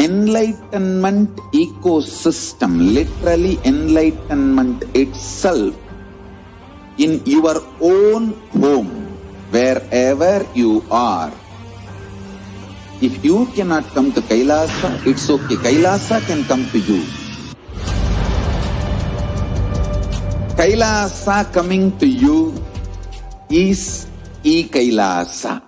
Enlightenment ecosystem, literally enlightenment itself, in your own home, wherever you are. If you cannot come to Kailasa, it's okay. Kailasa can come to you. Kailasa coming to you is Kailasa.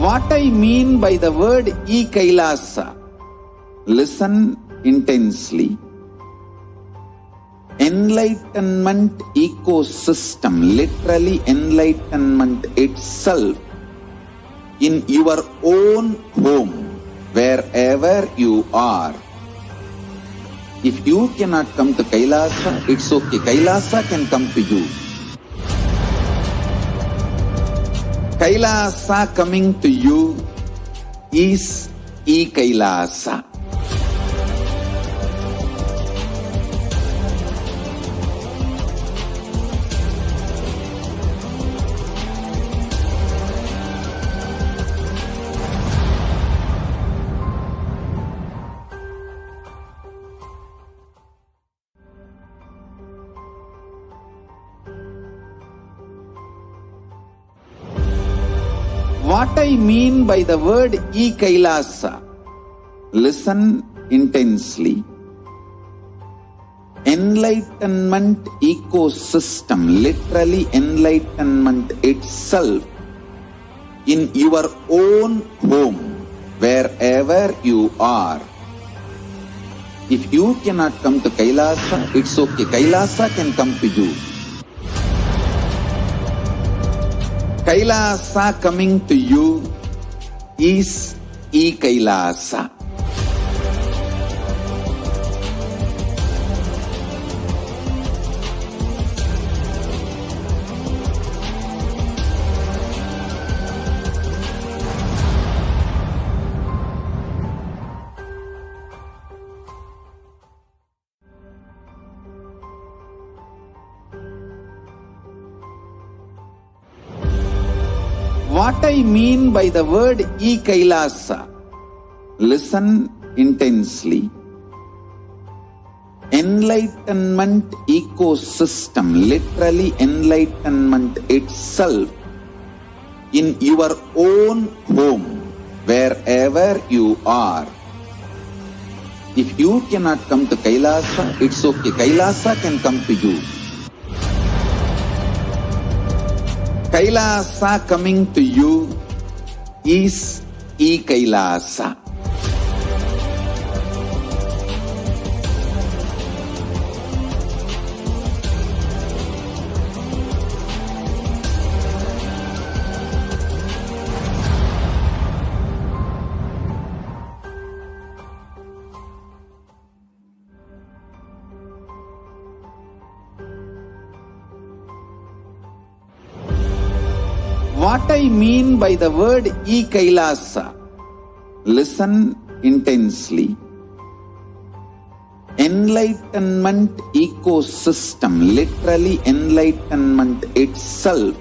What I mean by the word Kailasa, listen intensely. Enlightenment ecosystem, literally enlightenment itself, in your own home, wherever you are. If you cannot come to Kailasa, it's okay. Kailasa can come to you. Kailasa coming to you is Kailasa. What I mean by the word Kailasa, listen intensely. Enlightenment ecosystem, literally enlightenment itself, in your own home, wherever you are. If you cannot come to Kailasa, it's okay. Kailasa can come to you. Kailasa coming to you is Kailasa. What I mean by the word Kailasa, listen intensely. Enlightenment ecosystem, literally enlightenment itself, in your own home, wherever you are. If you cannot come to Kailasa, it's okay. Kailasa can come to you. Kailasa coming to you is Kailasa. What I mean by the word Kailasa, listen intensely. Enlightenment ecosystem, literally enlightenment itself,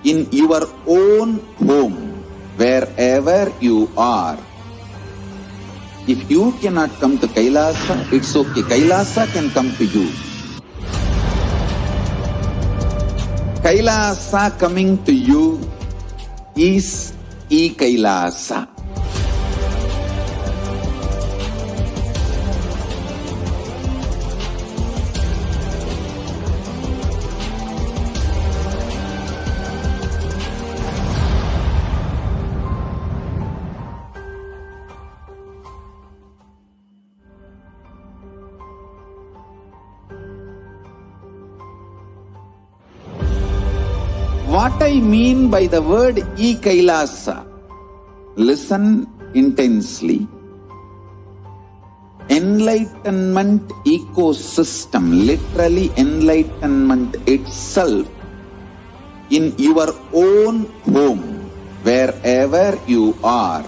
in your own home, wherever you are. If you cannot come to Kailasa, it's okay. Kailasa can come to you. Kailasa coming to you is Kailasa. What I mean by the word Kailasa, listen intensely. Enlightenment enlightenment ecosystem, literally enlightenment itself, in your own home, wherever you are.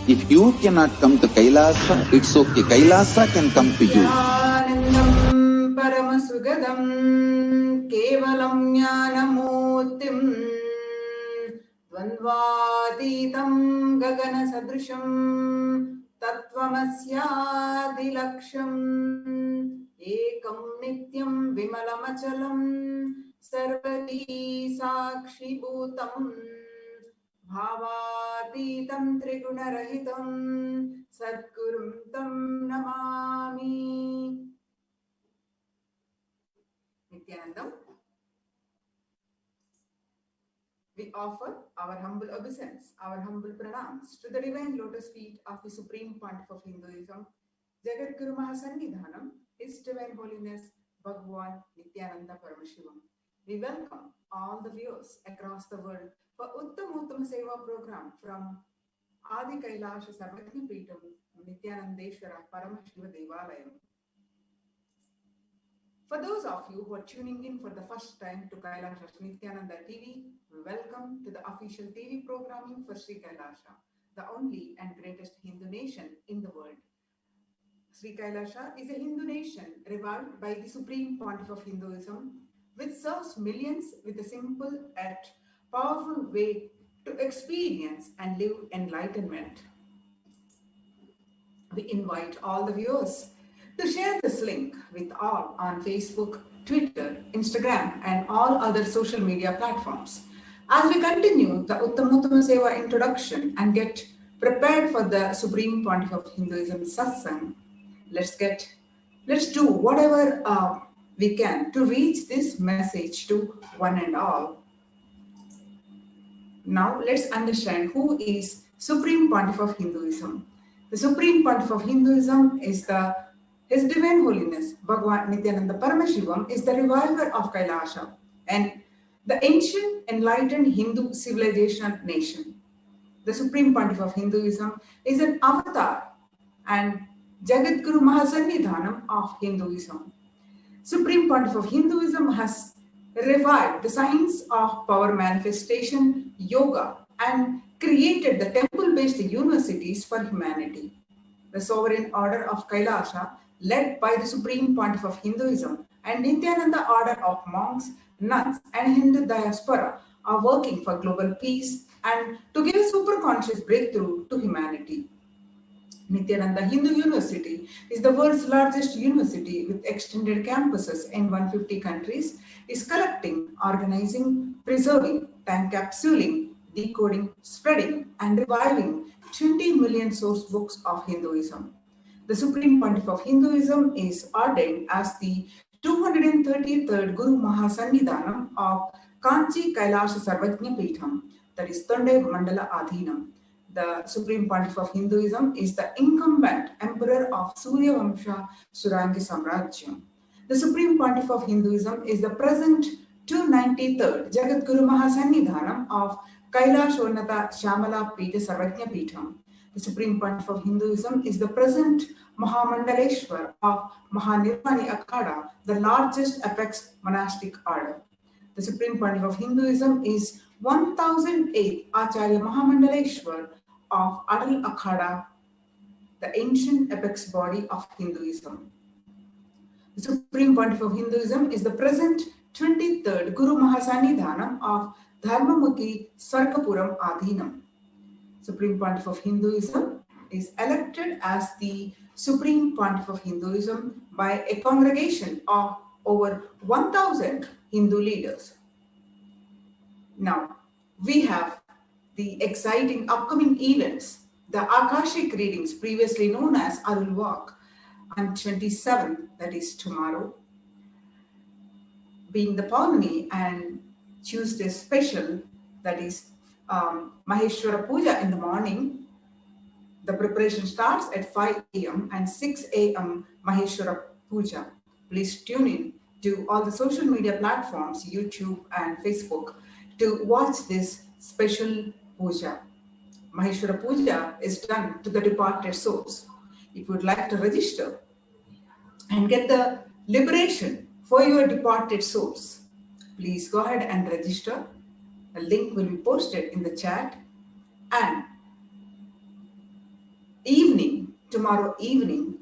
If you cannot come to Kailasa, it's okay. Kailasa can come to you. Paramashivoham Kevalam Jnanamurtim Dvandvatitam Gagana Sadrisham Tattvamasyaadilaksham Ekam Nityam Vimalamachalam Sarvati Sakshi Bhutam Bhavatitam Trigunarahitam Sadgurum Tam Namami. Nithyanandam, we offer our humble obeisance, our humble pranams to the divine lotus feet of the Supreme Pontiff of Hinduism, Jagadguru Mahasannidhanam, His Divine Holiness Bhagwan Nithyananda Paramashivam. We welcome all the viewers across the world for Uttamothama Seva program from Adi Kailasa Sarvajna Peetham Nithyanandeshwara Paramashiva Devalayam. For those of you who are tuning in for the first time to Kailasa Nithyananda TV, welcome to the official TV programming for Sri Kailasa, the only and greatest Hindu nation in the world. Sri Kailasa is a Hindu nation revived by the Supreme Pontiff of Hinduism, which serves millions with a simple yet powerful way to experience and live enlightenment. We invite all the viewers to share this link with all on Facebook, Twitter, Instagram, and all other social media platforms. As we continue the Uttamothama Seva introduction and get prepared for the Supreme Pontiff of Hinduism Satsangh, let's do whatever we can to reach this message to one and all. Now let's understand who is Supreme Pontiff of Hinduism. The Supreme Pontiff of Hinduism is His Divine Holiness Bhagwan Nithyananda Paramashivam is the reviver of Kailasa and the ancient enlightened Hindu civilization nation. The Supreme Pontiff of Hinduism is an avatar and Jagadguru Mahasannidhanam of Hinduism. Supreme Pontiff of Hinduism has revived the science of power manifestation, yoga, and created the temple-based universities for humanity. The sovereign order of Kailasa, led by the Supreme Pontiff of Hinduism and Nithyananda order of monks, nuns, and Hindu diaspora are working for global peace and to give a superconscious breakthrough to humanity. Nithyananda Hindu University is the world's largest university with extended campuses in 150 countries, is collecting, organizing, preserving, time capsuling, decoding, spreading, and reviving 20 million source books of Hinduism. The Supreme Pontiff of Hinduism is ordained as the 233rd Guru Mahasannidhanam of Kanchi Kailasa Sarvajna Peetham, that is Tonde Mandala Adhinam. The Supreme Pontiff of Hinduism is the incumbent emperor of Surya Vamsha Surangi Samrajyam. The Supreme Pontiff of Hinduism is the present 293rd Jagadguru Mahasannidhanam of Kailashonata Shamala Peetha Sarvajna Peetham. The Supreme Pontiff of Hinduism is the present Mahamandaleshwar of Mahanirvani Akhada, the largest apex monastic order. The Supreme Pontiff of Hinduism is 1008th Acharya Mahamandaleshwar of Adal Akhada, the ancient apex body of Hinduism. The Supreme Pontiff of Hinduism is the present 23rd Guru Mahasannidhanam of Dharmamukhi Sarkapuram Adhinam. Supreme Pontiff of Hinduism is elected as the Supreme Pontiff of Hinduism by a congregation of over 1,000 Hindu leaders. Now, we have the exciting upcoming events, the Akashic readings, previously known as Arul Walk, on 27th, that is tomorrow, being the Pawnami, and Tuesday special, that is Maheshwara Puja in the morning. The preparation starts at 5 a.m. and 6 a.m. Maheshwara Puja. Please tune in to all the social media platforms, YouTube and Facebook, to watch this special puja. Maheshwara Puja is done to the departed souls. If you would like to register and get the liberation for your departed souls, please go ahead and register. A link will be posted in the chat. And tomorrow evening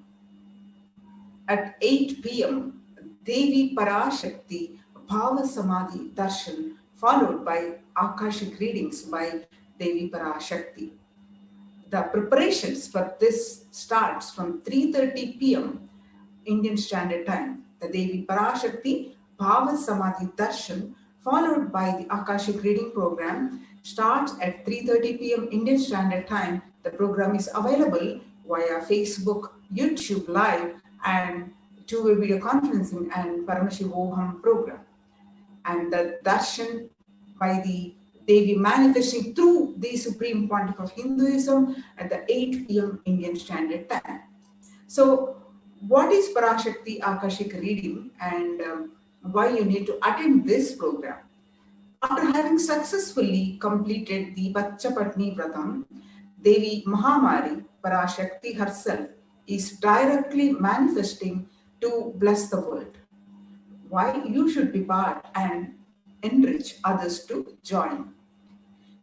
at 8 p.m, Devi Parashakti Bhava Samadhi Darshan, followed by Akashic readings by Devi Parashakti. The preparations for this starts from 3:30 p.m. Indian Standard Time. The Devi Parashakti Bhava Samadhi Darshan, followed by the Akashic reading program, starts at 3:30 p.m. Indian Standard Time. The program is available via Facebook, YouTube Live, and two-way video conferencing and Paramashivoham program. And the darshan by the Devi manifesting through the Supreme Pontiff of Hinduism at the 8 p.m. Indian Standard Time. So, what is Parashakti Akashic reading and why you need to attend this program? After having successfully completed the Pachapatni Vratam, Devi Mahamari Parashakti herself is directly manifesting to bless the world. Why you should be part and enrich others to join.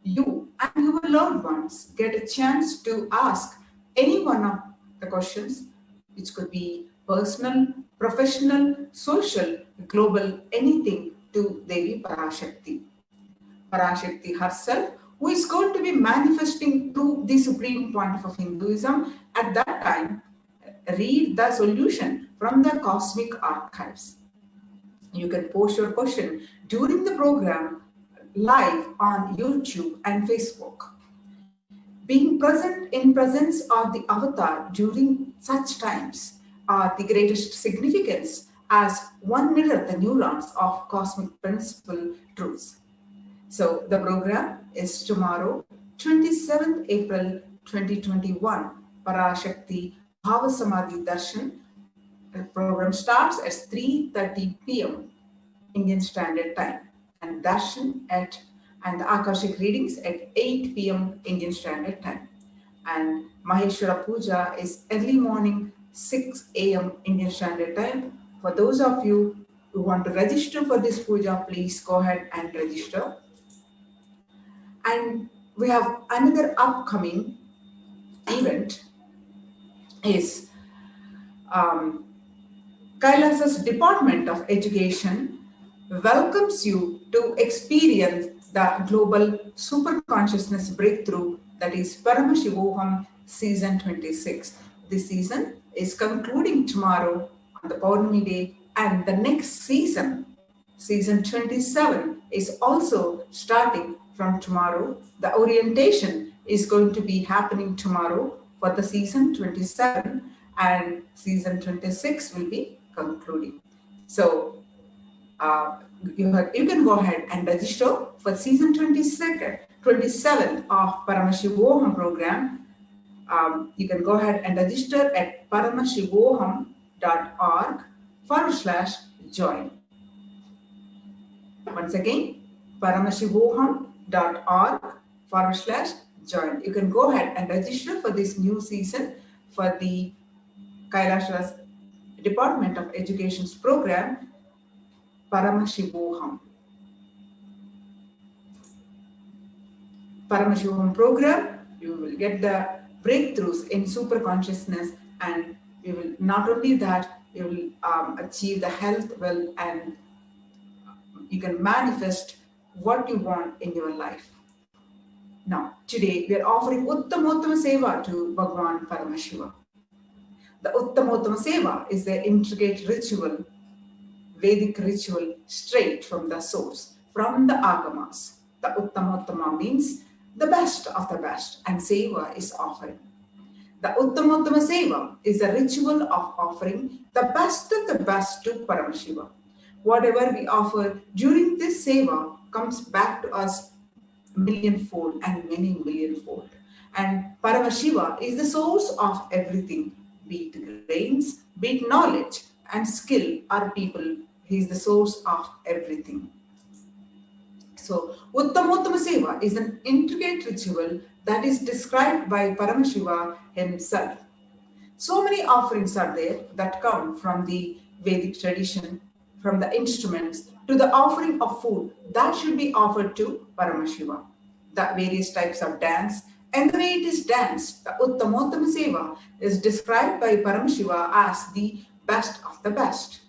You and your loved ones get a chance to ask any one of the questions, which could be personal, professional, social, global, anything, to Devi Parashakti. Parashakti herself, who is going to be manifesting through the Supreme Pontiff of Hinduism at that time, read the solution from the cosmic archives. You can post your question during the program live on YouTube and Facebook. Being present in presence of the avatar during such times are the greatest significance, as one mirror the neurons of cosmic principle truths. So the program is tomorrow, 27th April 2021, Parashakti Bhava Samadhi Darshan. The program starts at 3:30 p.m. Indian Standard Time, and darshan and the Akashic readings at 8 p.m. Indian Standard Time. And Maheshwara Puja is early morning, 6 a.m. Indian Standard Time. For those of you who want to register for this puja, please go ahead and register. And we have another upcoming event is Kailasa's Department of Education welcomes you to experience the global super consciousness breakthrough, that is Paramashivoham season 26. This season is concluding tomorrow on the Paurnami day, and the next season, season 27, is also starting from tomorrow. The orientation is going to be happening tomorrow for the season 27, and season 26 will be concluding. So you can go ahead and register for season 27 of Paramashivoham program. You can go ahead and register at paramashivoham.org/join. Once again, paramashivoham.org/join. You can go ahead and register for this new season for the Kailasa's Department of Education's program, Paramashivoham. Paramashivoham program, you will get the breakthroughs in super consciousness, and you will not only that, you will achieve the health, wealth, and you can manifest what you want in your life. Now, today we are offering Uttamothama Seva to Bhagwan Paramashiva. The Uttamothama Seva is the intricate ritual, Vedic ritual, straight from the source, from the Agamas. The Uttamothama means the best of the best, and Seva is offering. The Uttamothama Seva is a ritual of offering the best of the best to Paramashiva. Whatever we offer during this Seva comes back to us millionfold and many millionfold. And Paramashiva is the source of everything, be it brains, be it knowledge and skill or people. He is the source of everything. So, Uttamothama Seva is an intricate ritual that is described by Paramashiva himself. So many offerings are there that come from the Vedic tradition, from the instruments to the offering of food that should be offered to Paramashiva. The various types of dance and the way it is danced, the Uttamothama Seva, is described by Paramashiva as the best of the best.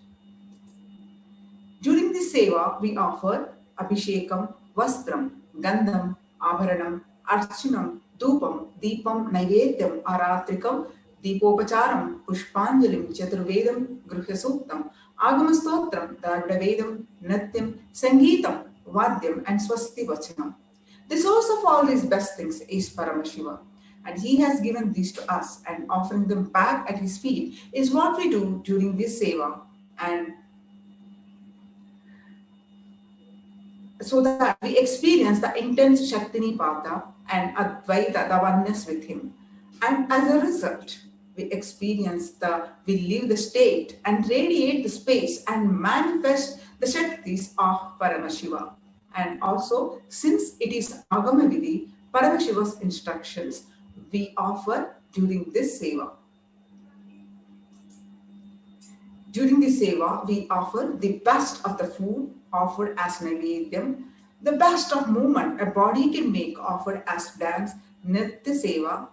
During this Seva, we offer Abhishekam, Vastram, Gandham, Abharanam, Archanam, Dupam, Deepam, Naivedyam, Aratrikam, Deepopacharam, Pushpanjalim, Chaturvedam, Gruhyasuktam, Agamastotram, Darvadavedam, Natyam, Sangeetam, Vadyam, and Swasti Vachanam. The source of all these best things is Paramashiva, and he has given these to us, and offering them back at his feet is what we do during this Seva, and so that we experience the intense Shaktinipata and Advaita, the oneness with him. And as a result, we live the state and radiate the space and manifest the Shaktis of Paramashiva. And also, since it is Agama Vidhi, Paramashiva's instructions, we offer during this Seva. During the Seva, we offer the best of the food offered as Naivedyam, the best of movement a body can make offered as dance, Nitya Seva,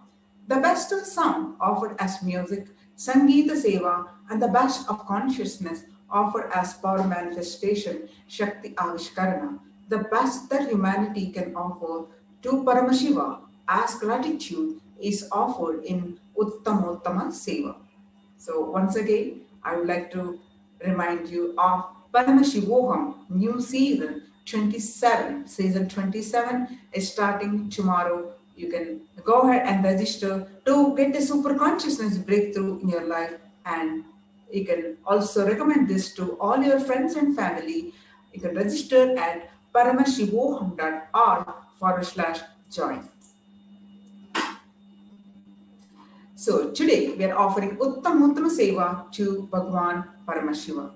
the best of sound offered as music, Sangeeta Seva, and the best of consciousness offered as power manifestation, Shakti Avishkarana, the best that humanity can offer to Paramashiva as gratitude is offered in Uttamothama Seva. So once again, I would like to remind you of Paramashivoham, new season 27. Season 27 is starting tomorrow. You can go ahead and register to get a super consciousness breakthrough in your life, and you can also recommend this to all your friends and family. You can register at paramashivoham.org/join. So today we are offering Uttamothama Seva to Bhagwan Paramashiva,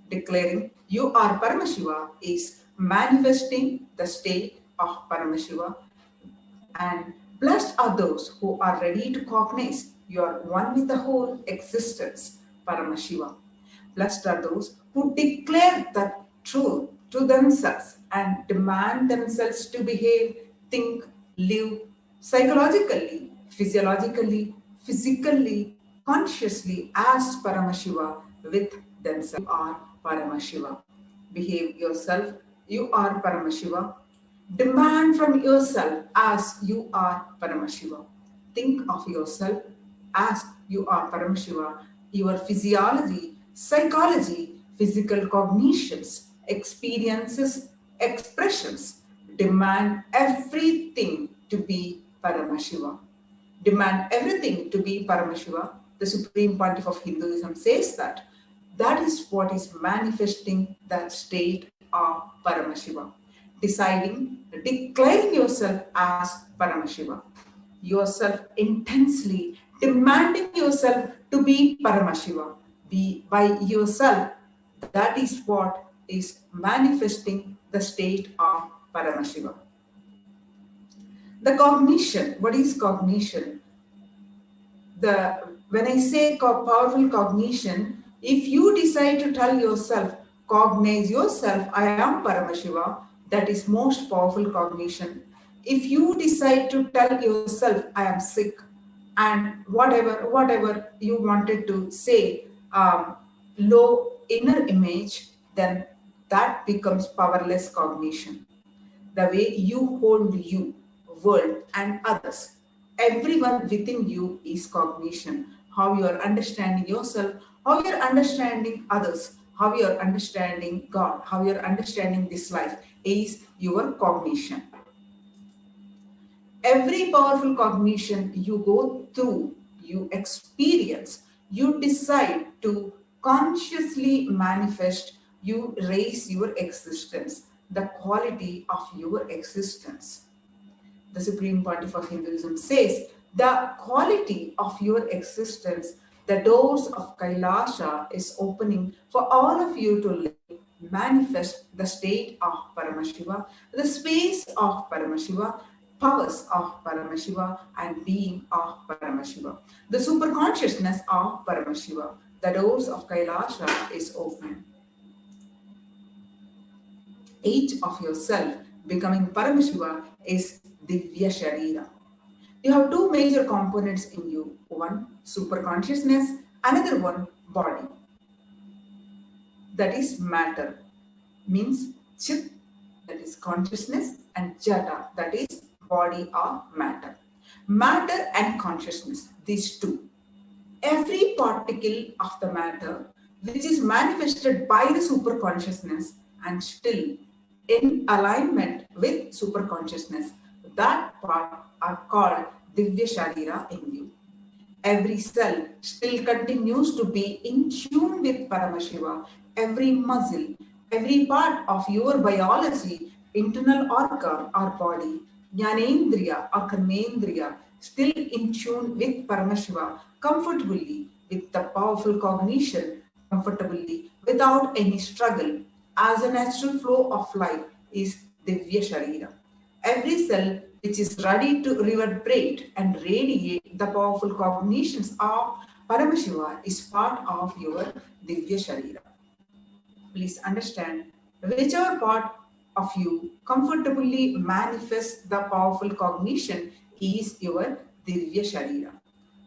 declaring you are Paramashiva is manifesting the state of Paramashiva, and blessed are those who are ready to cognize you are one with the whole existence, Paramashiva. Blessed are those who declare the truth to themselves and demand themselves to behave, think, live psychologically, physiologically, physically, consciously as Paramashiva with themselves. You are Paramashiva. Behave yourself, you are Paramashiva. Demand from yourself as you are Paramashiva. Think of yourself as you are Paramashiva. Your physiology, psychology, physical cognitions, experiences, expressions, demand everything to be Paramashiva. Demand everything to be Paramashiva. The Supreme Pontiff of Hinduism says that is what is manifesting the state of Paramashiva. Declaring yourself as Paramashiva. Yourself intensely demanding yourself to be Paramashiva. Be by yourself. That is what is manifesting the state of Paramashiva. The cognition, what is cognition? When I say powerful cognition, if you decide to tell yourself, cognize yourself, I am Paramashiva, that is most powerful cognition. If you decide to tell yourself, I am sick, and whatever you wanted to say, low inner image, then that becomes powerless cognition. The way you hold you, world, and others, everyone within you is cognition. How you are understanding yourself, how you are understanding others, how you are understanding God, how you are understanding this life is your cognition. Every powerful cognition you go through, you experience, you decide to consciously manifest, you raise your existence, the quality of your existence. The Supreme Pontiff of Hinduism says the quality of your existence, the doors of Kailasa is opening for all of you to live, manifest the state of Paramashiva, the space of Paramashiva, powers of Paramashiva and being of Paramashiva. The super consciousness of Paramashiva. The doors of Kailasa is open. Each of yourself becoming Paramashiva is Divya Sharira. You have two major components in you. One, super consciousness, another one, body. That is matter, means chit, that is consciousness, and jata, that is body or matter. Matter and consciousness, these two. Every particle of the matter which is manifested by the super consciousness and still in alignment with super consciousness, that part are called Divya Sharira in you. Every cell still continues to be in tune with Paramashiva. Every muscle, every part of your biology, internal organ or body, Jnanendriya or Karmendriya, still in tune with Paramashiva, comfortably with the powerful cognition, comfortably without any struggle, as a natural flow of life is Divya Sharira. Every cell which is ready to reverberate and radiate the powerful cognitions of Paramashiva is part of your Divya Sharira. Please understand, whichever part of you comfortably manifests the powerful cognition is your Divya Sharira.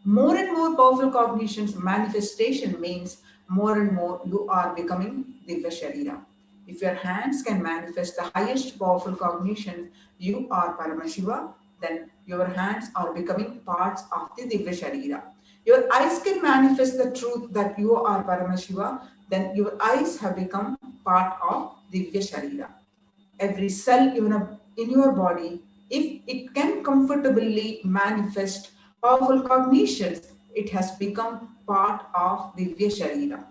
More and more powerful cognitions manifestation means more and more you are becoming Divya Sharira. If your hands can manifest the highest powerful cognition, you are Paramashiva, then your hands are becoming parts of the Divya Sharira. Your eyes can manifest the truth that you are Paramashiva, then your eyes have become part of Divya Sharira. Every cell in your body, if it can comfortably manifest powerful cognitions, it has become part of Divya Sharira.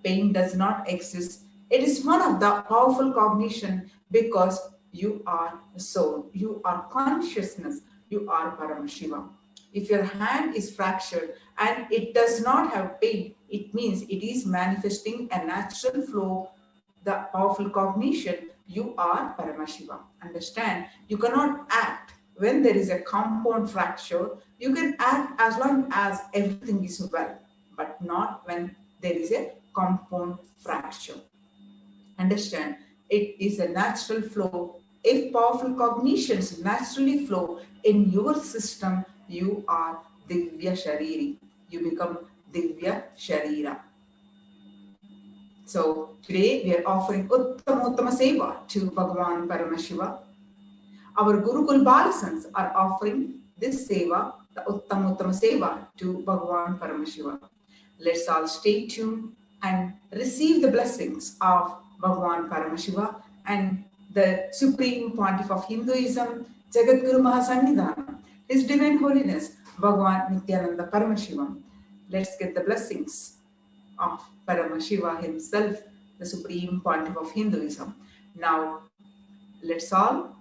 Pain does not exist. It is one of the powerful cognition because you are the soul, you are consciousness, you are Paramashiva. If your hand is fractured and it does not have pain, it means it is manifesting a natural flow, the powerful cognition, you are Paramashiva. Understand? You cannot act when there is a compound fracture. You can act as long as everything is well, but not when there is a compound fracture. Understand? It is a natural flow. If powerful cognitions naturally flow in your system, you are Divya Shariri. You become Divya Sharira. So today we are offering Uttamothama Seva to Bhagavan Paramashiva. Our Gurukul Balasans are offering this Seva, the Uttamothama Seva, to Bhagavan Paramashiva. Let's all stay tuned and receive the blessings of Bhagavan Paramashiva and the Supreme Pontiff of Hinduism, Jagadguru Mahasannidhanam, His Divine Holiness, Bhagavan Nithyananda Paramashivam. Let's get the blessings of Paramashiva himself, the Supreme Pontiff of Hinduism. Now, let's all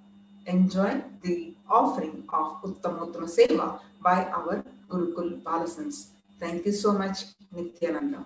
enjoy the offering of Uttamottama Seva by our Gurukul Balasans. Thank you so much, Nithyananda.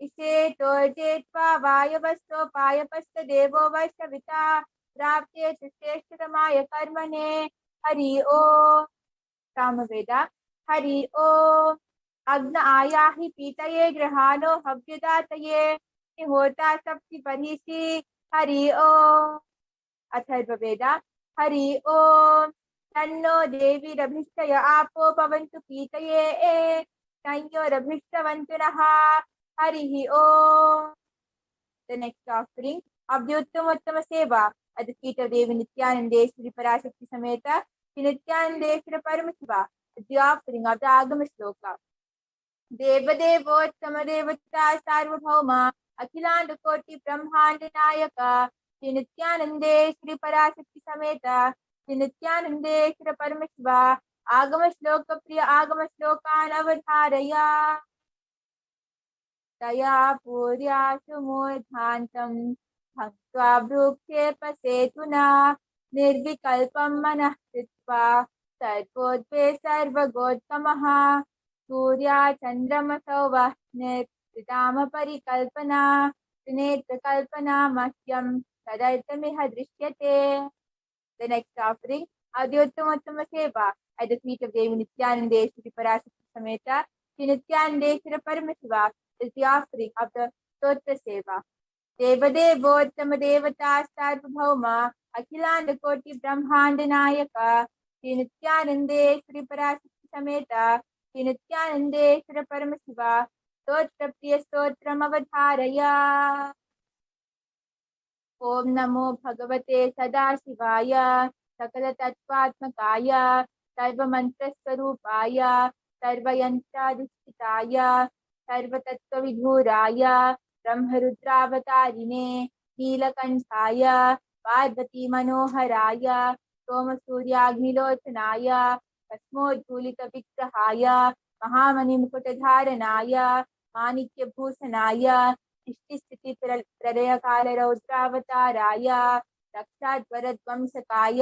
इसे तोर्जेत्वा वायवस्तोपायपस्त देवो वैश्विता प्राप्ते श्रेष्ठतमाय कर्मणे हरि ओम। सामवेदा हरि ओम। अग्न आयाहि पीतये गृहाणो हव्यदातये होता सप्ति परिषि हरि ओम। अथर्ववेदा हरि ओम। तन्नो देवीरभिष्टय आपो पवन्तु पीतये संयोरभिष्टवन्तु नः हरि ओम। The next offering of the Uttamothama Seva at the feet of Devi Nithyanandeshwari Parashakti Sameta Shri Nithyanandeshwara Paramashiva is the offering of the Agama Shloka. Devadevottama Devata Sarvabhauma Akhilanda Koti Brahmanda Nayaka Shri Nithyanandeshwari Parashakti Sameta Shri Nithyanandeshwara Paramashiva Agama Shloka Priya Agama Shlokan Avadharaya तया पूर्याशु मूर्धान्तं भक्त्वा भ्रूक्षेपसेतुना निर्विकल्पं मनः कृत्वा सर्वोद्वे सर्वगोत्तमः सूर्या चन्द्रमसौ वः निर्कृताम परिकल्पना त्रिनेत्रकल्पना मह्यं तदर्थमिह दृश्यते. The next offering of the Uttamothama Seva at the feet of Devi Nithyanandeshwari Parashakti Sameta Shri Nithyanandeshwara Paramashiva is the offering of the Stotra Seva. Devadevottama Devata Sarvabhauma Akhilanda Koti Brahmanda Nayaka Shri Nithyanandeshwari Parashakti Sameta Shri Nithyanandeshwara Paramashiva Stotra Priya Stotram Avadharaya. ओम नमो भगवते सदाशिवाय सकल तत्वात्मकाय सर्वमंत्रस्वरूपाय सर्वयंत्राधिष्ठिताय सर्वतत्त्वविधुराय ब्रह्मरुद्रावतारिणे नीलकंठाय पार्वती मनोहराय सोमसूर्याग्निलोचनाय भस्मोद्धूलितविग्रहाय महामणिमुकुटधारणाय माणिक्यभूषणाय सृष्टिस्थिति प्रलयकालरौद्रावताराय रक्षाध्वरध्वंसकाय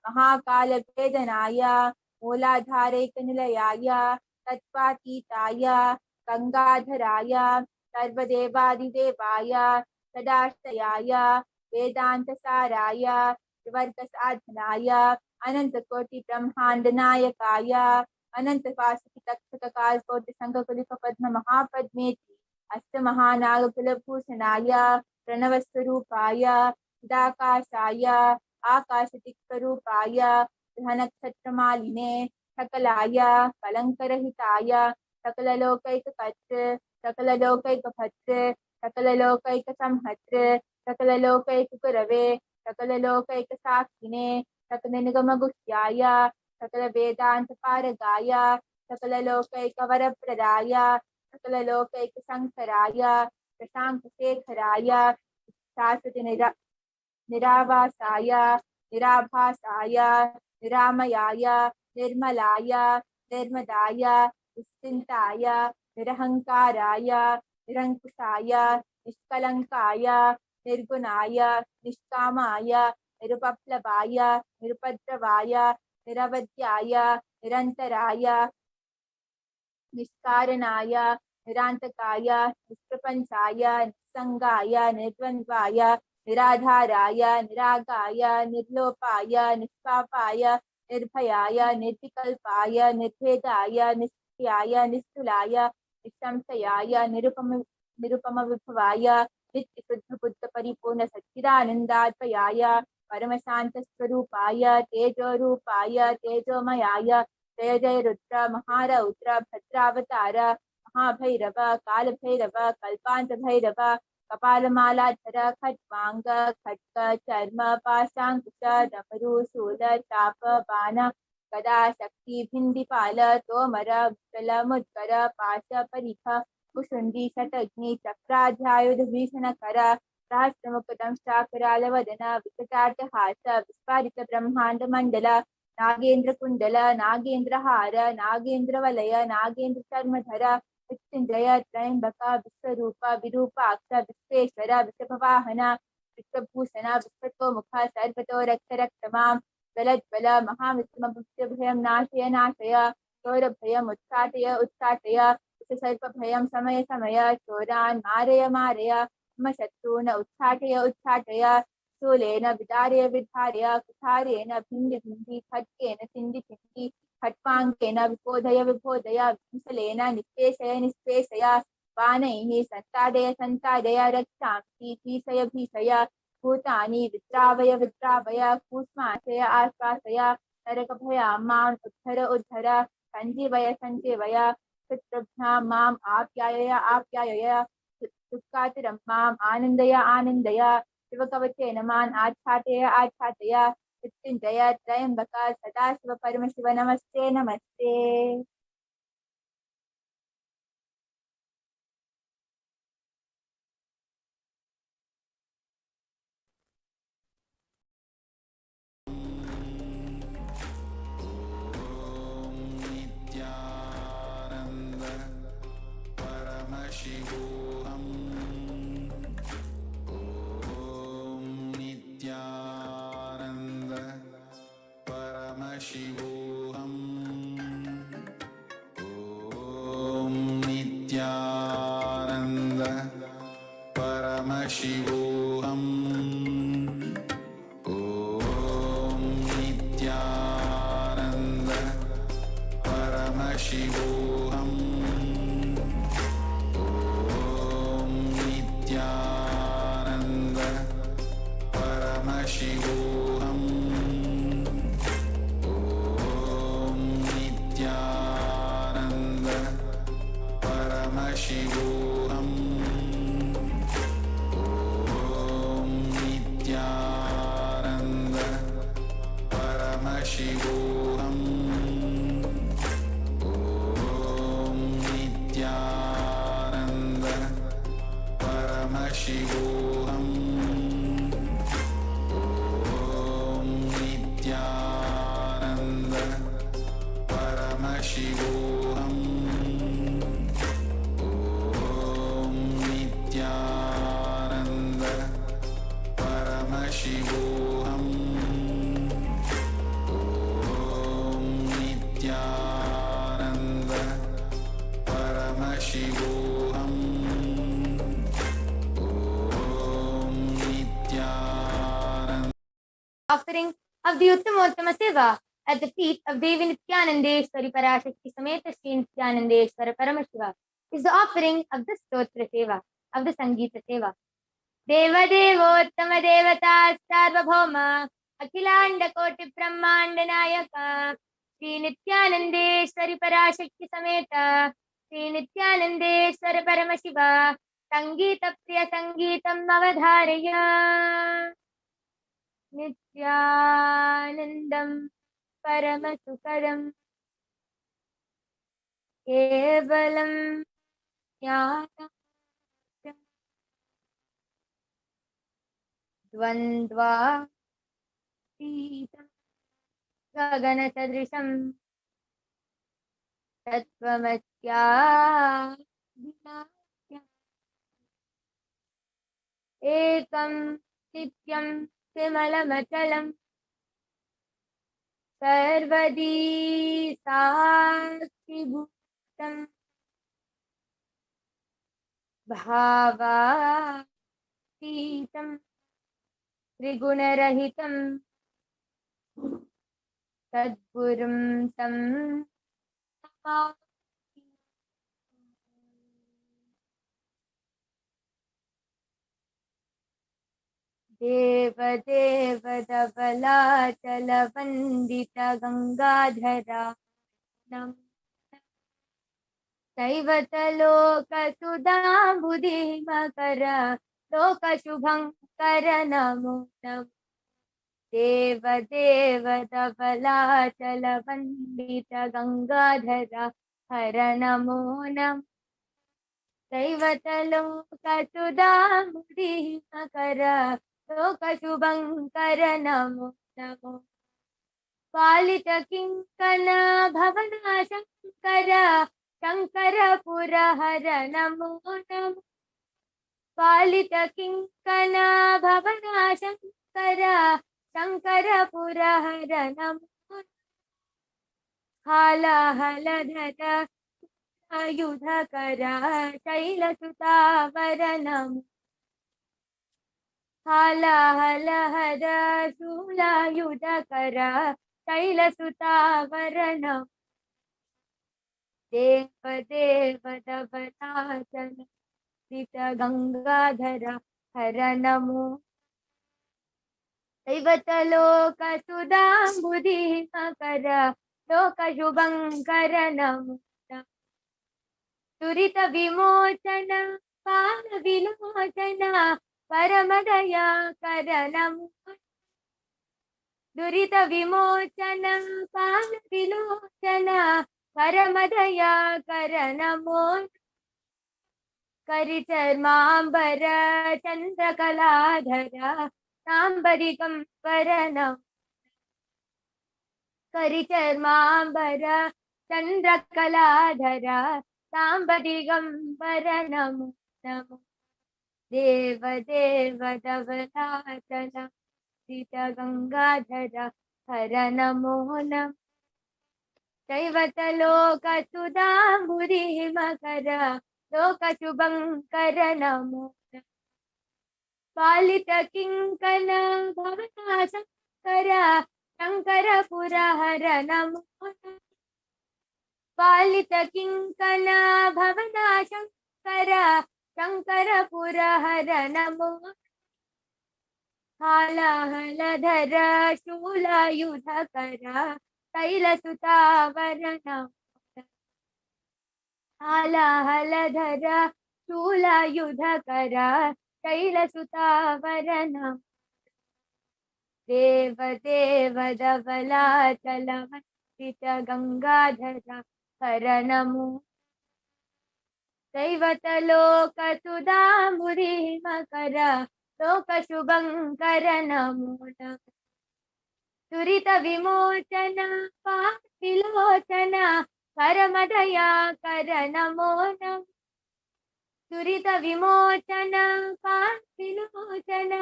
महाकालभेदनाय मूलाधारैकनिलयाय तत्त्वातीताय गंगाधराय सर्वदेवादिदेवाय सदाश्रयाय वेदान्तसाराय त्रिवर्गसाधनाय अनन्तकोटि ब्रह्माण्डनायकाय अनन्तवासुकि तक्षककालकोटि संघकुलिकपद्म महापद्मेति अष्टमहानागकुलभूषणाय प्रणवस्वरूपाय चिदाकाशाय आकाशतिक्स्वरूपाय धनक्षत्रमालिने सकलाय कलङ्करहिताय सकललोकैककर्तृ सकललोकैकभर्तृ सकललोकैकसंहर्तृ सकललोकैकगुरवे सकललोकैकसाक्षिणे सकलनिगमगुह्याय सकलवेदान्तपारगाय सकललोकैकवरप्रदाय सकललोकैकशङ्कराय प्रशान्तशेखराय शाश्वति निरावासाय निराभासाय निरामयाय निर्मलाय निर्मदाय निश्चिन्ताय निरहङ्काराय निरङ्कुशाय निष्कलङ्काय निर्गुणाय निष्कामाय निरुपप्लवाय निरुपद्रवाय निरवध्याय निरन्तराय निष्कारणाय निरान्तकाय निष्प्रपञ्चाय निस्सङ्गाय निर्द्वन्द्वाय निराधाराय निरागाय निर्लोपाय निष्पापाय निर्भयाय निर्विकल्पाय निर्भेदाय निष्क्रियाय निस्तुलाय निःसंशयाय निरुपमविभवाय नित्यशुद्धबुद्धपरिपूर्ण सच्चिदानन्दात्मयाय परमशान्तस्वरूपाय तेजोरूपाय तेजोमयाय जय जय रुद्र महारौद्र भद्रावतार महाभैरव कालभैरव कल्पान्तभैरव कपालमालाधर खट्वांग खट्क चर्म पाशांकुश डमरू शूल चाप बाण गदा शक्ति भिंडिपाल तोमर विठल मुद्गर पाश परिख कुशुंडी शतग्नि चक्राध्यायुध भीषण कर सहस्रमुख दंशाकरालवदन विकटाटहास विस्फारित ब्रह्मांड मंडल नागेंद्र कुंडल नागेंद्र हार नागेंद्र वलय नागेंद्र चर्मधर मृत्युंजय त्रयंबक विश्वरूप विरूपाक्ष विश्वेश्वर विषभवाहन विश्वभूषण विश्वतोमुख सर्वतो रक्त रक्तमां ज्वलज्वल महाविष्णुभयं नाशय नाशय चोरभयम् उत्साटय उत्साटय सर्पभयं समय समय चोरान् मारय मारय मम शत्रून् उच्चाटय उच्चाटय शूलेन विदारय विधारय कुठारेण भिण्डि भिण्डि खड्गेन चिण्डि चिण्डि खट्वाङ्केन विबोधय विबोधय विंशलेन निष्पेषय निष्पेषय बाणैः सन्ताडय सन्ताडय रक्षांसि भीषय भीषय भूतानि विद्रावय विद्रावय कूष्माशय आश्वासय नरकभयां माम् उद्धर उद्धर सञ्जीवय सञ्जीवय शत्रुभ्यां माम् आप्यायय आप्यायय दुःखातिरं माम् आनन्दय आनन्दय शिवकवचेन माम् आच्छादय आच्छादय मृत्युञ्जय त्र्यम्बक सदाशिव परमशिव नमस्ते नमस्ते। Paramashivoham. Om Nithyananda Paramashivoham. Om Nithyananda Paramashivoham. Om Nithyananda Paramashivoham. Nithyananda Paramashivoham. Om Nithyananda Paramashivoham. Om Nithyananda Paramashivoham. Om Nithyananda Paramashivoham. Om Nithyananda Paramashivoham. Om Nithyananda Paramashivoham. Om Nithyananda Paramashivoham. Offering of the Uttamothama Seva at the feet of Devi Nithyanandeshwari Parashakti Sameta Sri Nithyanandeshwara Paramashiva is the offering of the Stotra Seva, of the Sangeeta Seva. Deva Devottama Devata Sarvabhauma Akhilanda Koti Brahmanda Nayaka Sri Nithyanandeshwari Parashakti Sameta Sri Nithyanandeshwara Paramashiva Sangeeta Priya Sangeetam Avadharaya Nithyanandam Paramasukaram Kevalam Jnanam Dvandva Sitam Gagana Sadrisham Tattvamatya Vinasya Ekam Nityam Vimalamachalam Sarvadi Sakshi Bhutam Bhava Sitam Trigunarahitam Sadgurum Tam Deva Deva Davala Chalavandita Gangadhara Nam Saivata Sudam Budhimakara Loka Shubhankara Namo Nam Deva Deva Davala Chalavandita Gangadhara Hara Namo Nam Saivata Sudam Budhimakara Loka Shubhankara Namo Namo Palita Kinkana Bhavana Shankara Shankara Purahara Namo Namo Palita Kinkana Bhavana Shankara Shankara Purahara Namo Hala Hala Dhata शूलायुधकरा शैलसुतावरणम् हालाहलहर शूलायुधकरा शैलसुतावरणम् देवदेवदवनाचल Gangadhar हर नमो दैवतलोकसुधाम्बुधिमकर लोकशुभङ्कर नमो दुरित विमोचन पाल विलोचन परमदया कर नमो दुरित विमोचन पाल विलोचन परमदया कर नमो करिचर्मांबर चंद्रकलाधर सांबरिगंबर नमो करिचर्मांबर चंद्रकलाधर सांबरिगंबर नमो नमो देव देव धवलाचल गंगाधर हर नमो नमः दैवतलोकसुधाम्बुधिमकर लोकशुभङ्कर नमो पालित किङ्कन भवनाशङ्कर शङ्कर पुरहर नमो पालित किङ्कन भवनाशङ्कर शङ्कर पुरहर नमो हालाहलधर शूलायुधकर शैलसुतावरणम् हालाहलधर शूलायुधकर शैलसुतावरणम् देवदेव धवलाचलवन्दित गंगाधर हर नमो दैवतलोकसुधाम्बुधिमकर लोकशुभङ्कर नमो नमः दुरित विमोचन पाविलोचन परमदया कर नमो नमः दुरित विमोचन पाविलोचन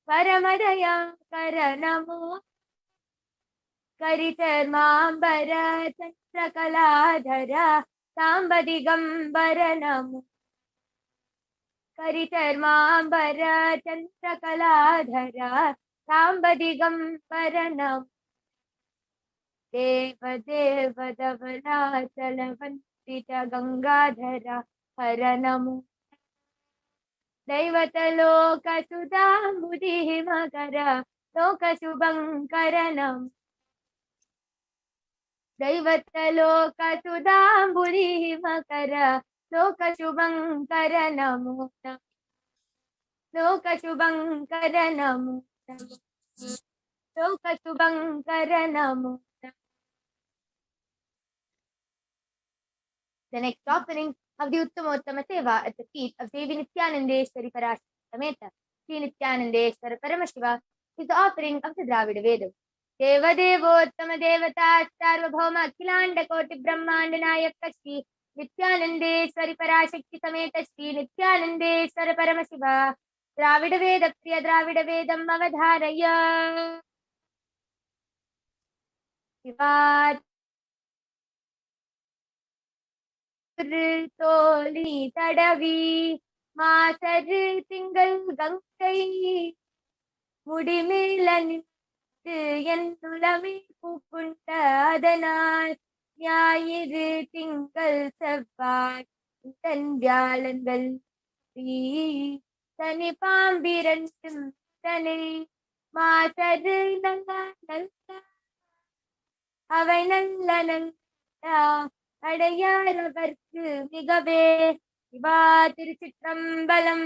परमदया कर नमो करिचर्मांबर चंद्रकलाधर सांबदिगंबर नमो करिचर्मांबर चंद्रकलाधर सांबदिगंबर नमो देव देव धवलाचल वंदित गंगाधर हर नमो दैवतलोकसुधाम्बुधिमकर लोकशुभङ्कर नमो दैवतलोकसुधाम्बुधिमकर लोकशुभङ्कर नमो लोकशुभङ्कर नमो लोकशुभङ्कर नमो. The next offering of the Uttamothama Seva at the feet of Devi Nithyanandeshwari Parashakti Sameta Sri Nithyanandeshwara Paramashiva is the offering of the Dravida Vedam. Seva Devottama Devata Sarvabhauma Akhilanda Koti Brahmanda Nayaka Sri Nithyanandeshwari Parashakti Sameta Sri Nithyanandeshwara Paramashiva Dravida Veda Priya Dravida Vedam Avadharaya Shivat தோழி தடவி மாசரு திங்கள் கங்கை முடிமேல நின்று என் துளமே பூக்குண்ட அதனால் ஞாயிறு திங்கள் செவ்வாய் தன் வியாழங்கள் தனி பாம்பிரண்டும் தனி மாசரு நல்ல நல்ல அவை நல்ல நல்ல அடையாளவர்க்கு மிகவே சிவா திருச்சிற்றம்பலம்.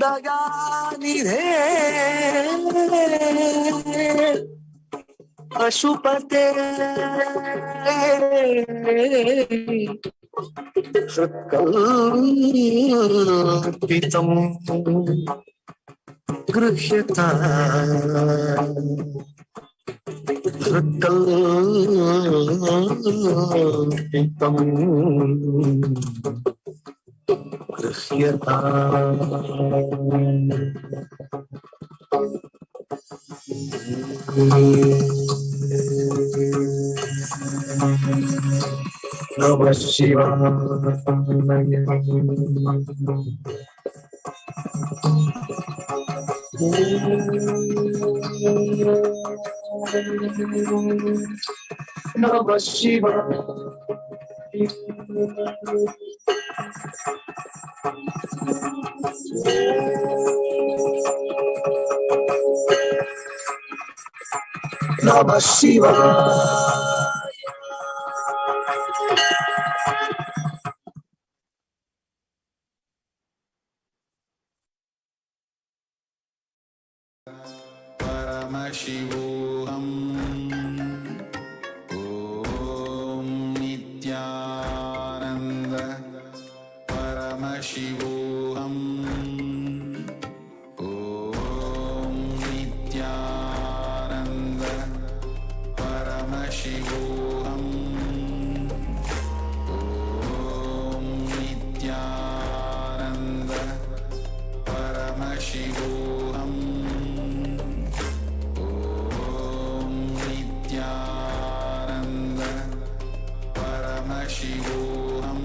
दयानिधे पशुपते कल्पितं गृह्यता कल्पितं गृह्यता नमः शिवाय नमः शिवाय नमः शिवाय Paramashivoham. Om Nithyananda Paramashivoham. Om Nithyananda Paramashivoham. Om Nithyananda Paramashivoham. Nithyananda Paramashivoham.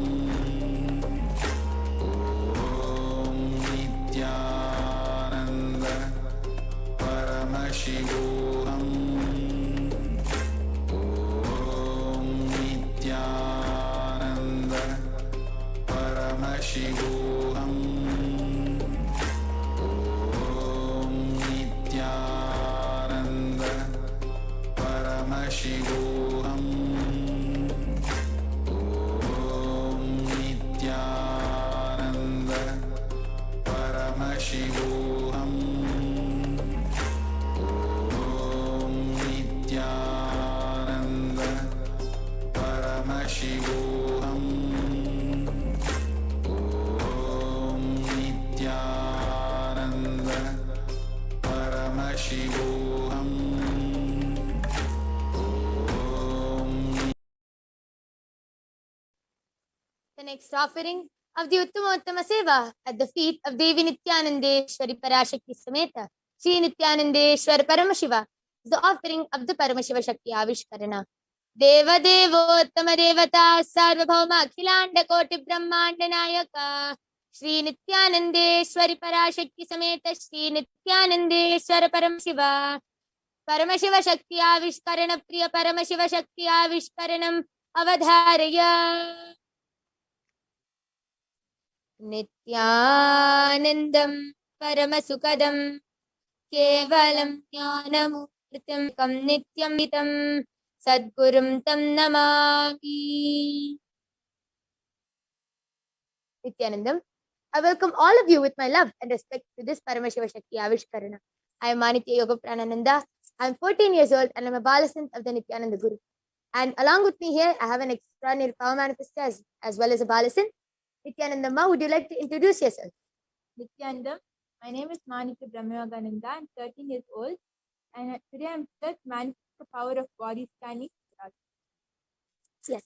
Om Nithyananda Paramashivoham. Om Nithyananda Paramashivoham. Om Nithyananda Paramashivoham. Om Nithyananda Paramashivoham. Om Nithyananda Paramashivoham. Om Nithyananda Paramashivoham. The next offering of the Uttamothama Seva at the feet of Devi Nithyanandeshwari Parashakti Sameta Shri Nithyanandeshwara Paramashiva is the offering of the Paramashiva Shakti Avishkarana. Deva Devottama Devata Sarvabhauma Akhilanda Koti Brahmanda Nayaka Shri Nithyanandeshwari Parashakti Sameta Shri Nithyanandeshwara Paramashiva Paramashiva Shakti Avishkarana Priya Paramashiva Shakti Avishkaranam Avadharaya Nithyanandam Paramasukadam Kevalam Jnanamurtim Kam Nityam Vitam Sadgurum Tam Namami. Nithyanandam. I welcome all of you with my love and respect to this Paramashiva Shakti Avishkarana. I am Manitya Yoga Pranananda. I am 14 years old and I am a Balasant of the Nithyananda Guru. And along with me here, I have an extraordinary power manifestor as well as a Balasant. Nithyanandamma, would you like to introduce yourself? Nithyanandam, my name is Manika Brahmayogananda. I'm 13 years old, and today I'm just manifesting the power of body scanning. Yes.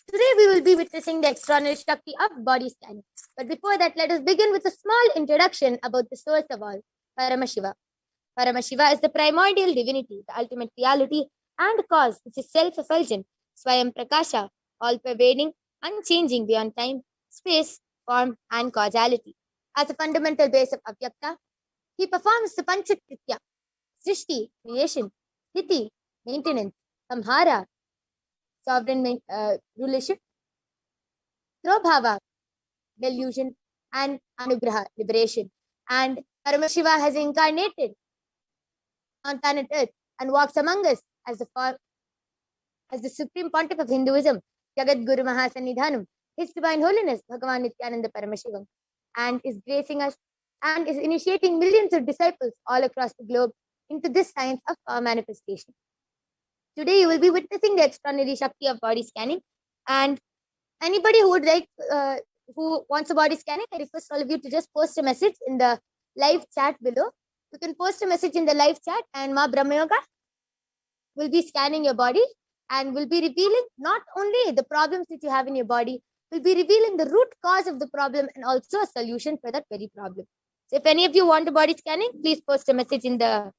Today we will be witnessing the extraordinary Shakti of body scanning. But before that, let us begin with a small introduction about the source of all, Paramashiva. Paramashiva is the primordial divinity, the ultimate reality and cause, which is self-effulgent, Swayam Prakasha, all-pervading, unchanging beyond time, space, form, and causality. As a fundamental base of Avyakta, he performs the Panchakritya, Srishti, creation, Sthiti, maintenance, Samhara, sovereign rulership, Trobhava, delusion, and Anugraha, liberation. And Paramashiva has incarnated on planet Earth and walks among us as the Supreme Pontiff of Hinduism Jagat Guru Mahasannidhanam, His Divine Holiness Bhagavan Nithyananda Paramashivam, and is gracing us and is initiating millions of disciples all across the globe into this science of power manifestation. Today you will be witnessing the extraordinary Shakti of body scanning, and anybody who would like, who wants a body scanning, I request all of you to just post a message in the live chat below. You can post a message in the live chat, and Ma Brahmayoga will be scanning your body and will be revealing not only the problems that you have in your body, will be revealing the root cause of the problem and also a solution for that very problem. So if any of you want a body scanning, please post a message in the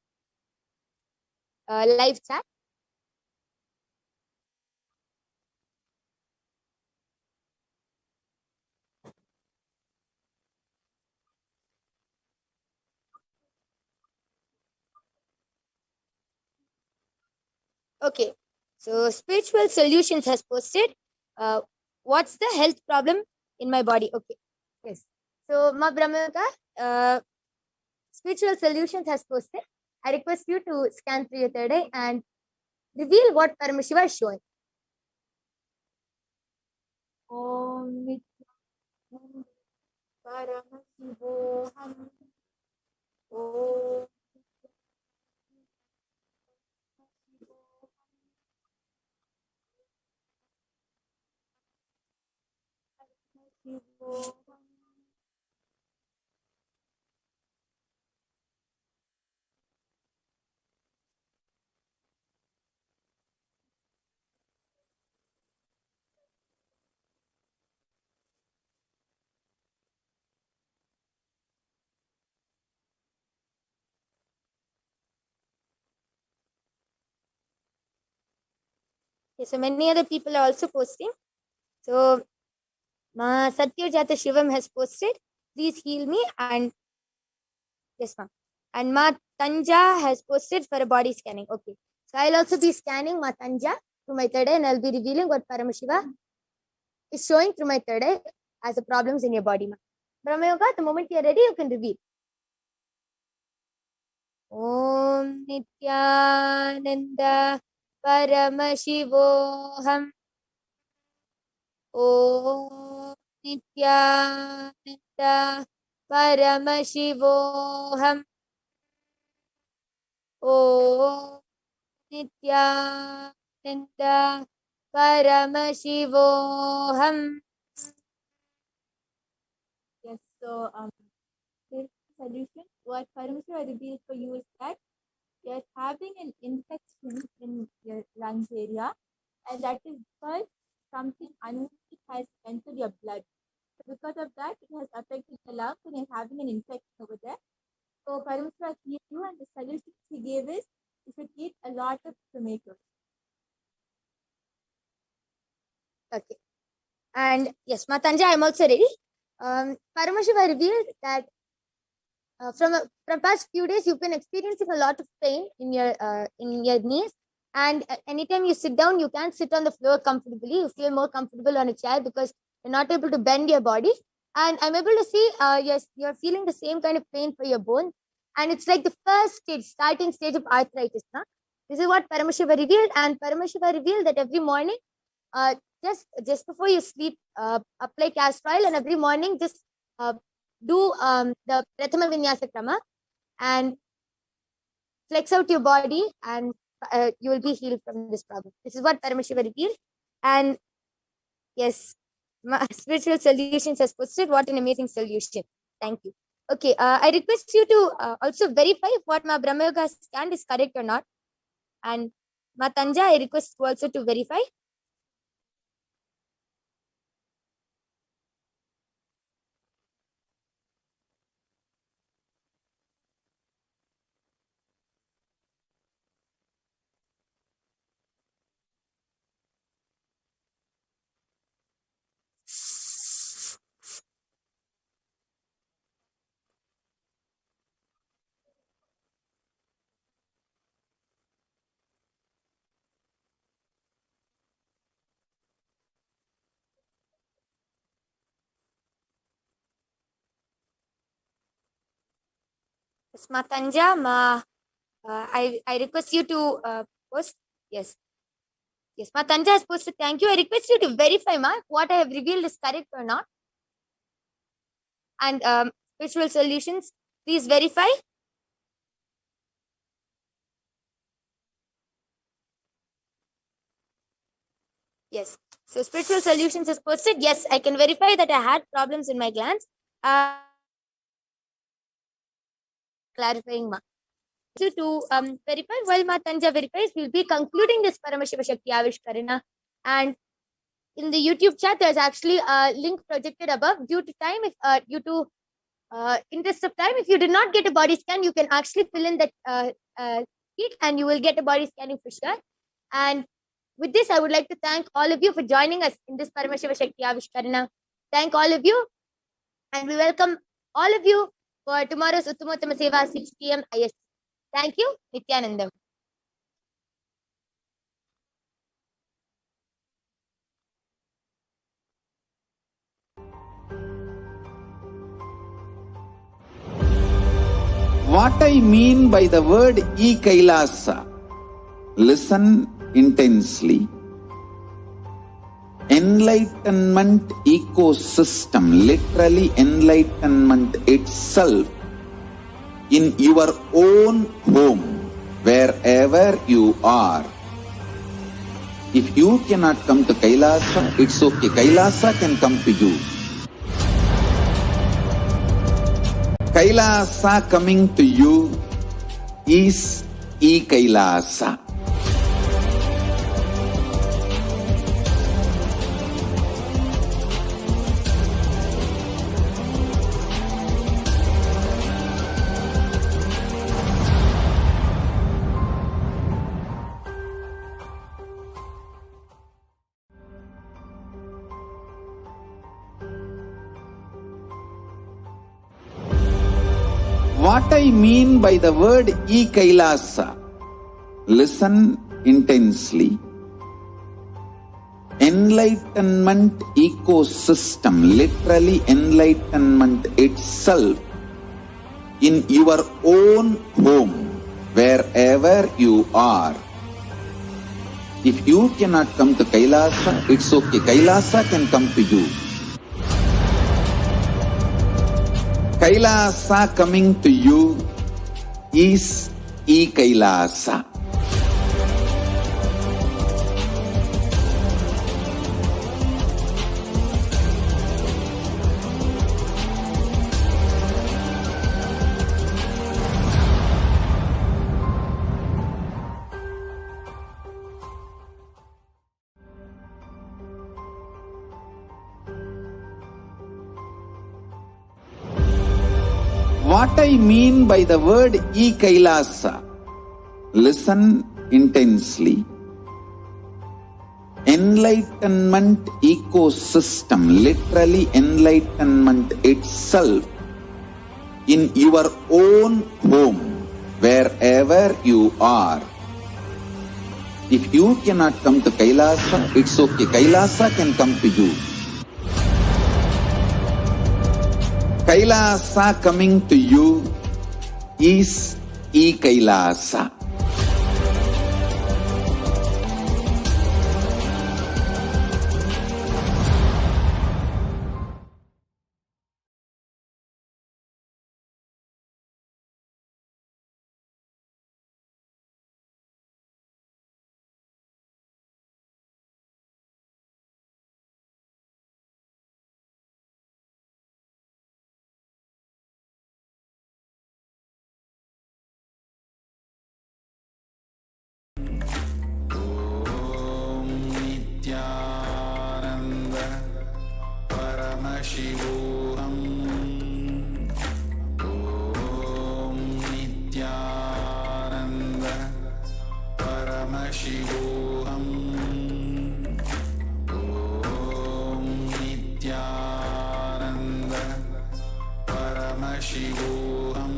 live chat. Okay, so Spiritual Solutions has posted, what's the health problem in my body? Okay, yes. So Ma Brahmayoga, Spiritual Solutions has posted, I request you to scan through your third eye and reveal what Paramashiva is showing. Om Nithyananda Paramashivoham. Om Paramashivoham. Okay, so many other people are also posting. So Ma Satyajata Shivam has posted, please heal me, and yes, ma'am. And Ma Tanja has posted for a body scanning. Okay. So I'll also be scanning Ma Tanja through my third eye, and I'll be revealing what Paramashiva is showing through my third eye as the problems in your body, ma'am. Brahmayoga, the moment you're ready, you can reveal. Om Nithyananda Paramashivoham. Om Nithyananda Paramashivoham. Om Nithyananda Paramashivoham. Yes, so the solution, what Paramashiva revealed for you is that you're having an infection in your lungs area, and that is because something unwanted has entered your blood. So because of that, it has affected the lungs and you're having an infection over there. So Paramashiva healed you, and the solution he gave is you should eat a lot of tomatoes. Okay. And yes, Matanja, I'm also ready. Paramashiva revealed that from past few days, you've been experiencing a lot of pain in your knees. And anytime you sit down, you can't sit on the floor comfortably. You feel more comfortable on a chair because you're not able to bend your body. And I'm able to see, yes, you're feeling the same kind of pain for your bones. And it's like the first stage, starting stage of arthritis. Huh? This is what Paramashiva revealed. And Paramashiva revealed that every morning, just before you sleep, apply castor oil, and every morning just do the Prathama Vinyasa Krama and flex out your body, and you will be healed from this problem. This is what Paramashiva revealed. And yes, Spiritual Solutions has posted, what an amazing solution. Thank you. Okay, I request you to also verify if what Ma Brahmayoga scanned is correct or not. And Ma Tanja, I request you also to verify. Yes, Ma Tanja, I request you to post. Yes. Yes, Ma Tanja has posted thank you. I request you to verify, Ma, if what I have revealed is correct or not. And spiritual solutions, please verify. Yes. So spiritual solutions is posted. Yes, I can verify that I had problems in my glands. Clarifying, Ma. So to verify, while Ma Tanja verifies, we'll be concluding this Paramashiva Shakti Avishkarana. And in the YouTube chat, there's actually a link projected above. Due to time, if due to interest of time, if you did not get a body scan, you can actually fill in that sheet and you will get a body scanning for sure. And with this, I would like to thank all of you for joining us in this Paramashiva Shakti Avishkarana. Thank all of you, and we welcome all of you for tomorrow's Uttamothama Seva 6 p.m. IST. Thank you, Nithyanandam. What I mean by the word Kailasa, listen intensely. Enlightenment ecosystem, literally enlightenment itself, in your own home, wherever you are. If you cannot come to Kailasa, it's okay. Kailasa can come to you. Kailasa coming to you is Kailasa. What I mean by the word Kailasa, listen intensely. Enlightenment ecosystem, literally enlightenment itself, in your own home, wherever you are. If you cannot come to Kailasa, it's okay. Kailasa can come to you. Kailasa coming to you is Kailasa. What I mean by the word Kailasa, listen intensely. Enlightenment ecosystem, literally enlightenment itself, in your own home, wherever you are. If you cannot come to Kailasa, it's okay. Kailasa can come to you. Kailasa coming to you is Kailasa. Nithyananda Paramashivoham. Om Nithyananda Paramashivoham. Om Nithyananda Paramashivoham.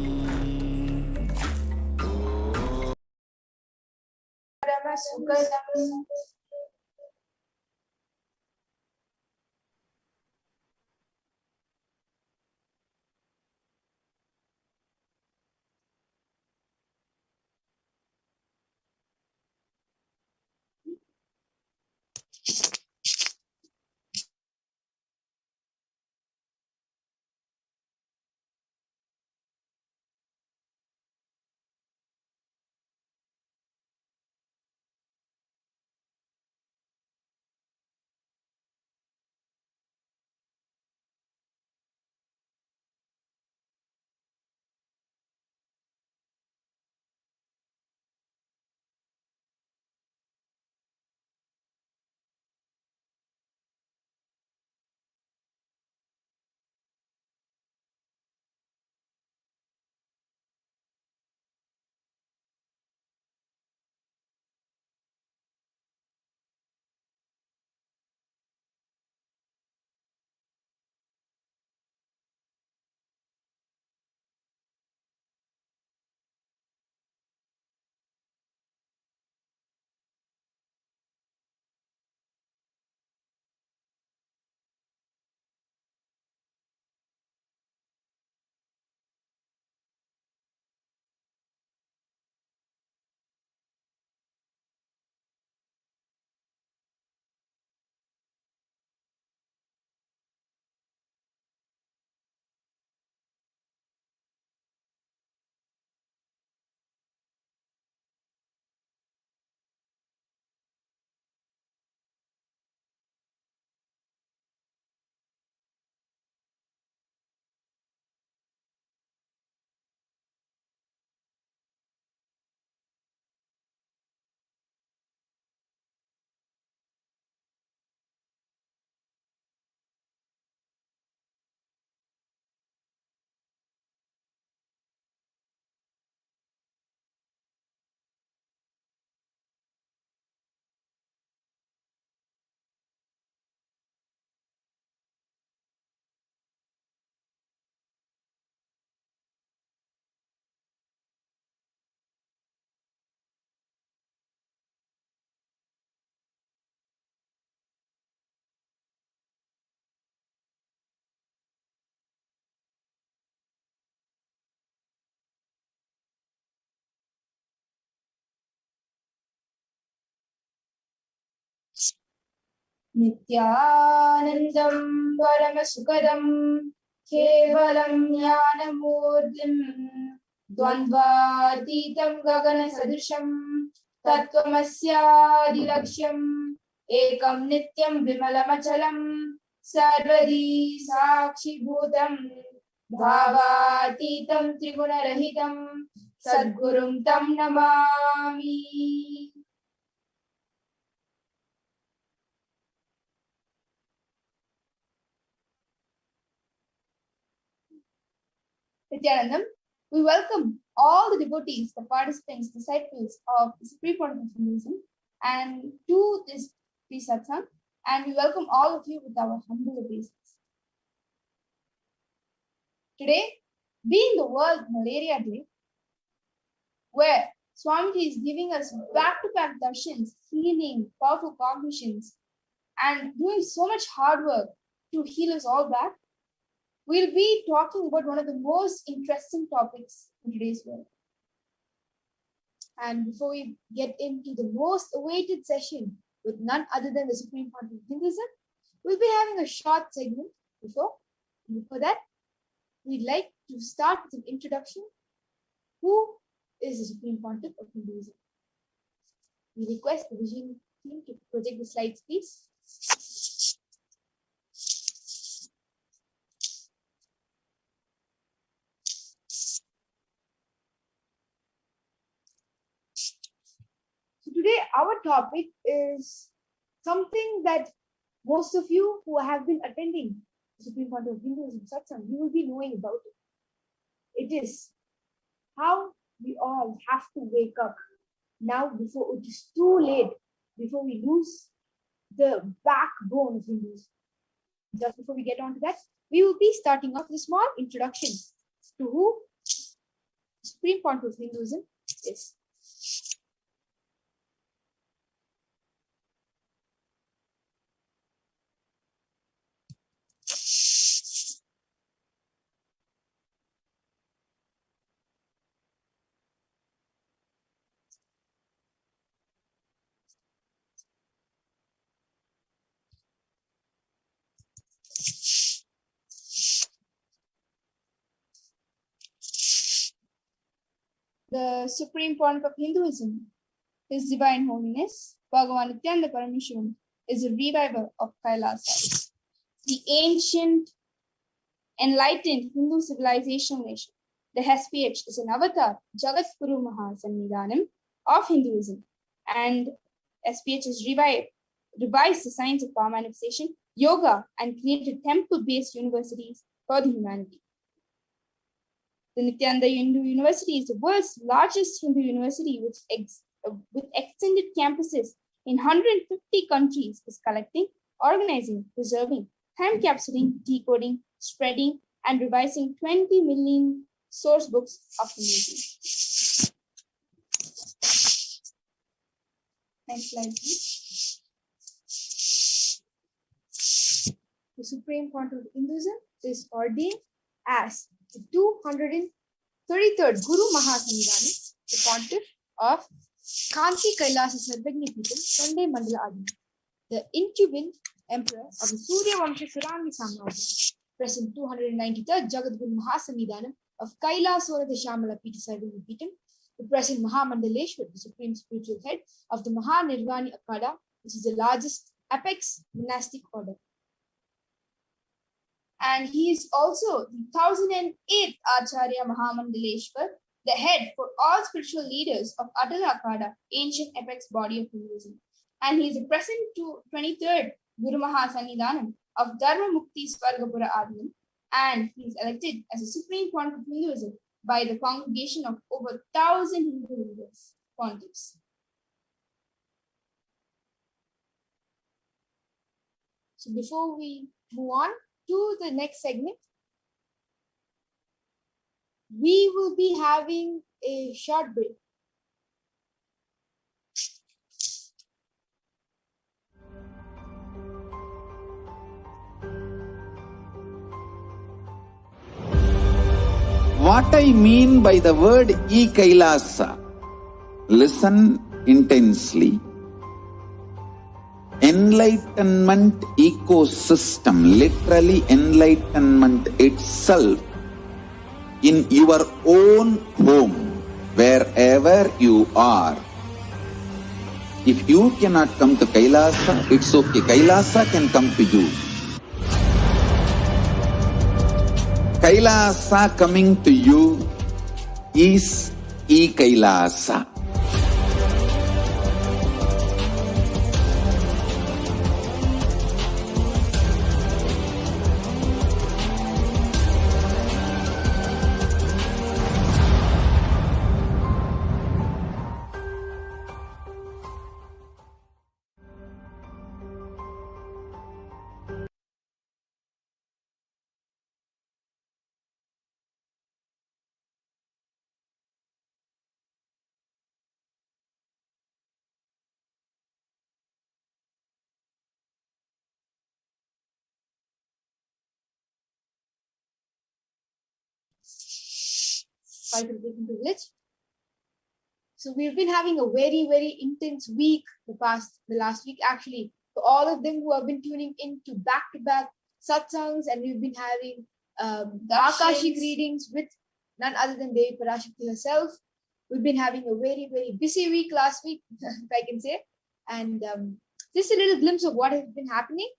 Nithyanandam Paramasukadam Kevalam Jnanamurtim Dvandvatitam Gagana Sadrisham Tattvamasyaadilaksham Ekam Nityam Vimalamachalam Sarvadi Sakshi Bhutam Bhavatitam Trigunarahitam Sadgurum Tam Namami. Nithyanandam, we welcome all the devotees, the participants, disciples of the Supreme Pontiff of Hinduism and to this Satsangh, and we welcome all of you with our humble obeisances. Today, being the World Malaria Day, where Swamiji is giving us back-to-back darshans, healing, powerful cognitions, and doing so much hard work to heal us all back, we'll be talking about one of the most interesting topics in today's world. And before we get into the most awaited session with none other than the Supreme Pontiff of Hinduism, we'll be having a short segment before that. We'd like to start with an introduction. Who is the Supreme Pontiff of Hinduism? We request the vision team to project the slides, please. So today our topic is something that most of you who have been attending the Supreme Pontiff of Hinduism Satsangh, you will be knowing about it. It is how we all have to wake up now before it is too late, before we lose the backbone of Hinduism. Just before we get on to that, we will be starting off with a small introduction to who Supreme Pontiff of Hinduism is. The Supreme Pontiff of Hinduism, His Divine Holiness, Bhagavan Nithyananda Paramashivam, is a reviver of Kailasa, the ancient, enlightened Hindu civilization nation. The HDH is an avatar, Jagat Guru Mahasannidhanam of Hinduism, and HDH has revised the science of power manifestation, yoga, and created temple-based universities for the humanity. The Nithyananda Hindu University is the world's largest Hindu university with extended campuses in 150 countries, is collecting, organizing, preserving, time capturing, decoding, spreading, and revising 20 million source books of Hinduism. Next slide, please. The Supreme Pontiff of Hinduism is ordained as the 233rd Guru Mahasannidhanam, the Pontiff of Kanti Kailasa Sarvagni Peetham, Sunday Mandala Adi, the incubant Emperor of the Surya Vamsha Surangi Samrajya, present 293rd Jagat Guru Mahasannidhanam of Kailasa Shamala Peetha Sarvagni Peetham, the present Mahamandaleshwar, the Supreme Spiritual Head of the Mahanirvani Akada, which is the largest apex monastic order. And he is also the 1008th Acharya Mahamandaleshwar, the head for all spiritual leaders of Atala Akada, ancient apex body of Hinduism. And he is the present 23rd Guru Mahasannidhanam of Dharma Mukti Swargapura Adinam, and he is elected as a Supreme Pontiff of Hinduism by the congregation of over 1,000 Hindu leaders, pontiffs. So before we move on to the next segment, we will be having a short break. What I mean by the word Kailasa, listen intensely. enlightenment ecosystem, literally enlightenment itself, in your own home, wherever you are. If you cannot come to Kailasa, it's okay. Kailasa can come to you. Kailasa coming to you is E-Kailasa. Privilege. So we've been having a very, very intense week the last week actually. For all of them who have been tuning in to back-to-back satsangs, and we've been having the Akashic readings with none other than Devi Parashakti herself. We've been having a very, very busy week last week, if I can say. And just a little glimpse of what has been happening.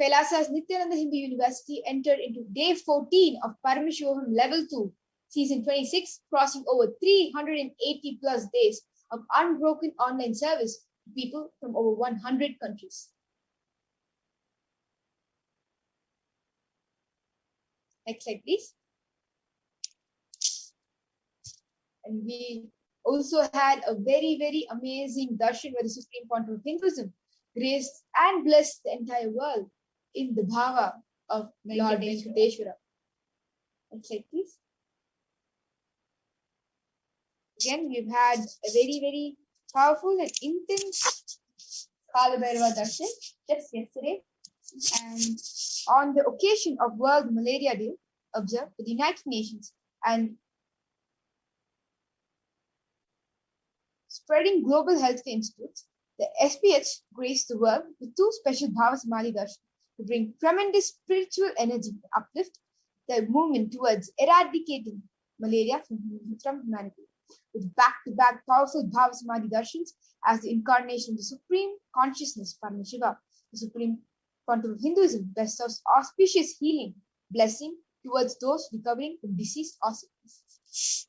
Kailasa's Nithyananda Hindu University entered into day 14 of Paramashivoham Level 2, Season 26, crossing over 380 plus days of unbroken online service to people from over 100 countries. Next slide, please. And we also had a very, very amazing darshan where the Supreme Pontiff of Hinduism graced and blessed the entire world in the bhava of Lord Venkateshwara. Next slide, please. Again, we've had a very, very powerful and intense Kalabhairava darshan just yesterday. And on the occasion of World Malaria Day, observed with the United Nations and spreading global healthcare institutes, the SPH graced the world with two special Bhava Samadhi darshan to bring tremendous spiritual energy to uplift the movement towards eradicating malaria from humanity. With back-to-back powerful Bhava Samadhi darshans as the incarnation of the Supreme Consciousness, Paramashiva, the Supreme Pontiff of Hinduism, bestows auspicious healing, blessing towards those recovering from disease or sickness.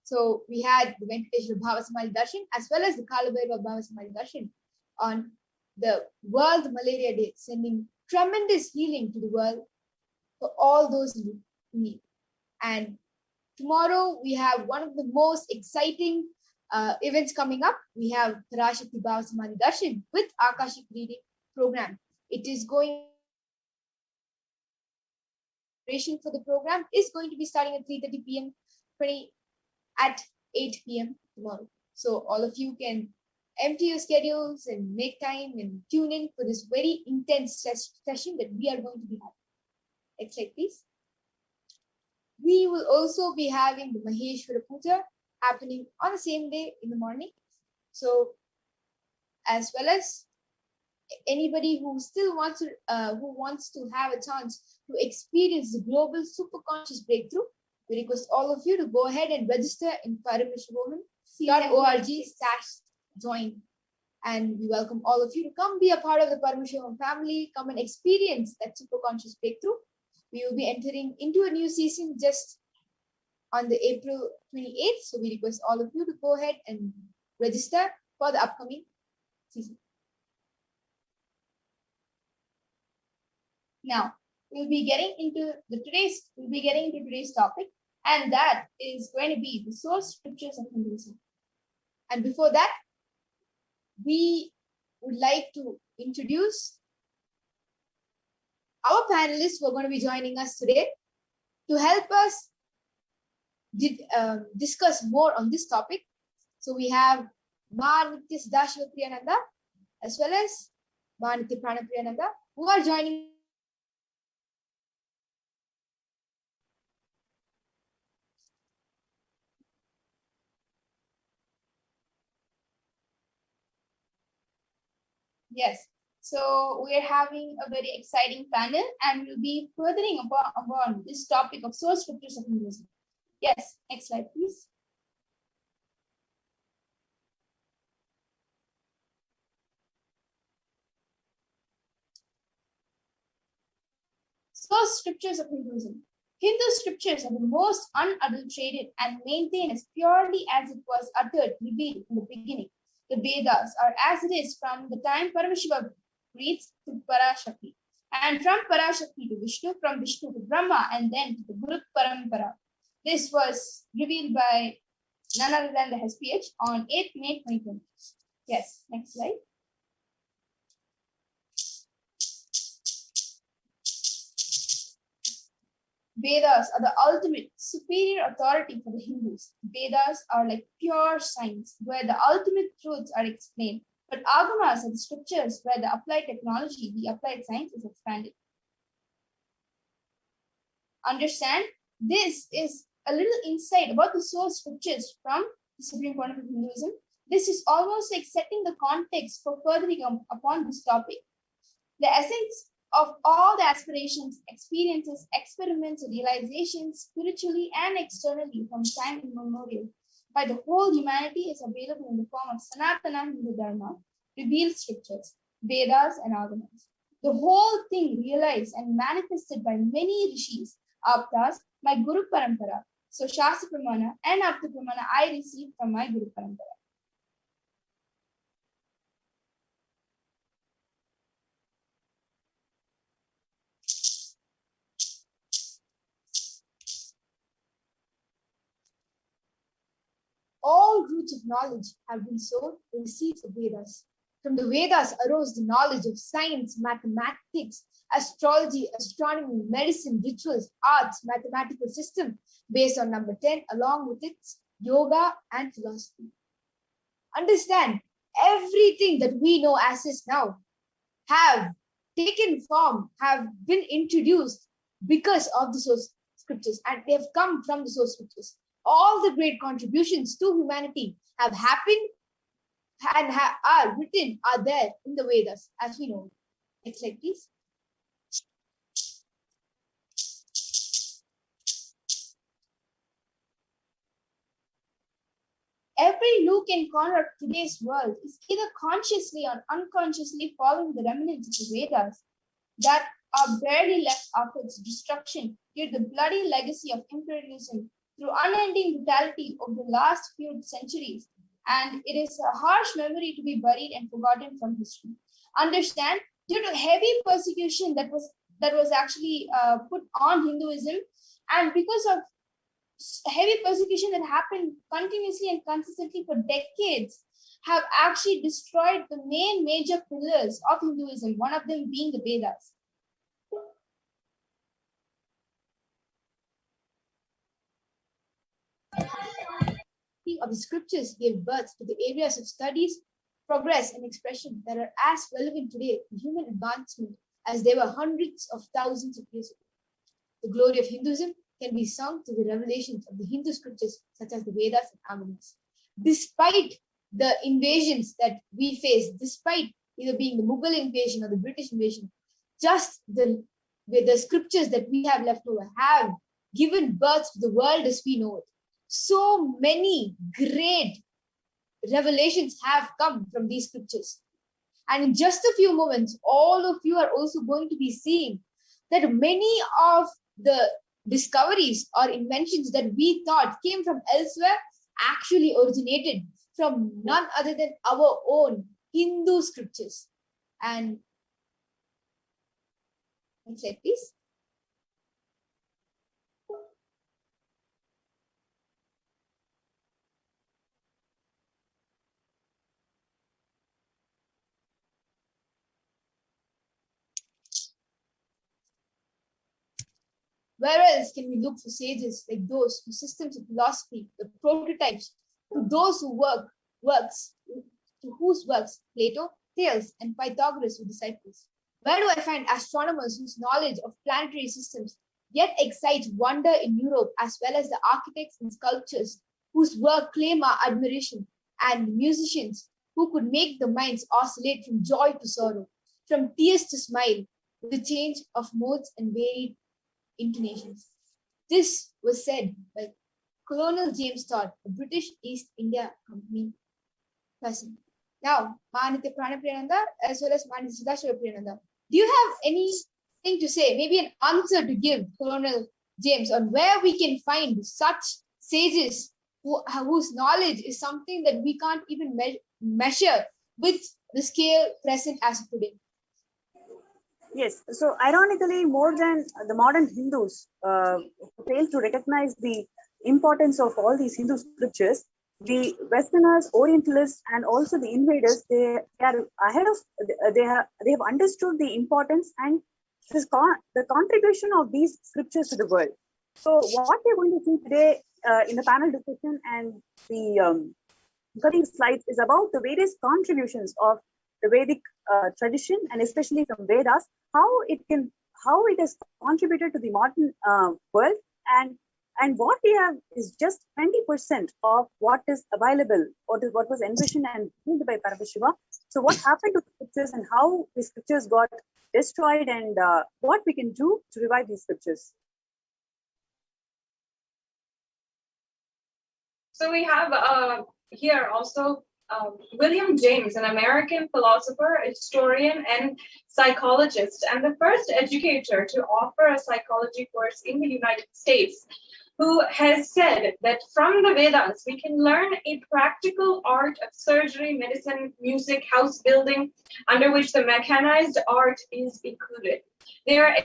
So we had the Venkateshwara Bhava Samadhi darshan as well as the Kalabhairava Bhava Samadhi darshan on the World Malaria Day, sending tremendous healing to the world for all those in need. And tomorrow we have one of the most exciting events coming up. We have Parashakti Bhava Samadhi darshan with Akashic reading program. It is going for the program is going to be starting at 3:30 p.m. at 8 p.m. tomorrow. So all of you can empty your schedules and make time and tune in for this very intense session that we are going to be having. Next slide, please. We will also be having the Maheshwara Puja happening on the same day in the morning. So, as well as anybody who still wants to have a chance to experience the global superconscious breakthrough, we request all of you to go ahead and register in paramashivoham.org/join. And we welcome all of you to come be a part of the Paramashivoham family, come and experience that superconscious breakthrough. We will be entering into a new season just on the April 28th. So we request all of you to go ahead and register for the upcoming season. Now, we'll be getting into today's topic, and that is going to be the source scriptures of Hinduism. And before that, we would like to introduce our panelists who are going to be joining us today to help us discuss more on this topic. So we have Ma Nitya Sadashiva Priyananda as well as Ma Nitya Prana Priyananda who are joining Yes. So we're having a very exciting panel and we'll be furthering upon this topic of source scriptures of Hinduism. Yes, next slide, please. Source scriptures of Hinduism. Hindu scriptures are the most unadulterated and maintained as purely as it was uttered, revealed in the beginning. The Vedas are as it is from the time Paramashiva reads to Parashakti, and from Parashakti to Vishnu, from Vishnu to Brahma, and then to the Guru Parampara. This was revealed by none other than the HDH on 8th May 2020. Yes, next slide. Vedas are the ultimate superior authority for the Hindus. Vedas are like pure science where the ultimate truths are explained. But Agamas are the scriptures where the applied technology, the applied science is expanded. Understand? This is a little insight about the source scriptures from the Supreme Point of Hinduism. This is almost like setting the context for furthering upon this topic. The essence of all the aspirations, experiences, experiments, realizations, spiritually and externally from time immemorial, by the whole humanity is available in the form of Sanatana Hindu Dharma, revealed scriptures, Vedas and Agamas. The whole thing realized and manifested by many rishis, Aptas, my Guru Parampara. So Shastra Pramana and Apta Pramana I received from my Guru Parampara. All roots of knowledge have been sown in the seeds of Vedas. From the Vedas arose the knowledge of science, mathematics, astrology, astronomy, medicine, rituals, arts, mathematical system based on number 10, along with its yoga and philosophy. Understand, everything that we know as is now have taken form, have been introduced because of the source scriptures, and they have come from the source scriptures. All the great contributions to humanity have happened and are written, are there in the Vedas, as we know. Next slide, please. Every nook and corner of today's world is either consciously or unconsciously following the remnants of the Vedas that are barely left after its destruction, yet the bloody legacy of imperialism through unending brutality over the last few centuries, and it is a harsh memory to be buried and forgotten from history. Understand, due to heavy persecution that was actually put on Hinduism, and because of heavy persecution that happened continuously and consistently for decades, have actually destroyed the main major pillars of Hinduism, one of them being the Vedas. Of the scriptures gave birth to the areas of studies, progress, and expression that are as relevant today to human advancement as they were hundreds of thousands of years ago. The glory of Hinduism can be sung through the revelations of the Hindu scriptures, such as the Vedas and Agamas. Despite the invasions that we face, despite either being the Mughal invasion or the British invasion, just the scriptures that we have left over have given birth to the world as we know it. So many great revelations have come from these scriptures. And in just a few moments, all of you are also going to be seeing that many of the discoveries or inventions that we thought came from elsewhere actually originated from none other than our own Hindu scriptures. And next slide, please. Where else can we look for sages like those whose systems of philosophy, the prototypes, to those who whose works Plato, Thales, and Pythagoras were disciples? Where do I find astronomers whose knowledge of planetary systems yet excites wonder in Europe, as well as the architects and sculptors whose work claim our admiration, and musicians who could make the minds oscillate from joy to sorrow, from tears to smile, with the change of modes and varied intonations. This was said by Colonel James Todd, a British East India Company person. Now, Manitya Pranapriyananda as well as Manitya Sudhashara Priyananda, do you have anything to say, maybe an answer to give Colonel James on where we can find such sages whose knowledge is something that we can't even measure with the scale present as of today? Yes, so ironically, more than the modern Hindus fail to recognize the importance of all these Hindu scriptures, the Westerners, Orientalists, and also the invaders, they are ahead of, they have understood the importance and the contribution of these scriptures to the world. So what we're going to see today in the panel discussion and the coming slides is about the various contributions of the Vedic tradition, and especially from Vedas, how it has contributed to the modern world, and what we have is just 20% of what is available, what was envisioned and built by Paramashiva. So what happened to the scriptures and how the scriptures got destroyed, and what we can do to revive these scriptures. So we have here also William James, an American philosopher, historian, and psychologist, and the first educator to offer a psychology course in the United States, who has said that from the Vedas, we can learn a practical art of surgery, medicine, music, house building, under which the mechanized art is included. They are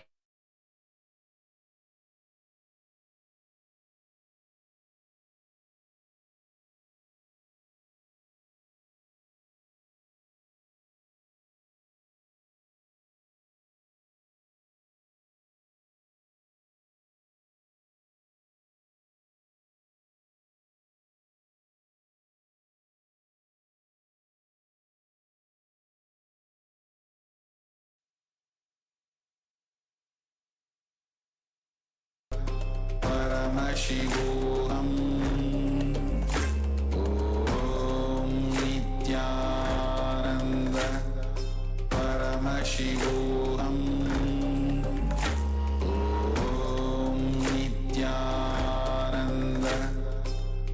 Paramashivoham. Om Nithyananda Paramashivoham. Om Nithyananda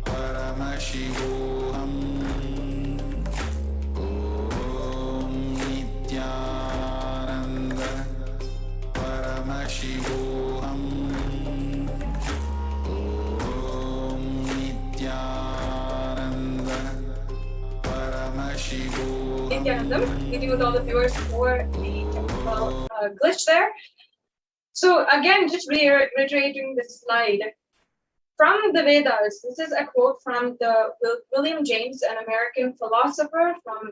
Paramashivoham. Om Nithyananda Paramashivoham. Nithyanandam, meeting with all the viewers for the technical glitch there. So again, just reiterating this slide. From the Vedas, this is a quote from William James, an American philosopher from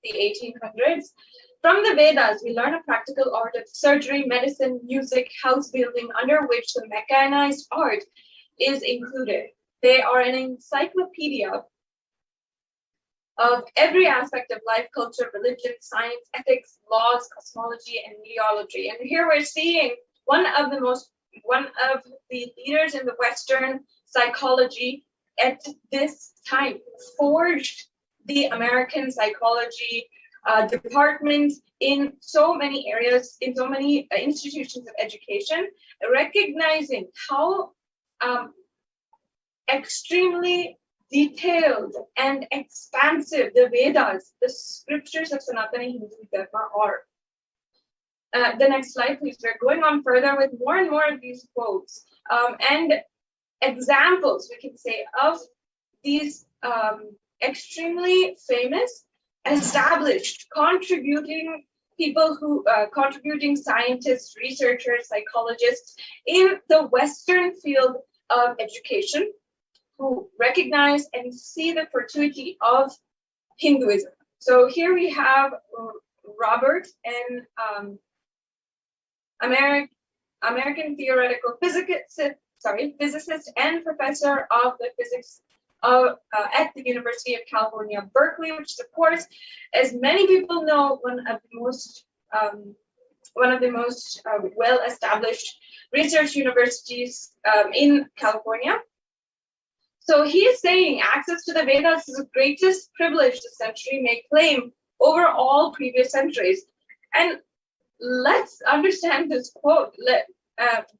the 1800s. From the Vedas, we learn a practical art of surgery, medicine, music, house building, under which the mechanized art is included. They are an encyclopedia of every aspect of life, culture, religion, science, ethics, laws, cosmology, and meteorology. And here we're seeing one of the leaders in the Western psychology at this time forged the American psychology department in so many areas, in so many institutions of education, recognizing how extremely detailed and expansive the Vedas, the scriptures of Sanatana Hindu Dharma are. The next slide, please. We're going on further with more and more of these quotes and examples, we can say, of these extremely famous, established, contributing people who contributing scientists, researchers, psychologists in the Western field of education, who recognize and see the fortuity of Hinduism. So here we have Robert, an American theoretical physicist and professor of the physics at the University of California, Berkeley, which is, of course, as many people know, one of the most well-established research universities in California. So he is saying access to the Vedas is the greatest privilege the century may claim over all previous centuries. And let's understand this quote.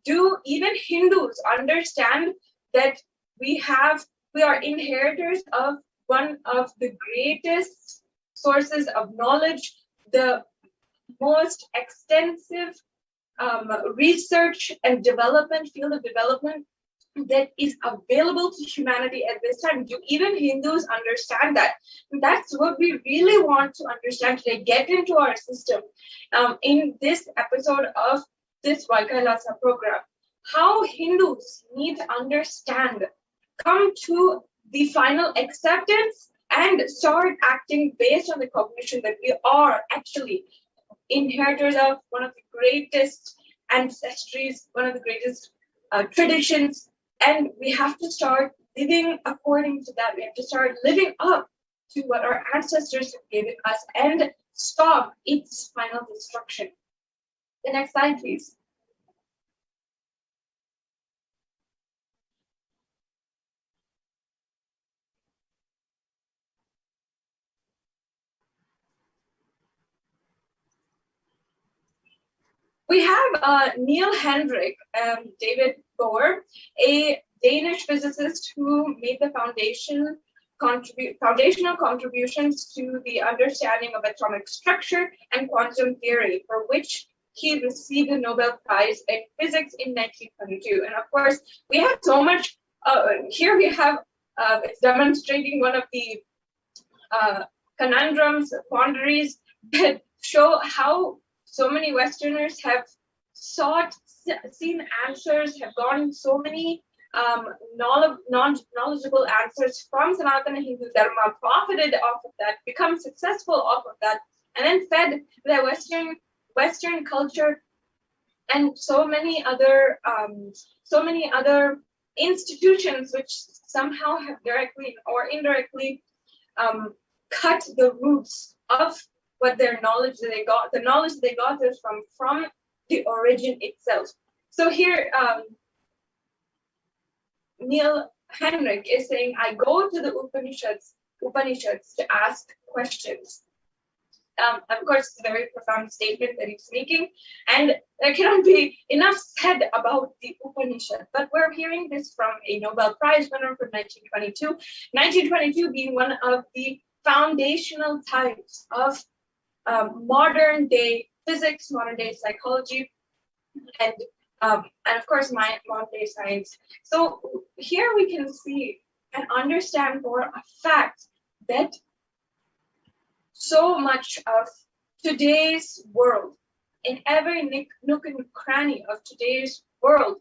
Do even Hindus understand that we are inheritors of one of the greatest sources of knowledge, the most extensive research and development, field of development that is available to humanity at this time? Do even Hindus understand that? That's what we really want to understand today, get into our system in this episode of this Kailasa program. How Hindus need to understand, come to the final acceptance and start acting based on the cognition that we are actually inheritors of one of the greatest ancestries, one of the greatest traditions, and we have to start living according to that. We have to start living up to what our ancestors have given us and stop its final destruction. The next slide, please. We have Neil Henrik David Bohr, a Danish physicist who made the foundational contributions to the understanding of atomic structure and quantum theory, for which he received the Nobel Prize in Physics in 1922. And of course, we have so much. Here we have it's demonstrating one of the conundrums, quandaries that show how so many Westerners have seen answers, have gotten so many knowledgeable answers from Sanatana Hindu Dharma, profited off of that, become successful off of that, and then fed their Western culture and so many other institutions which somehow have directly or indirectly cut the roots of what their knowledge that they got, the knowledge that they got is from the origin itself. So here, Neil Henrik is saying, I go to the Upanishads to ask questions. Of course, it's a very profound statement that he's making, and there cannot be enough said about the Upanishad. But we're hearing this from a Nobel Prize winner from 1922. 1922 being one of the foundational types of modern day physics, modern day psychology, and of course modern day science. So here we can see and understand for a fact that so much of today's world, in every nook and cranny of today's world,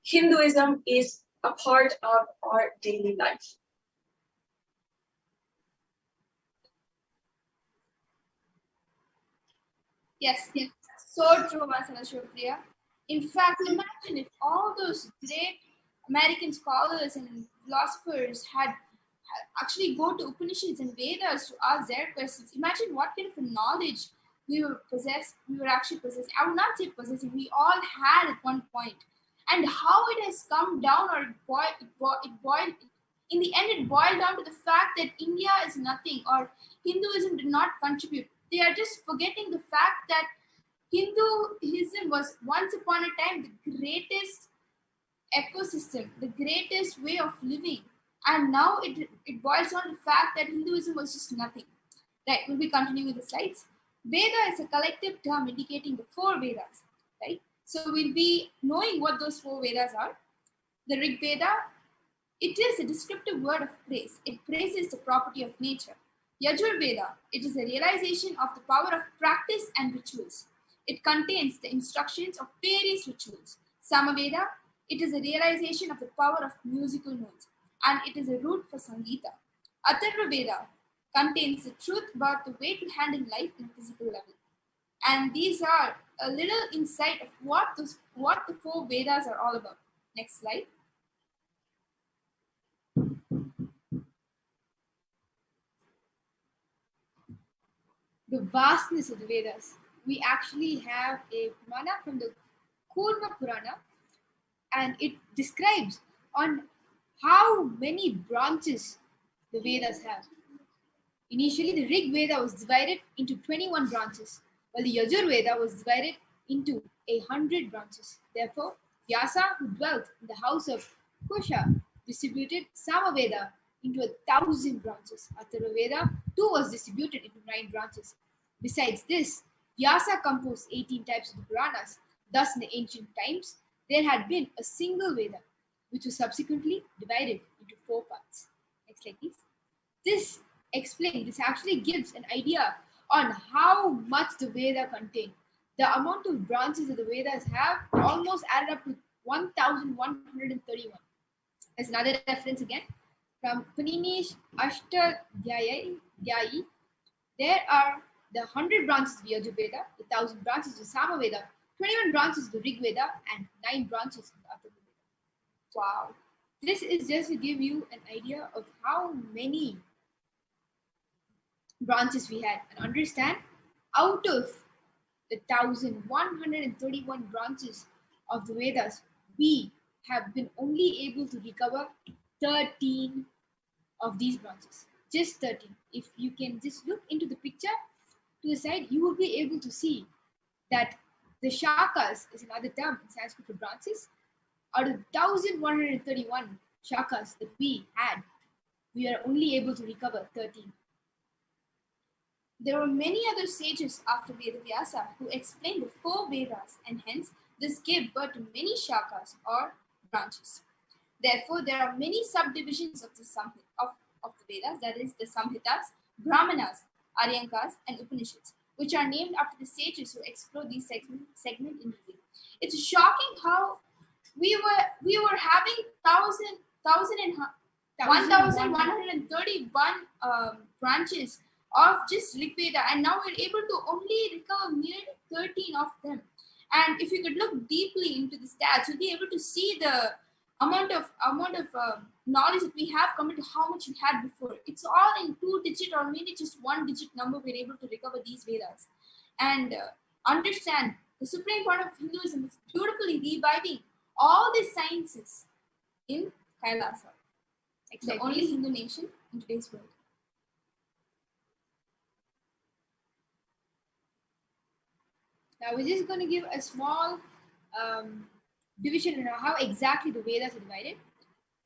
Hinduism is a part of our daily life. Yes, so true, Masana Shivpriya. In fact, imagine if all those great American scholars and philosophers had actually go to Upanishads and Vedas to ask their questions. Imagine what kind of a knowledge we were actually possessing. I would not say possessing, we all had at one point. And how it has come down, or in the end, it boiled down to the fact that India is nothing, or Hinduism did not contribute. They are just forgetting the fact that Hinduism was once upon a time the greatest ecosystem, the greatest way of living. And now it boils down to the fact that Hinduism was just nothing. Right, we'll be continuing with the slides. Veda is a collective term indicating the 4 Vedas, right? So we'll be knowing what those 4 Vedas are. The Rig Veda, it is a descriptive word of praise. It praises the property of nature. Yajur Veda, it is a realization of the power of practice and rituals. It contains the instructions of various rituals. Samaveda, it is a realization of the power of musical notes, and it is a root for Sangeeta. Atharva Veda contains the truth about the way to handle life in a physical level. And these are a little insight of what the 4 Vedas are all about. Next slide. The vastness of the Vedas. We actually have a Purana from the Kurma Purana, and it describes on how many branches the Vedas have. Initially, the Rig Veda was divided into 21 branches, while the Yajur Veda was divided into 100 branches. Therefore, Vyasa, who dwelt in the house of Kusha, distributed Samaveda into 1,000 branches. Atharva Veda too was distributed into 9 branches. Besides this, Vyasa composed 18 types of the Puranas. Thus, in the ancient times, there had been a single Veda, which was subsequently divided into 4 parts. Next slide, please. This actually gives an idea on how much the Veda contained. The amount of branches that the Vedas have almost added up to 1,131. As another reference again, from Panini's Ashtadhyayi, there are the 100 branches of the Yajur Veda, the 1,000 branches of the Samaveda, 21 branches of the Rig Veda, and 9 branches of the Atharva Veda. Wow. This is just to give you an idea of how many branches we had, and understand, out of the 1,131 branches of the Vedas, we have been only able to recover 13 of these branches. Just 13. If you can just look into the picture to the side, you will be able to see that the shakas is another term in Sanskrit for branches. Out of 1,131 shakas that we had, we are only able to recover 13. There were many other sages after Vedavyasa who explained the 4 Vedas, and hence this gave birth to many shakas or branches. Therefore, there are many subdivisions of the Vedas, that is, the Samhitas, Brahmanas, Aryankas, and Upanishads, which are named after the sages who explore these segments in detail. It's shocking how we were having 1,131 branches of just Rig Veda, and now we're able to only recover nearly 13 of them. And if you could look deeply into the stats, you'll be able to see the amount of knowledge that we have compared to how much we had before. It's all in 2-digit or maybe just 1-digit number. We're able to recover these Vedas and understand the supreme point of Hinduism is beautifully reviving all the sciences in Kailasa, the only Hindu nation in today's world. Now we're just going to give a small division on how exactly the Vedas are divided.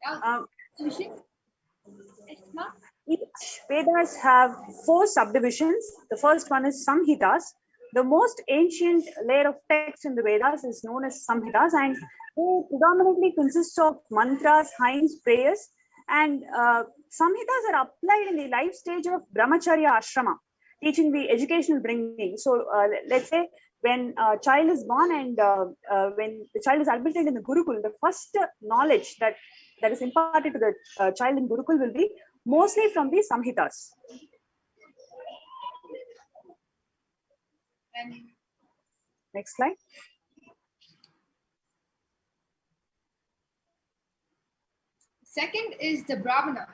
Now, division. Each Vedas have 4 subdivisions. The first one is Samhitas. The most ancient layer of text in the Vedas is known as Samhitas, and they predominantly consist of mantras, hymns, prayers, and Samhitas are applied in the life stage of Brahmacharya Ashrama, teaching the educational bringing. So let's say when a child is born and when the child is admitted in the Gurukul, the first knowledge that is imparted to the child in Gurukul will be mostly from the Samhitas. And next slide. Second is the Brahmana.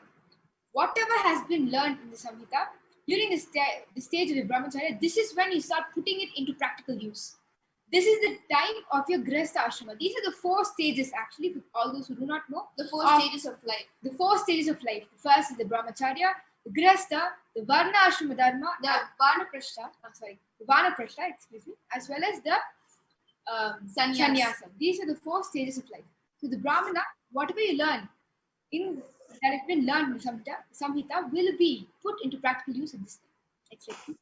Whatever has been learned in the Samhita, during the stage of the Brahmacharya, this is when you start putting it into practical use. This is the time of your Grihastha Ashrama. These are the 4 stages, actually, for all those who do not know. The 4 stages of life. The 4 stages of life. The first is the Brahmacharya, the Grihastha, the Varna Ashrama Dharma, the Vanaprastha, excuse me, as well as the Sannyasa. These are the 4 stages of life. So the Brahmana, whatever you learn that has been learned in Samhita will be put into practical use at this time.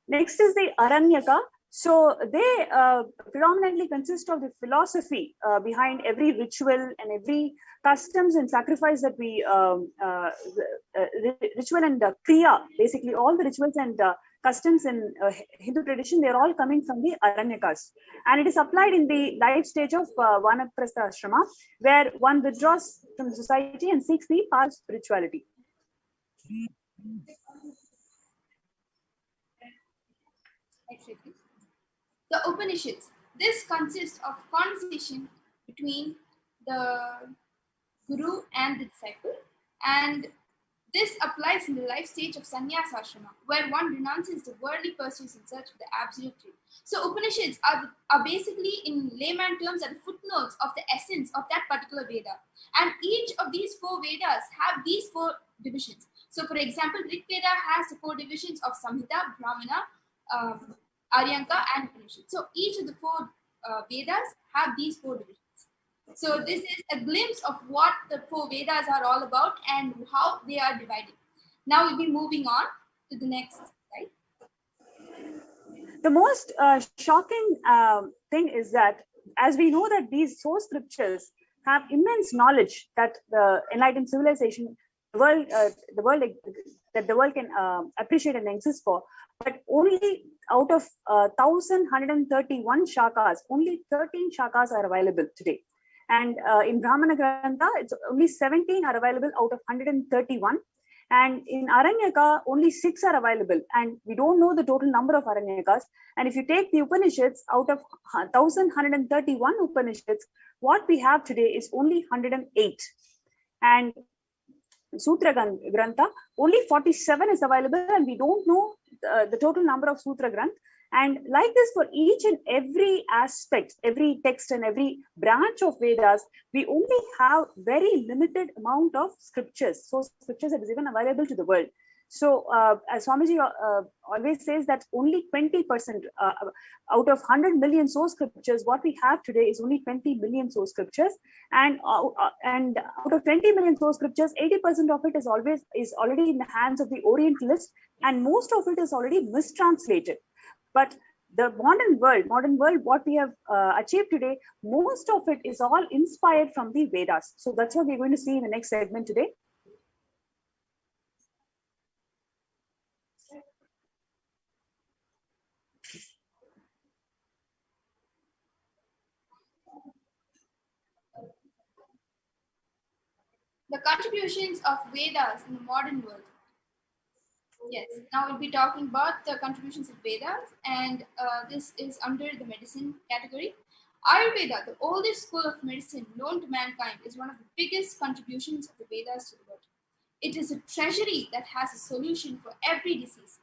Next is the Aranyaka. So they predominantly consist of the philosophy behind every ritual and every customs and sacrifice that we ritual and kriya, basically all the rituals and customs in Hindu tradition, they're all coming from the Aranyakas. And it is applied in the life stage of Vanaprastha Ashrama, where one withdraws from society and seeks the path of spirituality. The Upanishads. This consists of conversation between the guru and the disciple, and This applies in the life stage of sannyasa ashrama, where one renounces the worldly pursuits in search for the absolute truth. So Upanishads are basically, in layman terms, are the footnotes of the essence of that particular Veda. And each of these 4 Vedas have these 4 divisions. So for example, Rig Veda has the 4 divisions of Samhita, Brahmana, Aryanka and Upanishad. So each of the 4 Vedas have these 4 divisions. So this is a glimpse of what the 4 Vedas are all about and how they are divided. Now we'll be moving on to the next slide. The most shocking thing is that, as we know that these source scriptures have immense knowledge that the enlightened civilization, the world can appreciate and exist for, but only out of 1,131 shakas, only 13 shakas are available today. And in Brahmana Grantha, it's only 17 are available out of 131. And in Aranyaka, only 6 are available. And we don't know the total number of Aranyakas. And if you take the Upanishads, out of 1,131 Upanishads, what we have today is only 108. And Sutra Grantha, only 47 is available, and we don't know the total number of Sutra Granth. And like this, for each and every aspect, every text and every branch of Vedas, we only have very limited amount of scriptures. So scriptures that is even available to the world. So as Swamiji always says that only 20% out of 100 million source scriptures, what we have today is only 20 million source scriptures. And out of 20 million source scriptures, 80% of it is already in the hands of the Orientalists, and most of it is already mistranslated. But the modern world, what we have achieved today, most of it is all inspired from the Vedas. So that's what we're going to see in the next segment today. The contributions of Vedas in the modern world. Yes, now we'll be talking about the contributions of Vedas, and this is under the medicine category. Ayurveda, the oldest school of medicine known to mankind, is one of the biggest contributions of the Vedas to the world. It is a treasury that has a solution for every disease.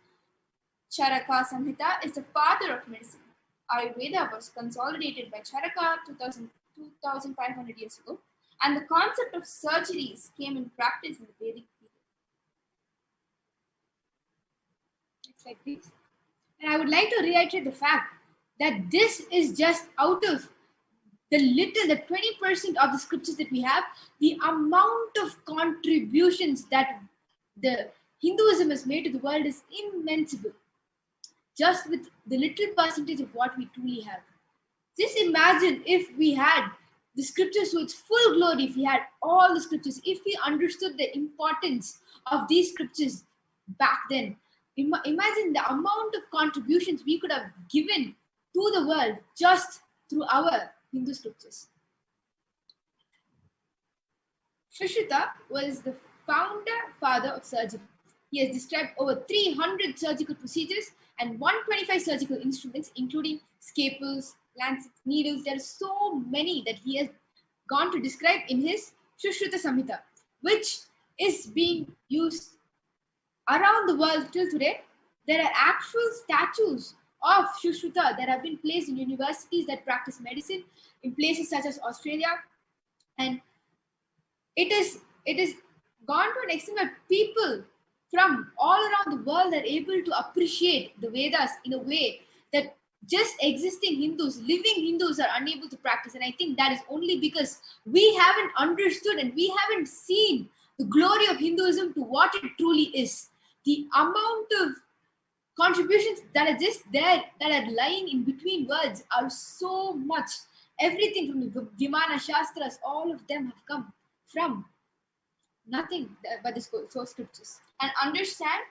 Charaka Samhita is the father of medicine. Ayurveda was consolidated by Charaka 2,500 years ago, and the concept of surgeries came in practice in the Vedic period. Next slide, please. And I would like to reiterate the fact that this is just out of the 20% of the scriptures that we have, the amount of contributions that the Hinduism has made to the world is immensible. Just with the little percentage of what we truly have. Just imagine if we had the scriptures to its full glory, if we had all the scriptures, if we understood the importance of these scriptures back then. Imagine the amount of contributions we could have given to the world just through our Hindu scriptures. Sushruta was the father of surgery. He has described over 300 surgical procedures and 125 surgical instruments, including scalpels, lancets, needles. There are so many that he has gone to describe in his Sushruta Samhita, which is being used around the world till today. There are actual statues of Sushruta that have been placed in universities that practice medicine in places such as Australia, and it is gone to an extent that people from all around the world are able to appreciate the Vedas in a way that just existing Hindus, living Hindus are unable to practice. And I think that is only because we haven't understood and we haven't seen the glory of Hinduism to what it truly is. The amount of contributions that are just there, that are lying in between words, are so much. Everything from the Vimana Shastras, all of them have come from nothing but the source scriptures. And understand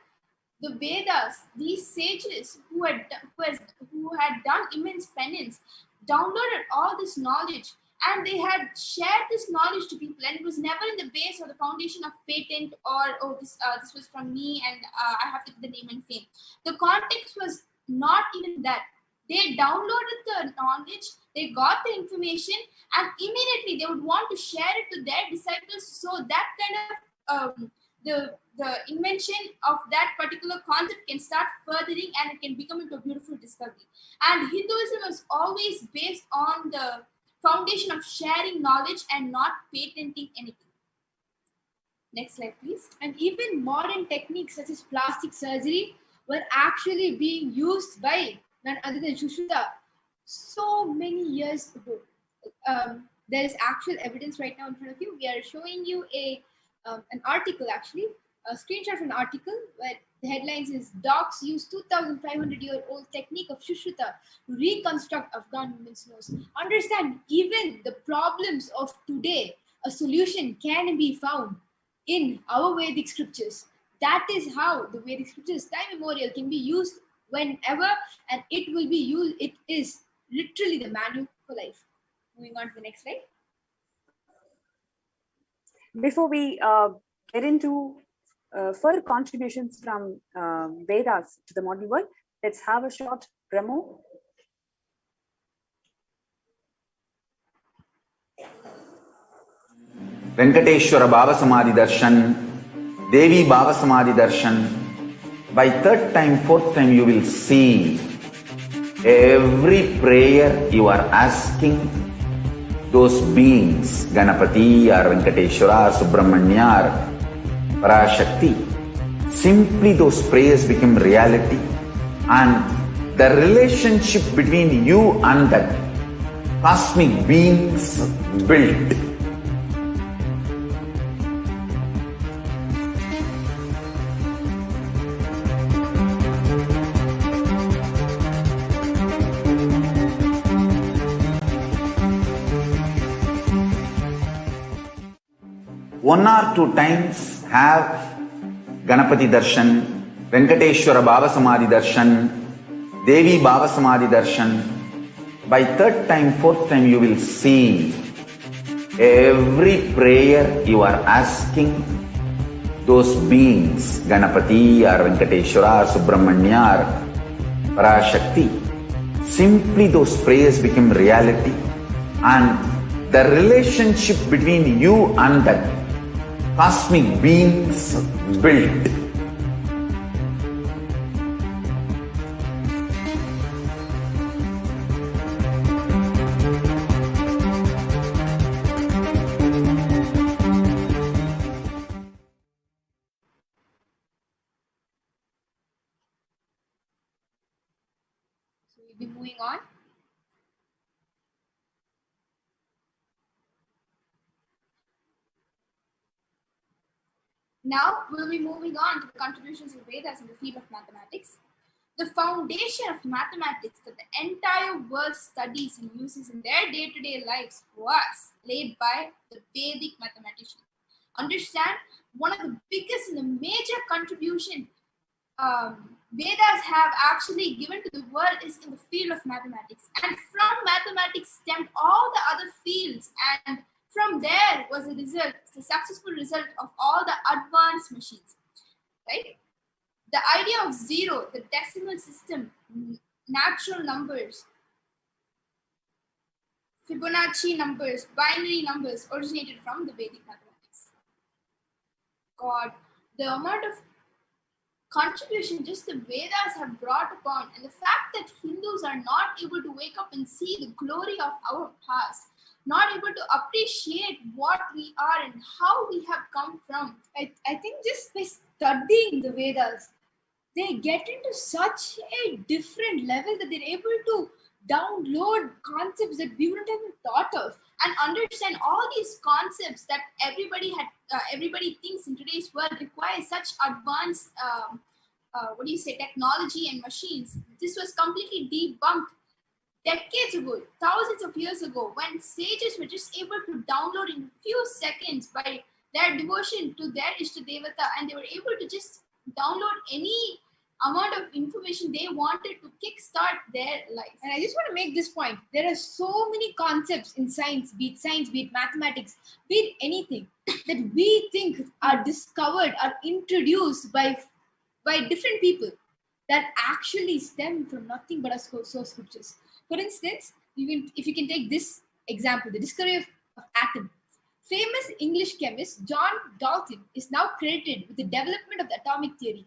the Vedas, these sages who had done immense penance, downloaded all this knowledge, and they had shared this knowledge to people, and it was never in the base or the foundation of patent or this was from me and I have to get the name and fame. The context was not even that. They downloaded the knowledge, they got the information, and immediately they would want to share it to their disciples. So that kind of the invention of that particular concept can start furthering and it can become into a beautiful discovery. And Hinduism is always based on the foundation of sharing knowledge and not patenting anything. Next slide, please. And even modern techniques such as plastic surgery were actually being used by none other than Sushruta so many years ago. There is actual evidence right now in front of you. We are showing you an article, actually, a screenshot of an article where the headlines is Docs use 2,500-year-old technique of Sushruta to reconstruct Afghan women's nose. Understand, even the problems of today, a solution can be found in our Vedic scriptures. That is how the Vedic scriptures, time immemorial, can be used whenever, and it will be used. It is literally the manual for life. Moving on to the next slide. Before we get into further contributions from Vedas to the modern world, let's have a short promo. Venkateshwara Baba Samadhi Darshan, Devi Baba Samadhi Darshan. By third time, fourth time, you will see every prayer you are asking those beings, Ganapati or Venkateshwara or Subramanya or Parashakti. Simply those prayers become reality, and the relationship between you and that cosmic beings built. One or two times have Ganapati Darshan, Venkateshwara Baba Samadhi Darshan, Devi Baba Samadhi Darshan. By third time, fourth time, you will see every prayer you are asking those beings, Ganapati or Venkateshwara or Subramanya or Parashakti. Simply those prayers become reality, and the relationship between you and that cosmic beings built. So we'll be moving on. Now we'll be moving on to the contributions of Vedas in the field of mathematics. The foundation of mathematics that the entire world studies and uses in their day-to-day lives was laid by the Vedic mathematicians. Understand, one of the biggest and the major contribution Vedas have actually given to the world is in the field of mathematics. And from mathematics stemmed all the other fields, and from there was a result, the successful result of all the advanced machines, right? The idea of zero, the decimal system, natural numbers, Fibonacci numbers, binary numbers originated from the Vedic mathematics. God, the amount of contribution just the Vedas have brought upon, and the fact that Hindus are not able to wake up and see the glory of our past, not able to appreciate what we are and how we have come from. I think just by studying the Vedas, they get into such a different level that they're able to download concepts that we wouldn't have even thought of. And understand all these concepts that everybody thinks in today's world requires such advanced technology and machines. This was completely debunked decades ago, thousands of years ago, when sages were just able to download in a few seconds by their devotion to their Ishta Devata, and they were able to just download any amount of information they wanted to kickstart their life. And I just want to make this point. There are so many concepts in science, be it mathematics, be it anything, that we think are discovered, are introduced by different people that actually stem from nothing but our source scriptures. For instance, if you can take this example, the discovery of atom. famous English chemist John Dalton is now credited with the development of the atomic theory.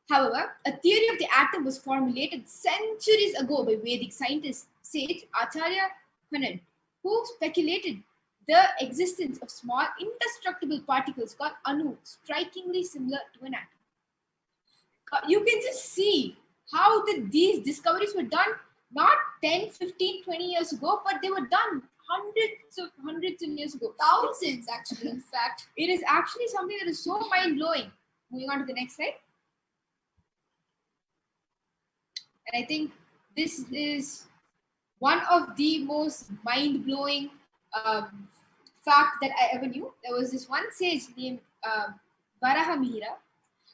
However, a theory of the atom was formulated centuries ago by Vedic scientist sage Acharya Hanan, who speculated the existence of small indestructible particles called anu, strikingly similar to an atom. You can just see how these discoveries were done not 10, 15, 20 years ago, but they were done hundreds of years ago. Thousands, actually, in fact. It is actually something that is so mind-blowing. Moving on to the next slide. And I think this is one of the most mind-blowing fact that I ever knew. There was this one sage named Varahamihira.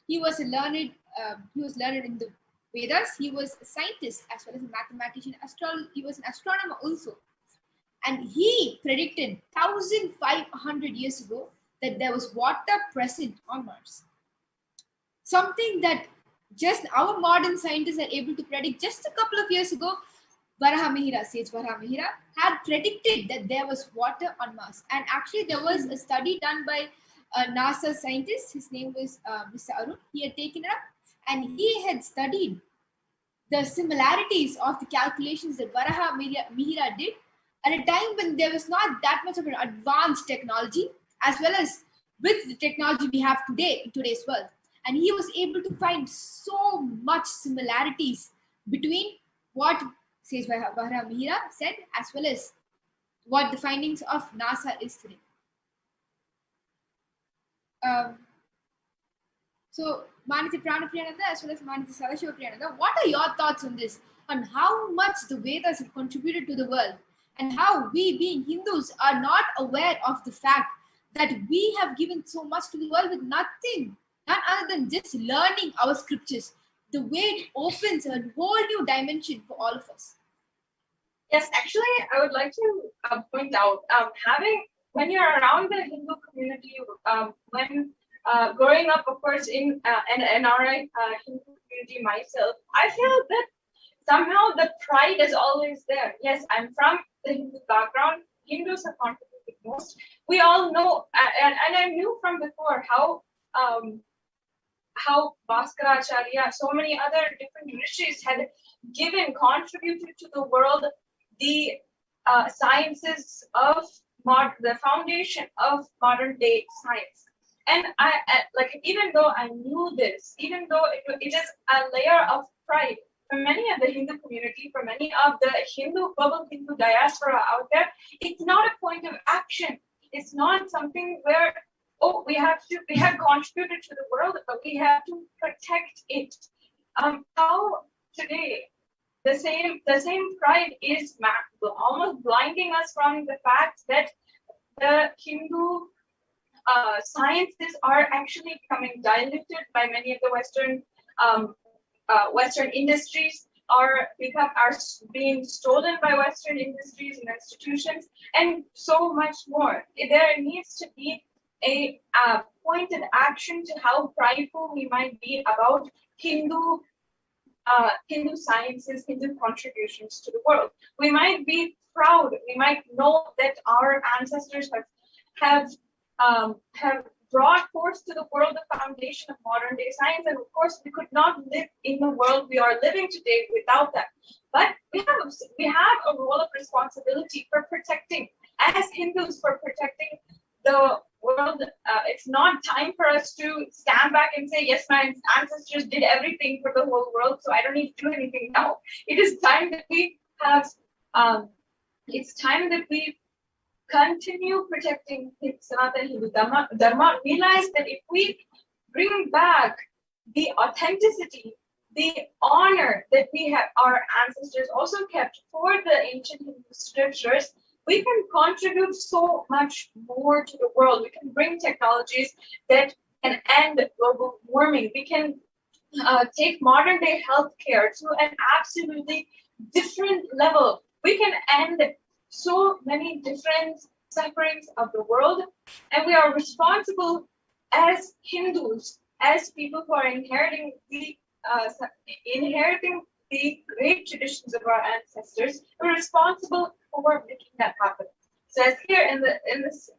He was learned in the Vedas. He was a scientist as well as a mathematician. He was an astronomer also. And he predicted 1,500 years ago that there was water present on Mars. Something that just our modern scientists are able to predict. Just a couple of years ago, Sage Varahamihira had predicted that there was water on Mars. And actually, there was a study done by a NASA scientist. His name was Mr. Arun. He had taken it up and he had studied the similarities of the calculations that Varahamihira did at a time when there was not that much of an advanced technology, as well as with the technology we have today in today's world. And he was able to find so much similarities between what Sage Varahamihira said, as well as what the findings of NASA is today. So, Maniti Pranapriyananda as well as Maniti Sadashivapriyananda, what are your thoughts on this? On how much the Vedas have contributed to the world, and how we, being Hindus, are not aware of the fact that we have given so much to the world with nothing, none other than just learning our scriptures. The way it opens a whole new dimension for all of us. Yes, actually, I would like to point out, when you're around the Hindu community, when growing up, of course, in an NRI Hindu community myself, I feel that somehow the pride is always there. Yes, I'm from the Hindu background. Hindus have contributed most. We all know, and I knew from before how Bhaskaracharya, so many other different rishis had contributed to the world the sciences of the foundation of modern day science. And I even though I knew this, even though it is a layer of pride for many of the Hindu community, for many of the global Hindu diaspora out there, it's not a point of action. It's not something where, we have contributed to the world, but we have to protect it. How today the same pride is almost blinding us from the fact that the Hindu sciences are actually becoming diluted by many of the Western industries, are being stolen by Western industries and institutions, and so much more. There needs to be a pointed action to how prideful we might be about Hindu sciences, Hindu contributions to the world. We might be proud. We might know that our ancestors have brought forth to the world the foundation of modern day science, and of course we could not live in the world we are living today without that. But we have a role of responsibility for protecting, as Hindus, for protecting the world. It's not time for us to stand back and say, yes, my ancestors did everything for the whole world, so I don't need to do anything now. It is time that we have. It's time that we continue protecting Sanatana Hindu Dharma. Realize that if we bring back the authenticity, the honor that our ancestors also kept for the ancient Hindu scriptures, we can contribute so much more to the world. We can bring technologies that can end global warming. We can take modern day healthcare to an absolutely different level. We can end so many different sufferings of the world, and we are responsible as Hindus, as people who are inheriting the great traditions of our ancestors. We're responsible for making that happen. So as here in this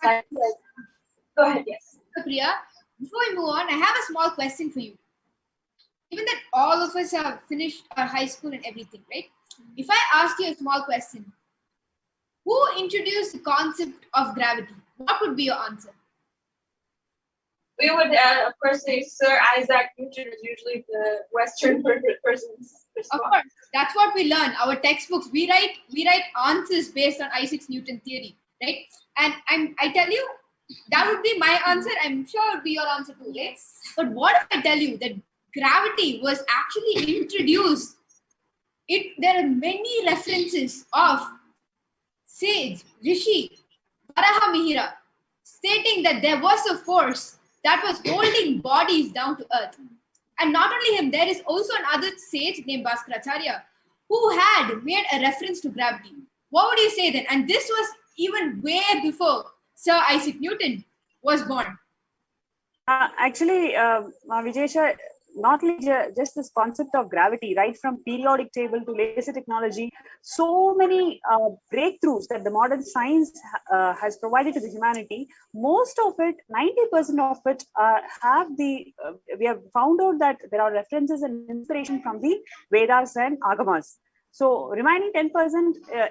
Go ahead, yes. So, Priya, before we move on, I have a small question for you. Given that all of us have finished our high school and everything, right? If I ask you a small question, who introduced the concept of gravity? What would be your answer? We would, of course, say Sir Isaac Newton is usually the Western person's response. Of course, that's what we learn. Our textbooks, we write answers based on Isaac Newton theory, right? And I tell you, that would be my answer. I'm sure it would be your answer too, right? But what if I tell you that gravity was actually introduced? There are many references of sage, Rishi, Varaha Mihira, stating that there was a force that was holding bodies down to earth. And not only him, there is also another sage named Bhaskaracharya who had made a reference to gravity. What would you say then? And this was even way before Sir Isaac Newton was born. Actually, Vijesha, not only just this concept of gravity, right from periodic table to laser technology, so many breakthroughs that the modern science has provided to the humanity. Most of it, 90% of it, we have found out that there are references and inspiration from the Vedas and Agamas. So remaining 10%,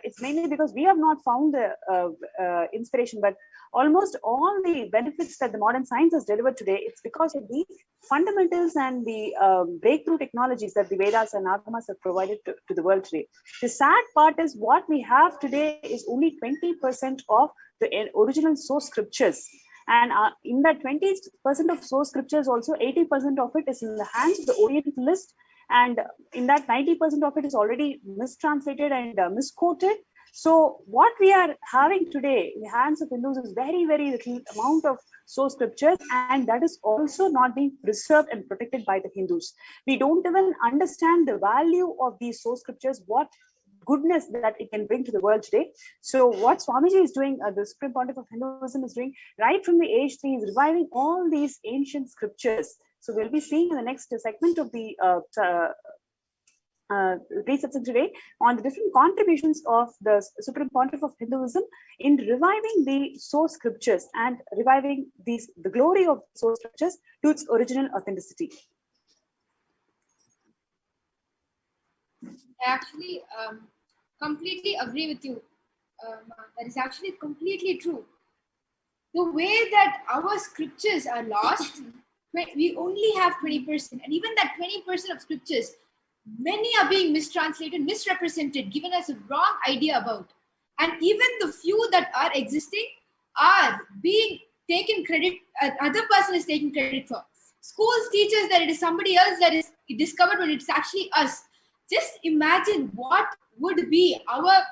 it's mainly because we have not found the inspiration, but almost all the benefits that the modern science has delivered today, it's because of the fundamentals and the breakthrough technologies that the Vedas and Agamas have provided to the world today. The sad part is what we have today is only 20% of the original source scriptures. And in that 20% of source scriptures, also 80% of it is in the hands of the Orientalist. And in that 90% of it is already mistranslated and misquoted. So what we are having today in the hands of Hindus is very, very little amount of source scriptures, and that is also not being preserved and protected by the Hindus. We don't even understand the value of these source scriptures, what goodness that it can bring to the world today. So what Swamiji is doing, the Supreme Pontiff of Hinduism is doing right from the age 3 is reviving all these ancient scriptures. So we'll be seeing in the next segment of the Satsangh today on the different contributions of the Supreme Pontiff of Hinduism in reviving the source scriptures and reviving the glory of source scriptures to its original authenticity. I actually completely agree with you. That is actually completely true. The way that our scriptures are lost, we only have 20%, and even that 20% of scriptures, many are being mistranslated, misrepresented, given us a wrong idea about. And even the few that are existing are being taken credit, another person is taking credit for. Schools teach us that it is somebody else that is discovered when it's actually us. Just imagine what would be our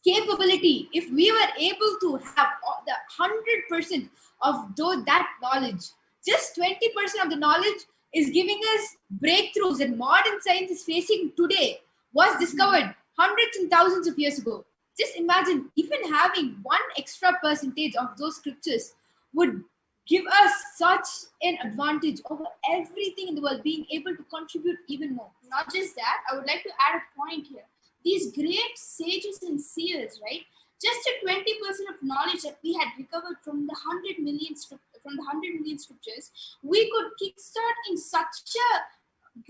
capability if we were able to have the 100% of that knowledge. Just 20% of the knowledge is giving us breakthroughs that modern science is facing today was discovered hundreds and thousands of years ago. Just imagine even having 1 extra percentage of those scriptures would give us such an advantage over everything in the world, being able to contribute even more. Not just that, I would like to add a point here. These great sages and seers, right? Just a 20% of knowledge that we had recovered from the 100 million scriptures, we could kickstart in such a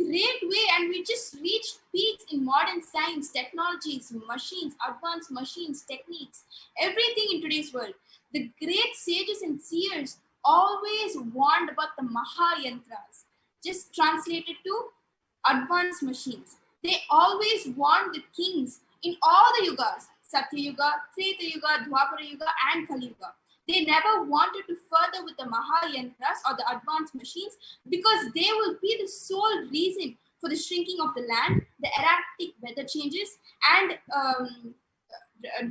great way, and we just reached peaks in modern science, technologies, machines, advanced machines, techniques, everything in today's world. The great sages and seers always warned about the Mahayantras, just translated to advanced machines. They always warned the kings in all the yugas, Satya Yuga, Treta Yuga, Dwapara Yuga, and Kali Yuga. They never wanted to further with the Mahayantras or the advanced machines because they will be the sole reason for the shrinking of the land, the erratic weather changes, and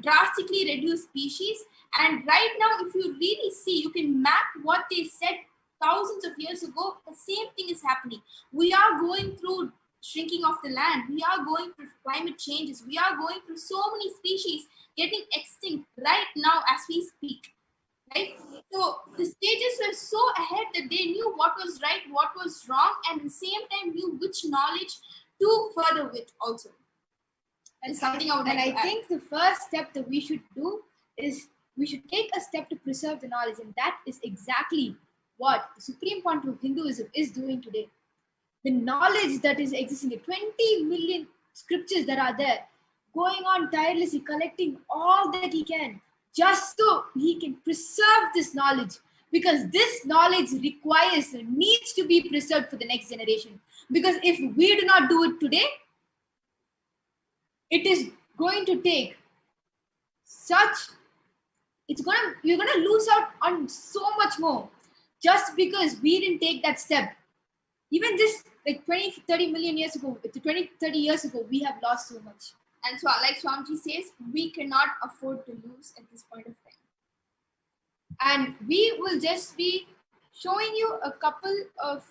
drastically reduced species. And right now, if you really see, you can map what they said thousands of years ago. The same thing is happening. We are going through shrinking of the land. We are going through climate changes. We are going through so many species getting extinct right now as we speak. Right? So the stages were so ahead that they knew what was right, what was wrong, and at the same time knew which knowledge to further with also. That is something I would like to add. I think the first step that we should do is we should take a step to preserve the knowledge, and that is exactly what the Supreme Pontiff of Hinduism is doing today. The knowledge that is existing, the 20 million scriptures that are there, going on tirelessly collecting all that he can, just so he can preserve this knowledge, because this knowledge needs to be preserved for the next generation. Because if we do not do it today, it is going to take you're going to lose out on so much more, just because we didn't take that step. Even just like 20-30 million years ago, 20-30 years ago, we have lost so much. And so, like Swamiji says, we cannot afford to lose at this point of time. And we will just be showing you a couple of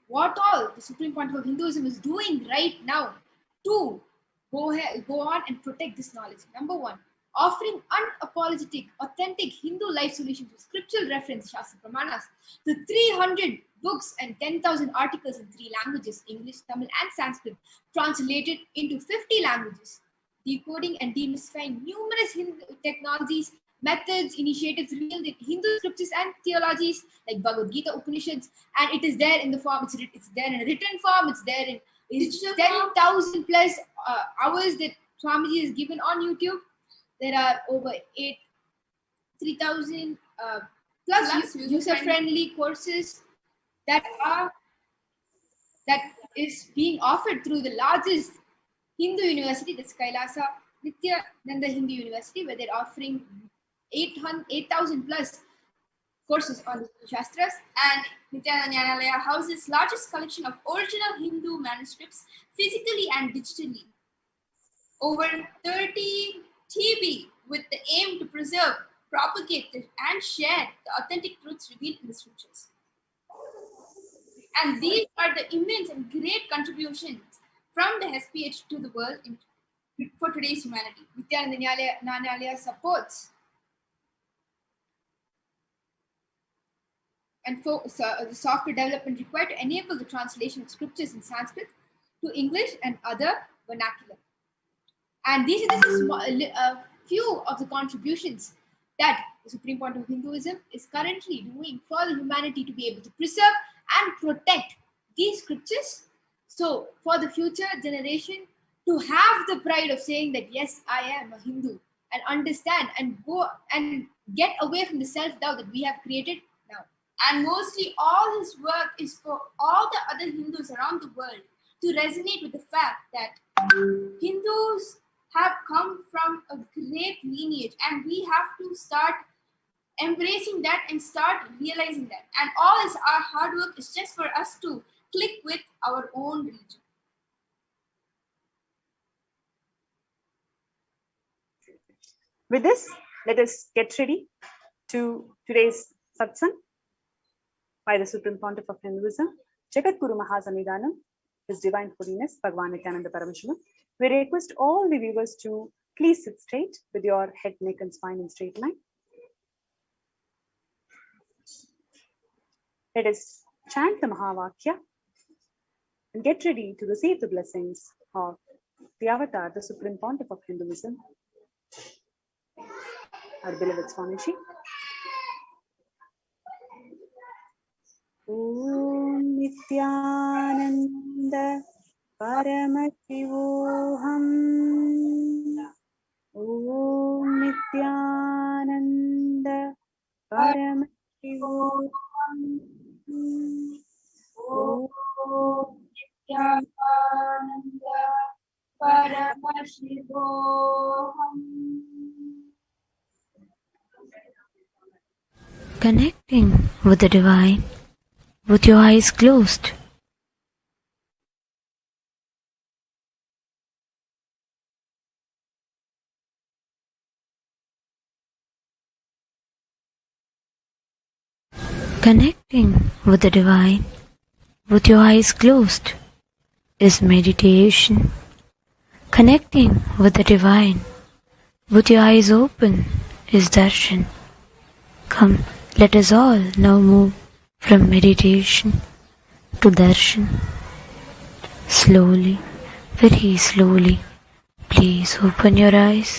what all the Supreme Pontiff of Hinduism is doing right now to go on and protect this knowledge. Number one, offering unapologetic, authentic Hindu life solutions with scriptural reference, Shastra Pramanas, the 300 books and 10,000 articles in 3 languages, English, Tamil, and Sanskrit, translated into 50 languages, decoding and demystifying numerous Hindu technologies, methods, initiatives revealed in Hindu scriptures and theologies like Bhagavad Gita, Upanishads, and it is there in the form, it's there in a written form, it's there in 10,000 plus hours that Swamiji has given on YouTube. There are over 3,000 plus user-friendly courses that is being offered through the largest Hindu university, that's Kailasa Nithyananda Hindu University, where they're offering 8,000 plus courses on the Shastras. And Nithyananda Nyayalaya houses largest collection of original Hindu manuscripts, physically and digitally. Over 30 TB, with the aim to preserve, propagate, and share the authentic truths revealed in the scriptures. And these are the immense and great contributions from the HDH to the world for today's humanity. Nithyananda Nyayalaya supports and the software development required to enable the translation of scriptures in Sanskrit to English and other vernacular. And these are a few of the contributions that the Supreme Pontiff of Hinduism is currently doing for the humanity to be able to preserve and protect these scriptures. So for the future generation to have the pride of saying that, yes, I am a Hindu, and understand and go and get away from the self-doubt that we have created now. And mostly all his work is for all the other Hindus around the world to resonate with the fact that Hindus have come from a great lineage, and we have to start embracing that and start realizing that. And all is our hard work is just for us to click with our own religion. With this, let us get ready to today's Satsangh by the Supreme Pontiff of Hinduism, Jagat Guru Mahasanidanam, His Divine Holiness, Bhagwan Nithyananda Paramashivam. We request all the viewers to please sit straight with your head, neck, and spine in straight line. Let us chant the Mahavakya and get ready to receive the blessings of the Avatar, the Supreme Pontiff of Hinduism, our beloved Swamiji. Om Nithyananda Paramashivoham. Om Nithyananda Paramashivoham. Om Nithyananda Paramashivoham. Connecting with the divine with your eyes closed. Connecting with the divine with your eyes closed is meditation. Connecting with the divine with your eyes open is darshan. Come, let us all now move from meditation to darshan. Slowly, very slowly, Please open your eyes.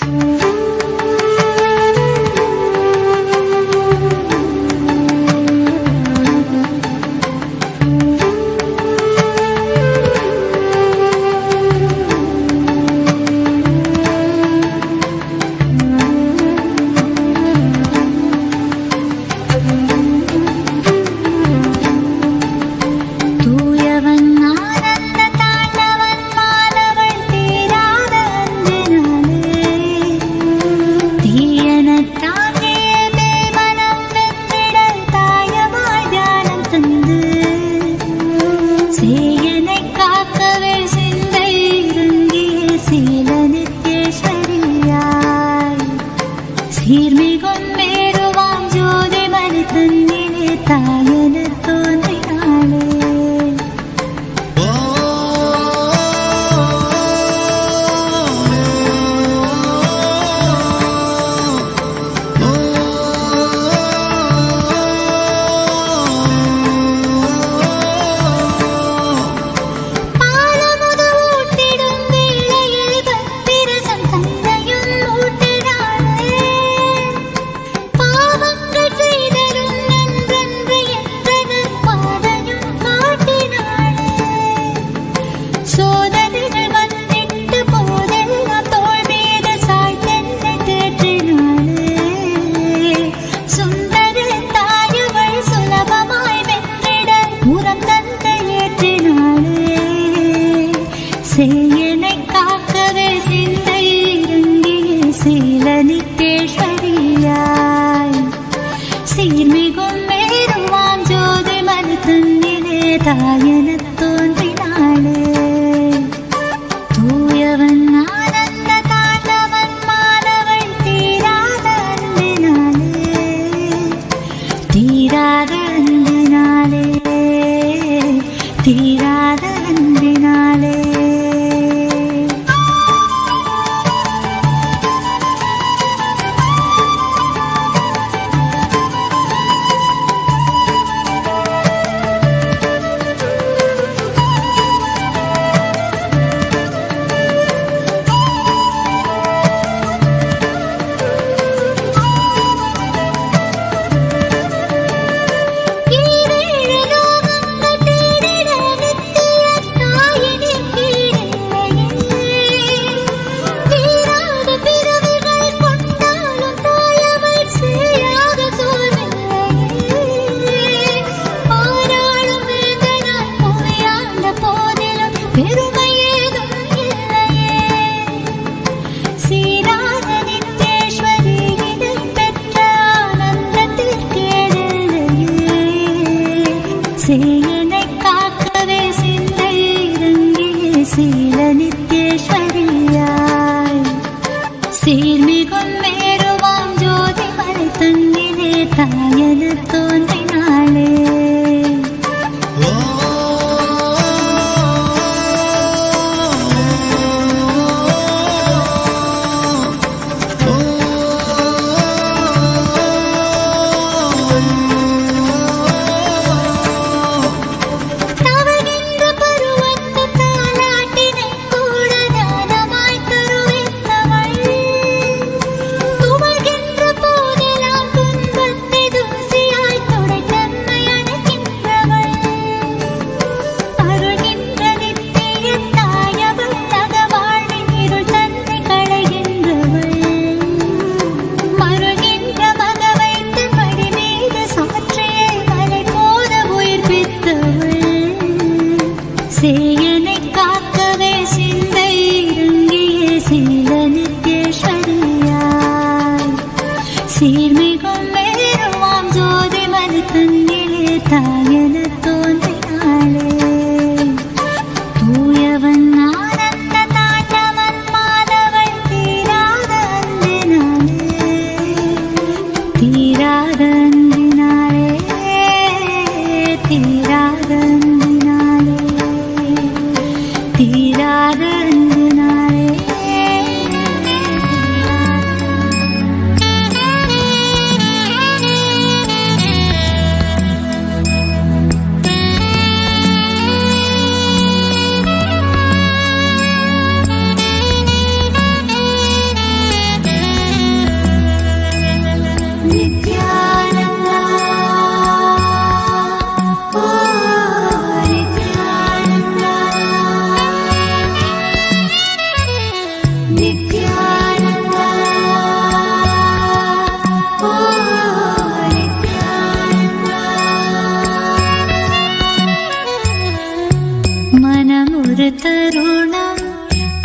தருணம்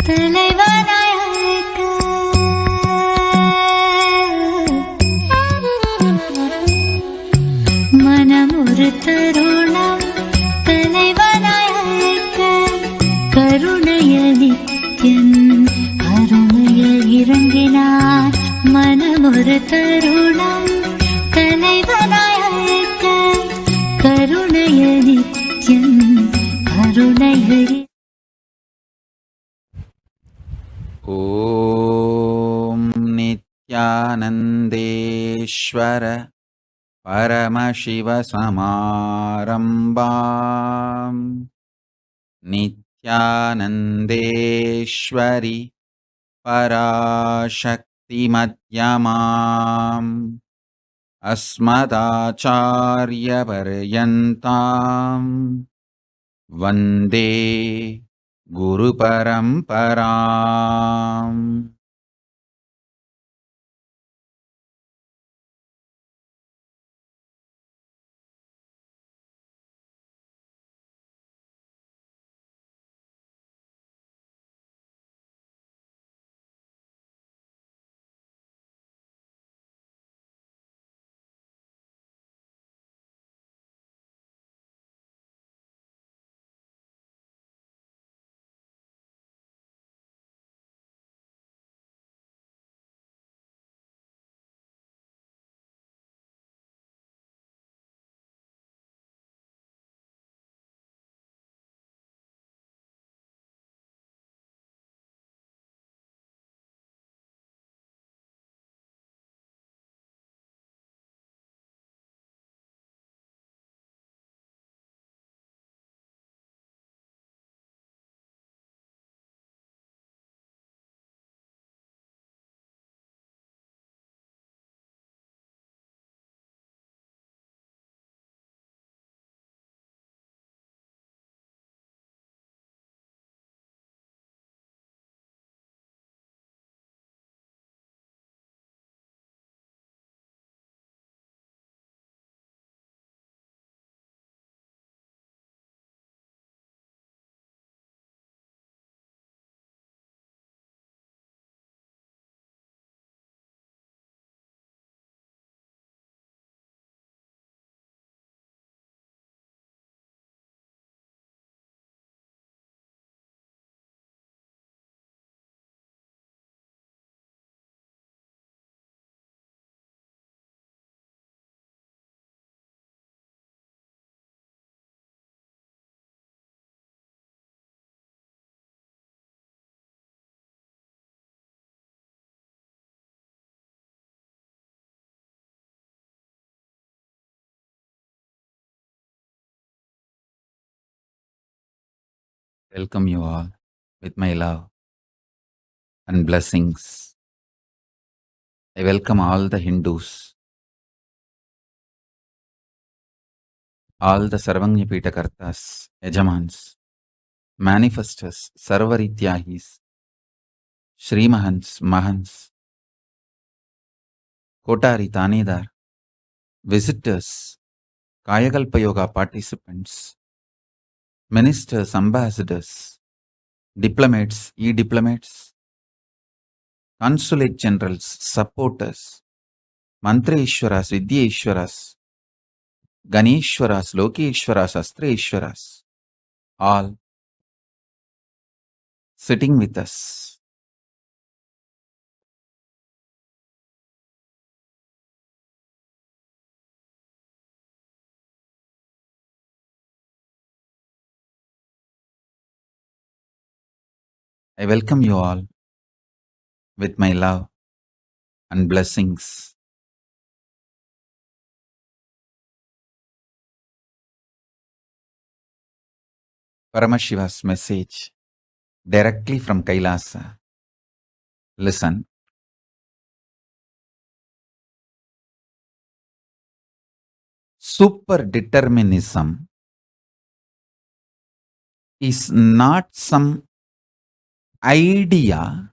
தலைவனாய் அழைக்க மனம் ஒரு தருணம் தலைவனாய் அழைக்க கருணைய நித்யன் கருணைய இறங்கினார் மனம் ஒரு தருணம் தலைவனாய் அழைக்க கருணைய நித்யன் கருணைய ॐ नित्यानन्देश्वर परमशिवसमारम्भाम् नित्यानन्देश्वरि पराशक्तिमध्यमाम् अस्मदाचार्यपर्यन्ताम् वन्दे गुरुपरम्पराम्. Welcome you all with my love and blessings. I welcome all the Hindus, all the Sarvanyapita Kartas, Yajamans, Manifestors, Sarvarityahis, Shrimahans, Mahans, Kotari Tanedar, visitors, Kayakalpa Yoga participants, ministers, ambassadors, diplomats, e-diplomats, consulate generals, supporters, Mantreshwaras, Vidyeshwaras, Ganeshwaras, Lokeshwaras, Astreshwaras, all sitting with us. I welcome you all with my love and blessings. Paramashiva's message directly from Kailasa. Listen. Super determinism is not some idea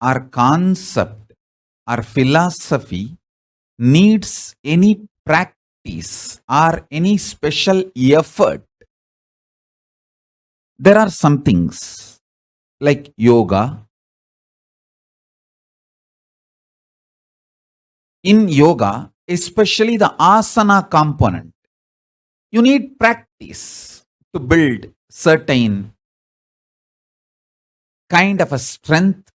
or concept or philosophy needs any practice or any special effort. there are some things like yoga. In yoga, especially the asana component, you need practice to build certain kind of a strength,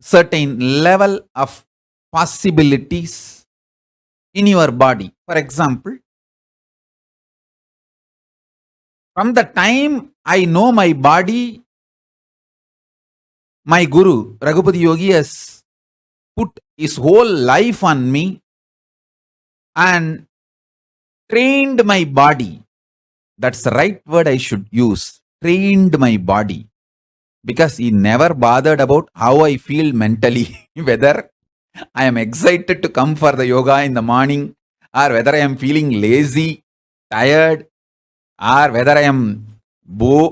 certain level of possibilities in your body. For example, from the time I know my body, my Guru, Raghupati Yogi, has put his whole life on me and trained my body. That's the right word I should use. Trained my body. Because he never bothered about how I feel mentally. Whether I am excited to come for the yoga in the morning, or whether I am feeling lazy, tired, or whether I am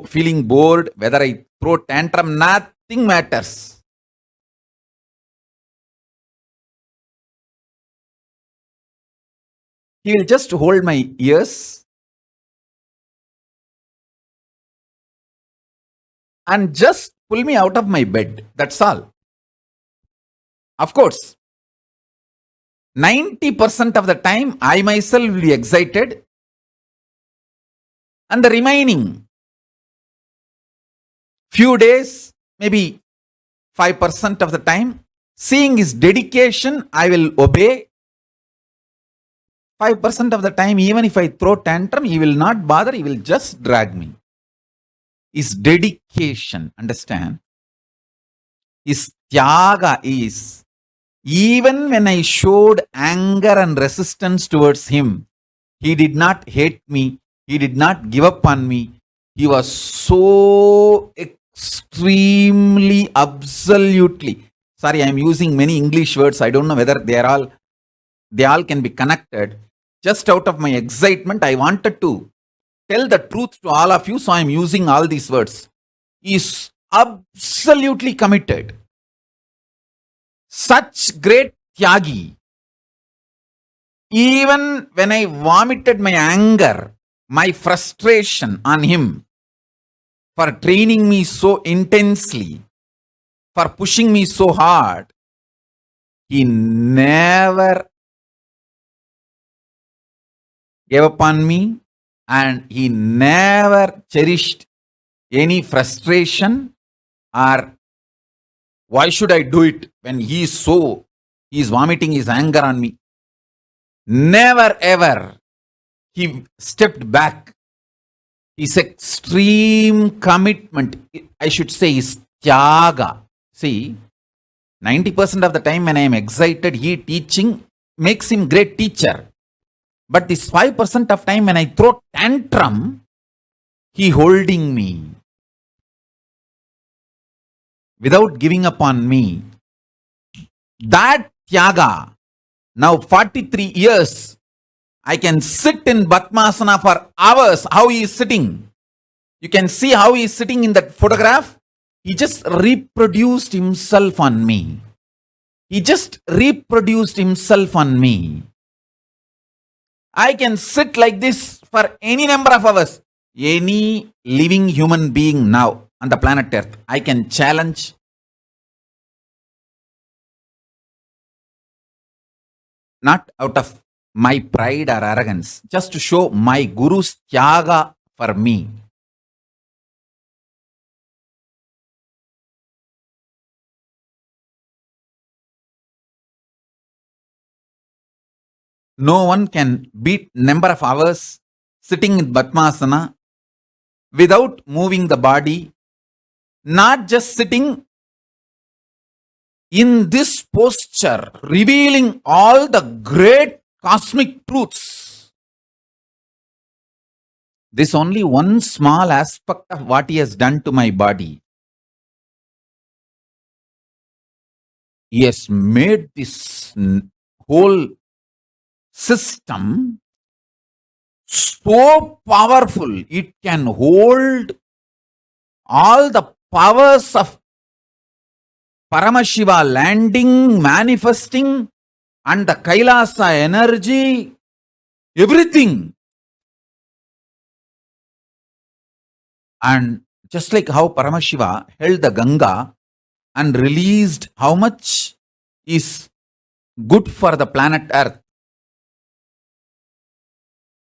feeling bored, whether I throw tantrum, nothing matters. He will just hold my ears and just pull me out of my bed. That's all. Of course, 90% of the time, I myself will be excited, and the remaining few days, maybe 5% of the time, seeing his dedication, I will obey. 5% of the time, even if I throw tantrum, he will not bother, he will just drag me. His dedication, understand? His tyaga is, even when I showed anger and resistance towards him, he did not hate me, he did not give up on me. He was so extremely, absolutely. Sorry, I am using many English words. I don't know whether they all can be connected. Just out of my excitement, I wanted to tell the truth to all of you, so I am using all these words. He is absolutely committed. Such great tyagi. Even when I vomited my anger, my frustration on him for training me so intensely, for pushing me so hard, he never gave up on me, and he never cherished any frustration or why should I do it when he is vomiting his anger on me. Never ever he stepped back. His extreme commitment, I should say, is tyaga. See, 90% of the time when I am excited, he teaching makes him great teacher. But this 5% of time when I throw tantrum, he holding me without giving up on me. That tyaga, now 43 years, I can sit in Padmasana for hours. How he is sitting. You can see how he is sitting in that photograph. He just reproduced himself on me. He just reproduced himself on me. I can sit like this for any number of hours. Any living human being now on the planet Earth, I can challenge. Not out of my pride or arrogance, just to show my Guru's tyaga for me. No one can beat number of hours sitting in Padmasana without moving the body, not just sitting in this posture, revealing all the great cosmic truths. This only one small aspect of what he has done to my body. He has made this whole system so powerful. It can hold all the powers of Paramashiva landing, manifesting, and the Kailasa energy, everything. And just like how Paramashiva held the Ganga and released how much is good for the planet Earth.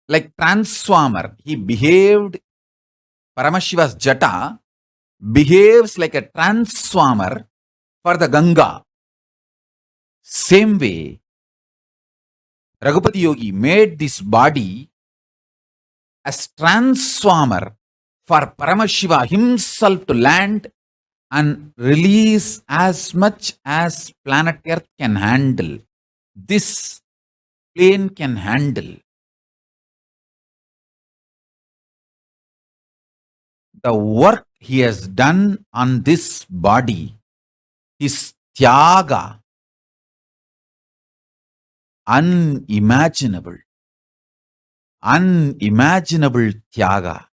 Like transformer, he behaved, Paramashiva's Jata behaves like a transformer for the Ganga. Same way, Raghupati Yogi made this body as transformer for Paramashiva himself to land and release as much as planet Earth can handle. This plane can handle. The work he has done on this body, his tyaga, unimaginable. Unimaginable tyaga.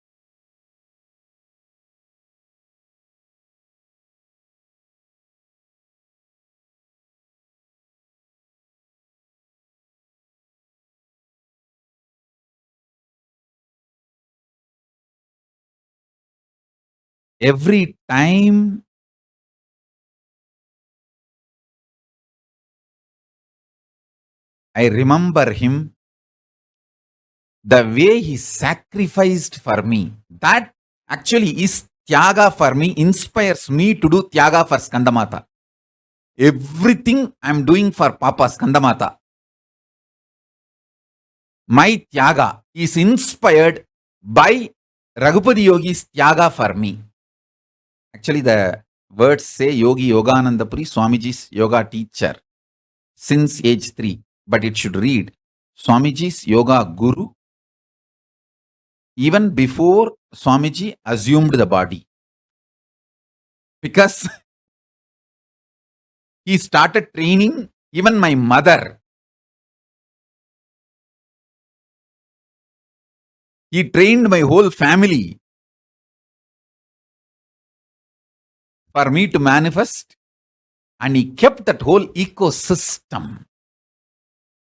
Every time I remember him, the way he sacrificed for me, that actually is tyaga for me, inspires me to do tyaga for Skandamata. Everything I'm doing for Papa Skandamata, my tyaga is inspired by Raghupati Yogi's tyaga for me. Actually, the words say Yogi Yogananda Puri, Swamiji's yoga teacher since age 3. But it should read Swamiji's yoga guru even before Swamiji assumed the body. Because he started training even my mother. He trained my whole family for me to manifest, and he kept that whole ecosystem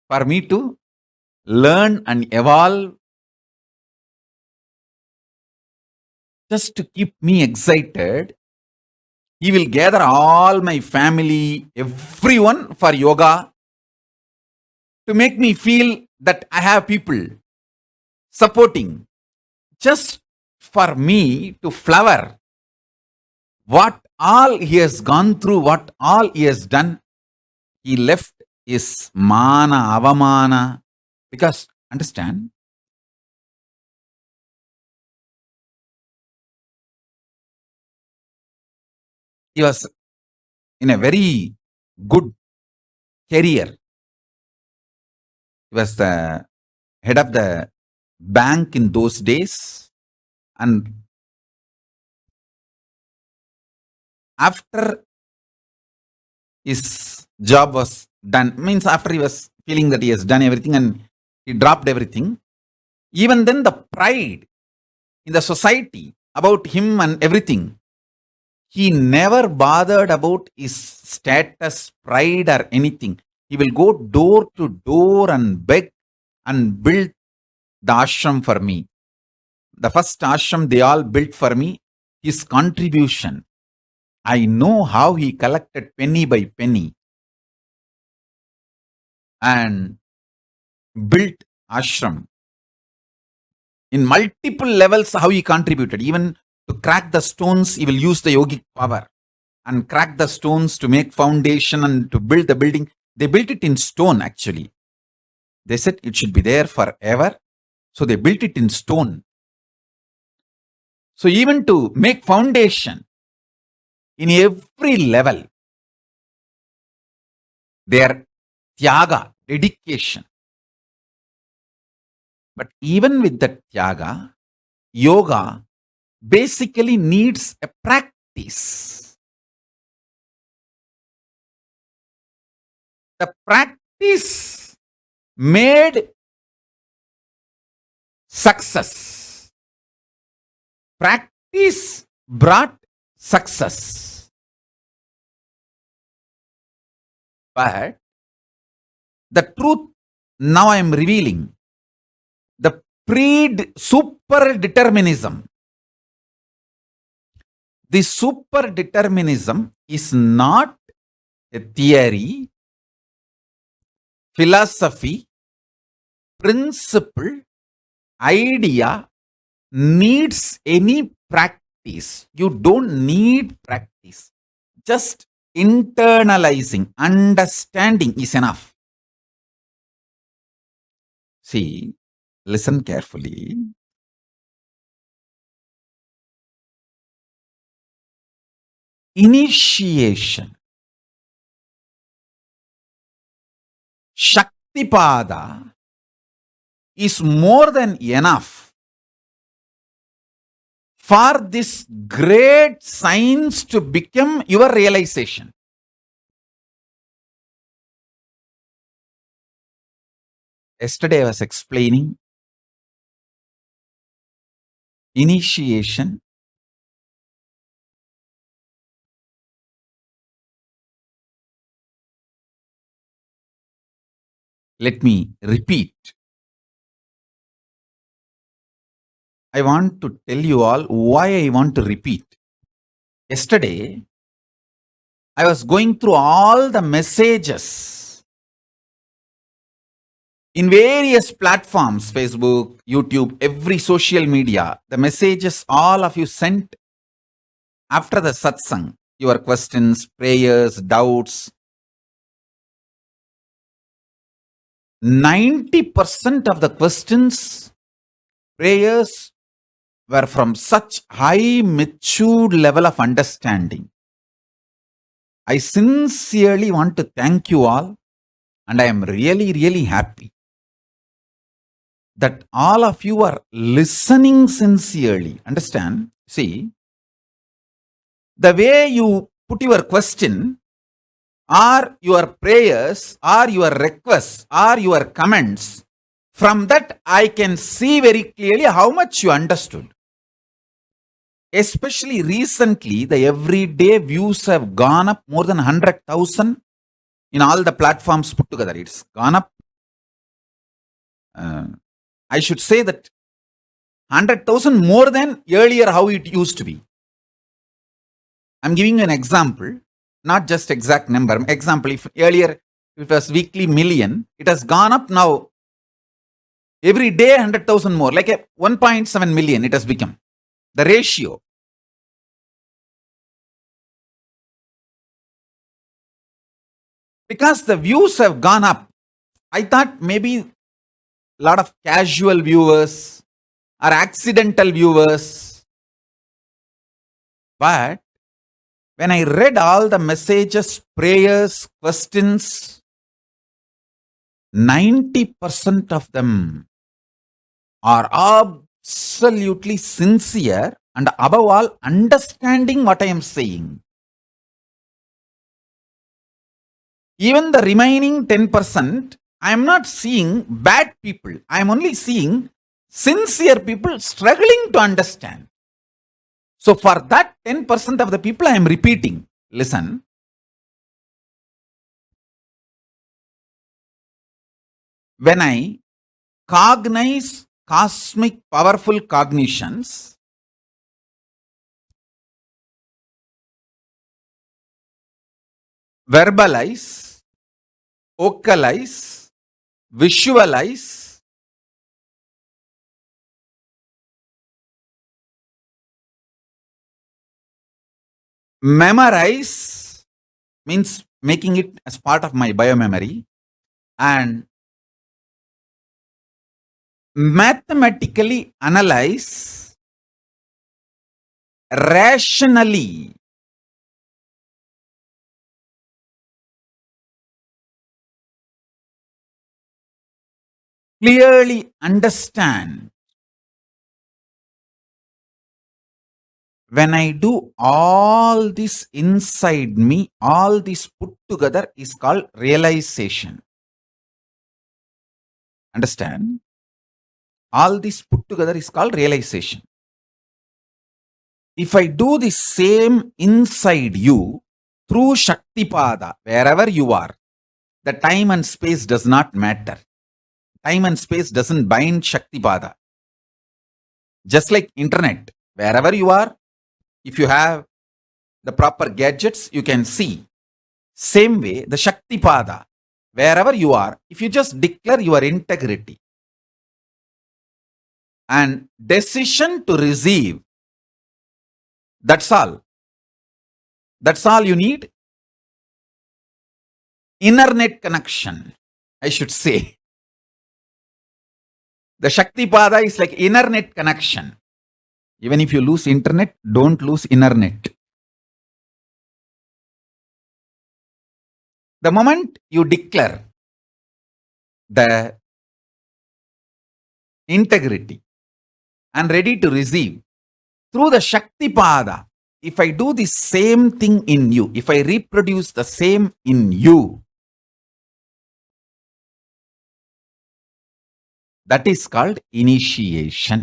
for me to learn and evolve, just to keep me excited. He will gather all my family, everyone for yoga, to make me feel that I have people supporting, just for me to flower. What all he has gone through, what all he has done, he left his mana, avamana. Because, understand, he was in a very good career. He was the head of the bank in those days, and after his job was done, means after he was feeling that he has done everything and he dropped everything, even then the pride in the society about him and everything, he never bothered about his status, pride or anything. He will go door to door and beg and build the ashram for me. The first ashram they all built for me, his contribution. I know how he collected penny by penny and built ashram. In multiple levels, how he contributed. Even to crack the stones, he will use the yogic power and crack the stones to make foundation and to build the building. They built it in stone actually. They said it should be there forever. So they built it in stone. So even to make foundation in every level, their tyaga, dedication. But even with that tyaga, yoga basically needs a practice. The practice made success. Practice brought success. But the truth now I am revealing, the super determinism, The superdeterminism is not a theory, philosophy, principle, idea, needs any practice. You don't need practice. Just internalizing, understanding is enough. See, listen carefully. Initiation, Shaktipada is more than enough for this great science to become your realization. Yesterday I was explaining initiation, let me repeat. I want to tell you all why I want to repeat. Yesterday, I was going through all the messages in various platforms, Facebook, YouTube, every social media, the messages all of you sent after the Satsangh, your questions, prayers, doubts. 90% of the questions, prayers were from such high matured level of understanding. I sincerely want to thank you all, and I am really, really happy that all of you are listening sincerely. Understand? See, the way you put your question, or your prayers, or your requests, or your comments, from that I can see very clearly how much you understood. Especially recently, the everyday views have gone up more than 100,000 in all the platforms put together. It's gone up. I should say that 100,000 more than earlier how it used to be. I'm giving you an example, not just exact number. Example, if earlier it was weekly million, it has gone up now. Every day 100,000 more, like a 1.7 million it has become. The ratio. Because the views have gone up, I thought maybe a lot of casual viewers or accidental viewers. But when I read all the messages, prayers, questions, 90% of them are absolutely sincere and above all understanding what I am saying. Even the remaining 10%, I am not seeing bad people. I am only seeing sincere people struggling to understand. So for that 10% of the people, I am repeating. Listen. When I cognize cosmic powerful cognitions, verbalize, vocalize, visualize, memorize, means making it as part of my biomemory, and mathematically analyze, rationally clearly understand. When I do all this inside me, all this put together is called realization. Understand? All this put together is called realization. If I do the same inside you through Shaktipada, wherever you are, the time and space does not matter. Time and space doesn't bind Shaktipada. Just like internet, wherever you are, if you have the proper gadgets, you can see. Same way, the Shaktipada, wherever you are, if you just declare your integrity and decision to receive, that's all. That's all you need. Internet connection, I should say. The Shaktipada is like internet connection. Even if you lose internet, don't lose internet. The moment you declare the integrity and ready to receive through the Shaktipada, if I do the same thing in you, if I reproduce the same in you, that is called initiation.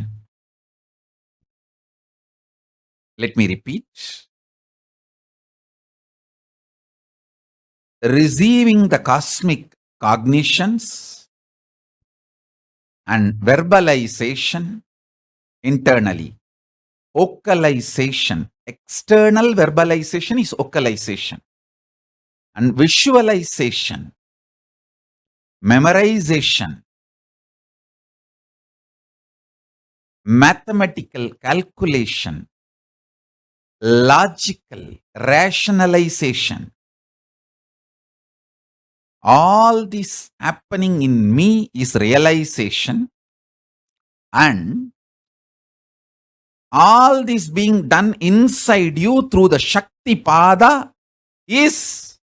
Let me repeat. Receiving the cosmic cognitions and verbalization internally. Vocalization. External verbalization is vocalization. And visualization. Memorization. Mathematical calculation. Logical rationalization. All this happening in me is realization, and all this being done inside you through the Shaktipada is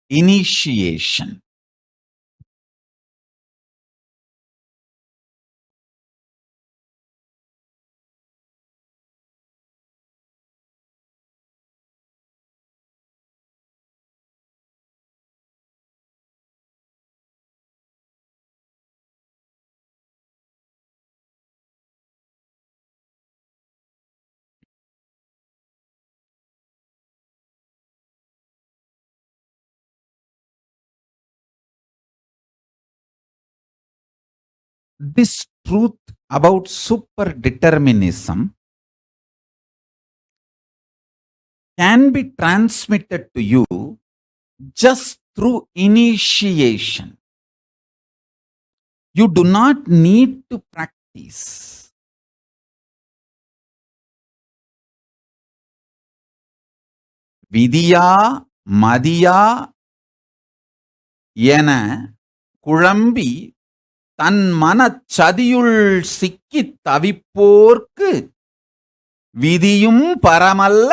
initiation. This truth about super determinism can be transmitted to you just through initiation. You do not need to practice. Vidya, Madhya என குழம்பி தன் மனச்சதியுள் சிக்கித் தவிப்போர்க்கு விதியும் பரமல்ல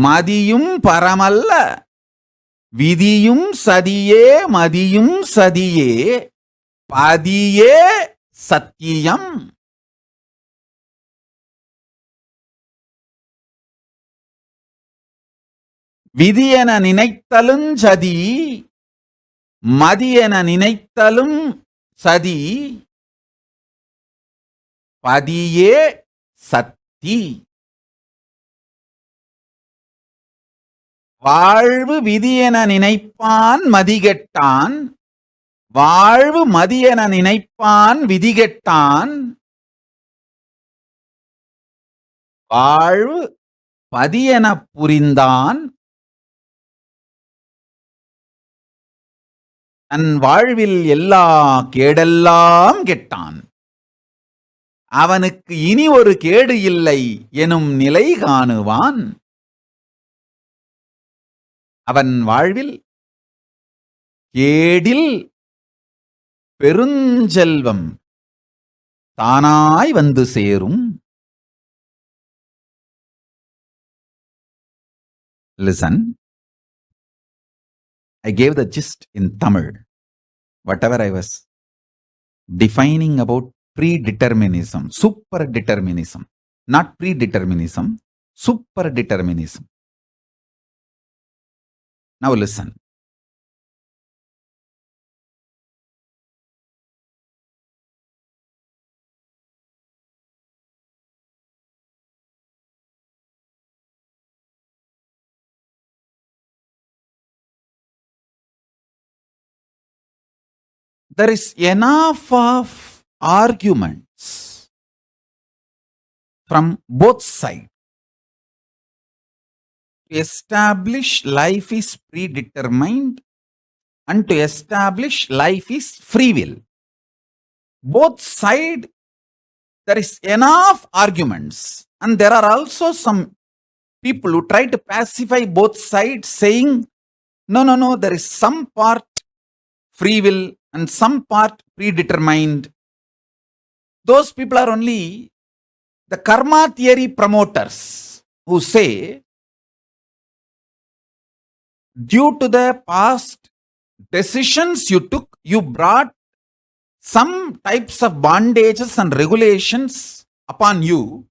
மதியும் பரமல்ல விதியும் சதியே மதியும் சதியே பதியே சத்தியம். விதியென நினைத்தலும் சதி மதியென நினைத்தலும் சதி பதியே சத்தி. வாழ்வு விதியென நினைப்பான் மதிகெட்டான் வாழ்வு மதியென நினைப்பான் விதிகெட்டான் வாழ்வு பதியென புரிந்தான் தன் வாழ்வில் எல்லா கேடெல்லாம் கெட்டான். அவனுக்கு இனி ஒரு கேடு இல்லை எனும் நிலை காணுவான். அவன் வாழ்வில் கேடில் பெருஞ்செல்வம் தானாய் வந்து சேரும். Listen, I gave the gist in Tamil. Whatever I was defining about predeterminism, super determinism, not predeterminism, super determinism. Now listen. There is enough of arguments from both sides To establish life is predetermined and to establish life is free will. Both sides, there is enough arguments, and there are also some people who try to pacify both sides, saying, no, there is some part free will and some part predetermined. Those people are only the karma theory promoters who say, due to the past decisions you took, you brought some types of bondages and regulations upon you,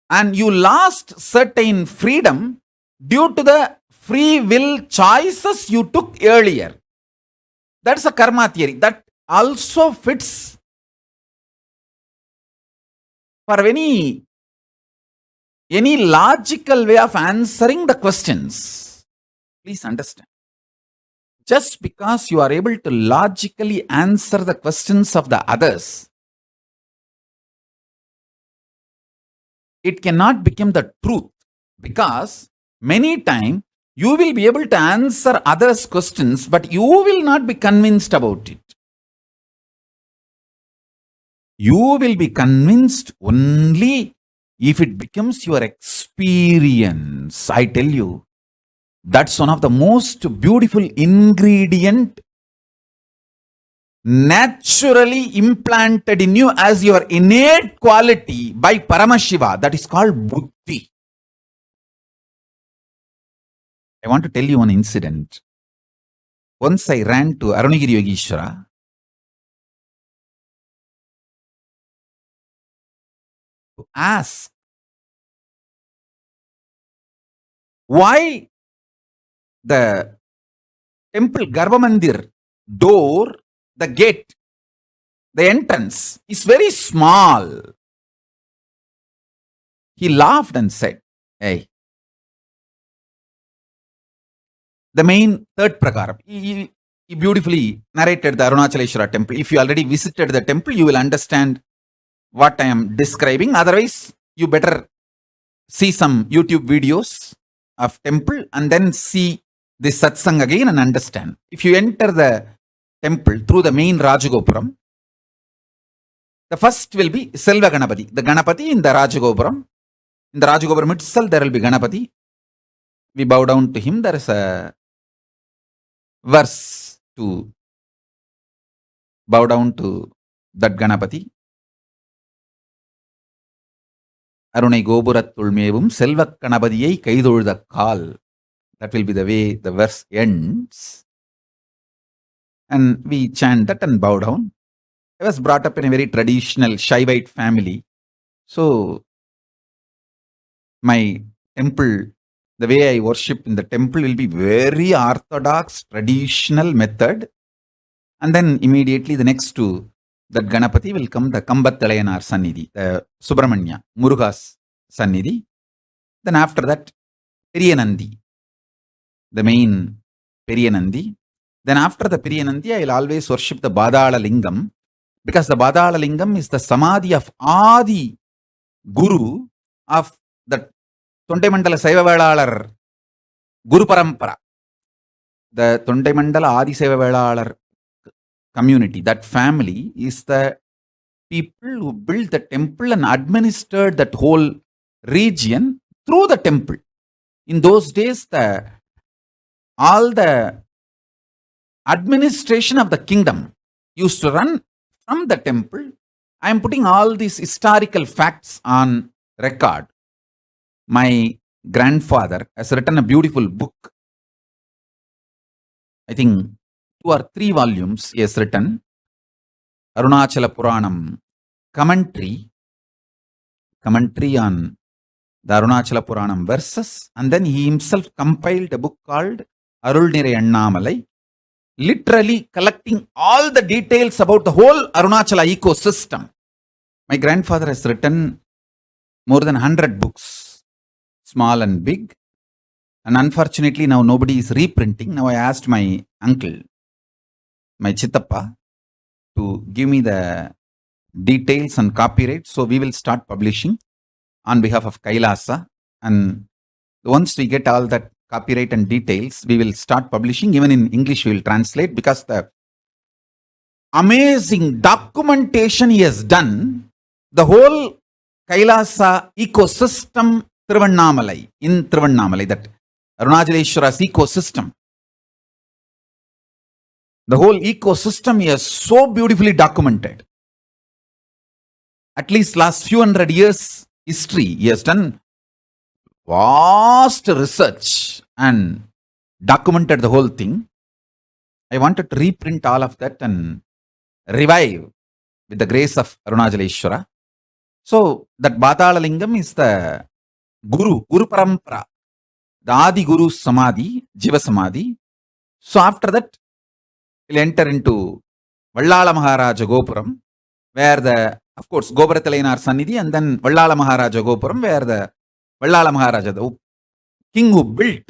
and you lost certain freedom due to the free will choices you took earlier. That's a karma theory. That also fits for any logical way of answering the questions. Please understand. Just because you are able to logically answer the questions of the others, it cannot become the truth, because many times you will be able to answer others' questions, but you will not be convinced about it. You will be convinced only if it becomes your experience. I tell you, that's one of the most beautiful ingredient naturally implanted in you as your innate quality by Paramashiva. That is called buddhi. I want to tell you one incident. Once I ran to Arunagiri Yogeshwara to ask why the temple Garbhamandir door, the gate, the entrance is very small. He laughed and said, hey, the main third prakaram. He beautifully narrated the Arunachaleshwara temple. If you already visited the temple, you will understand what I am describing. Otherwise, you better see some YouTube videos of temple and then see this Satsangh again and understand. If you enter the temple through the main Rajagopuram, the first will be Selva Ganapati. The Ganapati in the Rajagopuram. In the Rajagopuram itself, there will be Ganapati. We bow down to him. There is a verse to bow down to that Ganapati. Arunai Gopuratthul Mevum Selvak Ganapatiyai Kaidolda Kal. That will be the way the verse ends. And we chant that and bow down. I was brought up in a very traditional Shaivite family. So, my temple, the way I worship in the temple will be very orthodox, traditional method. And then immediately the next to that Ganapati will come the Kambattalayanar Sannidhi, the Subramanya, Muruga's Sannidhi. Then after that, Periyanandi, the main Periyanandi. Then after the Periyanandi, I will always worship the Badala Lingam, because the Badala Lingam is the Samadhi of Adi Guru of the Tondai Seva Velalar Guru Parampara. The Tondai Adi Seva Velalar community, that family is the people who built the temple and administered that whole region through the temple. In those days, all the administration of the kingdom used to run from the temple. I am putting all these historical facts on record. My grandfather has written a beautiful book. I think 2 or 3 volumes he has written. Arunachala Puranam commentary on the Arunachala Puranam verses, and then he himself compiled a book called Arul Nirai Annamalai, literally collecting all the details about the whole Arunachala ecosystem. My grandfather has written more than 100 books, small and big, and unfortunately now nobody is reprinting. Now I asked my uncle, my Chittappa, to give me the details and copyright, so we will start publishing on behalf of Kailasa. And once we get all that copyright and details, we will start publishing. Even in English, we will translate, because the amazing documentation he has done, the whole Kailasa ecosystem, Tiruvannamalai, in Tiruvannamalai, that Arunachaleshwara's ecosystem. The whole ecosystem he has so beautifully documented. At least last few hundred years history, he has done vast research and documented the whole thing. I wanted to reprint all of that and revive with the grace of Arunachaleshwara. So that Batala Lingam is the Guru Parampara, the Adi Guru Samadhi, Jiva Samadhi. So after that, we'll enter into Vallala Maharaja Gopuram, where of course, Gopurathalainar Sannidhi, and then Vallala Maharaja Gopuram, where the Vallala Maharaja, the king who built,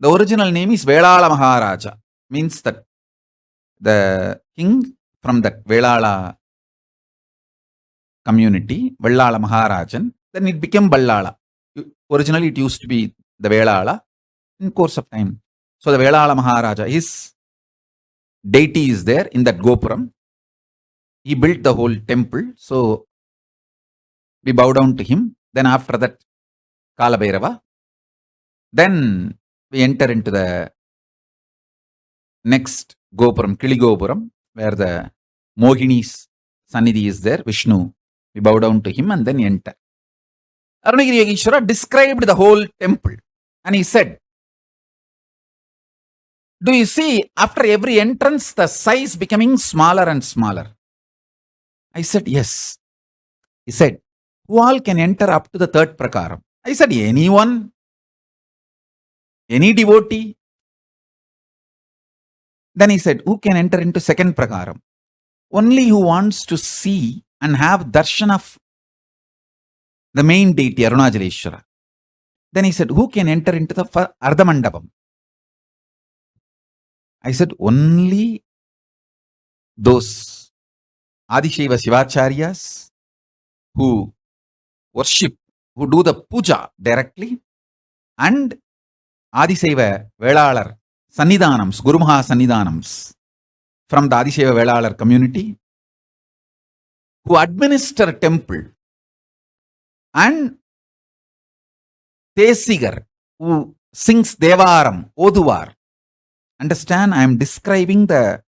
the original name is Velala Maharaja, means that the king from that Velala community, Vallala Maharajan, then it became Vallala. Originally, it used to be the Velala in course of time. So the Velala Maharaja, his deity is there in that Gopuram. He built the whole temple. So we bow down to him. Then after that, Kala Bhairava. Then we enter into the next Gopuram, Kili Gopuram, where the Mohini's Sannidhi is there, Vishnu. We bow down to him and then enter. Arunagiri Yogeshwara described the whole temple and he said, do you see, after every entrance, the size becoming smaller and smaller? I said, yes. He said, who all can enter up to the third prakaram? I said, anyone, any devotee. Then he said, who can enter into second prakaram? Only who wants to see and have darshan of the main deity, Arunachaleshwara. Then he said, who can enter into the Ardhamandapam? I said, only those Adishaiva Shivacharyas who worship, who do the puja directly, and Adishaiva Velalar Sannidhanams, Gurumaha Sannidhanams from the Adishaiva Velalar community, who administer temple, and Tesigar, who sings Devaram, Oduvar. Understand, I am describing the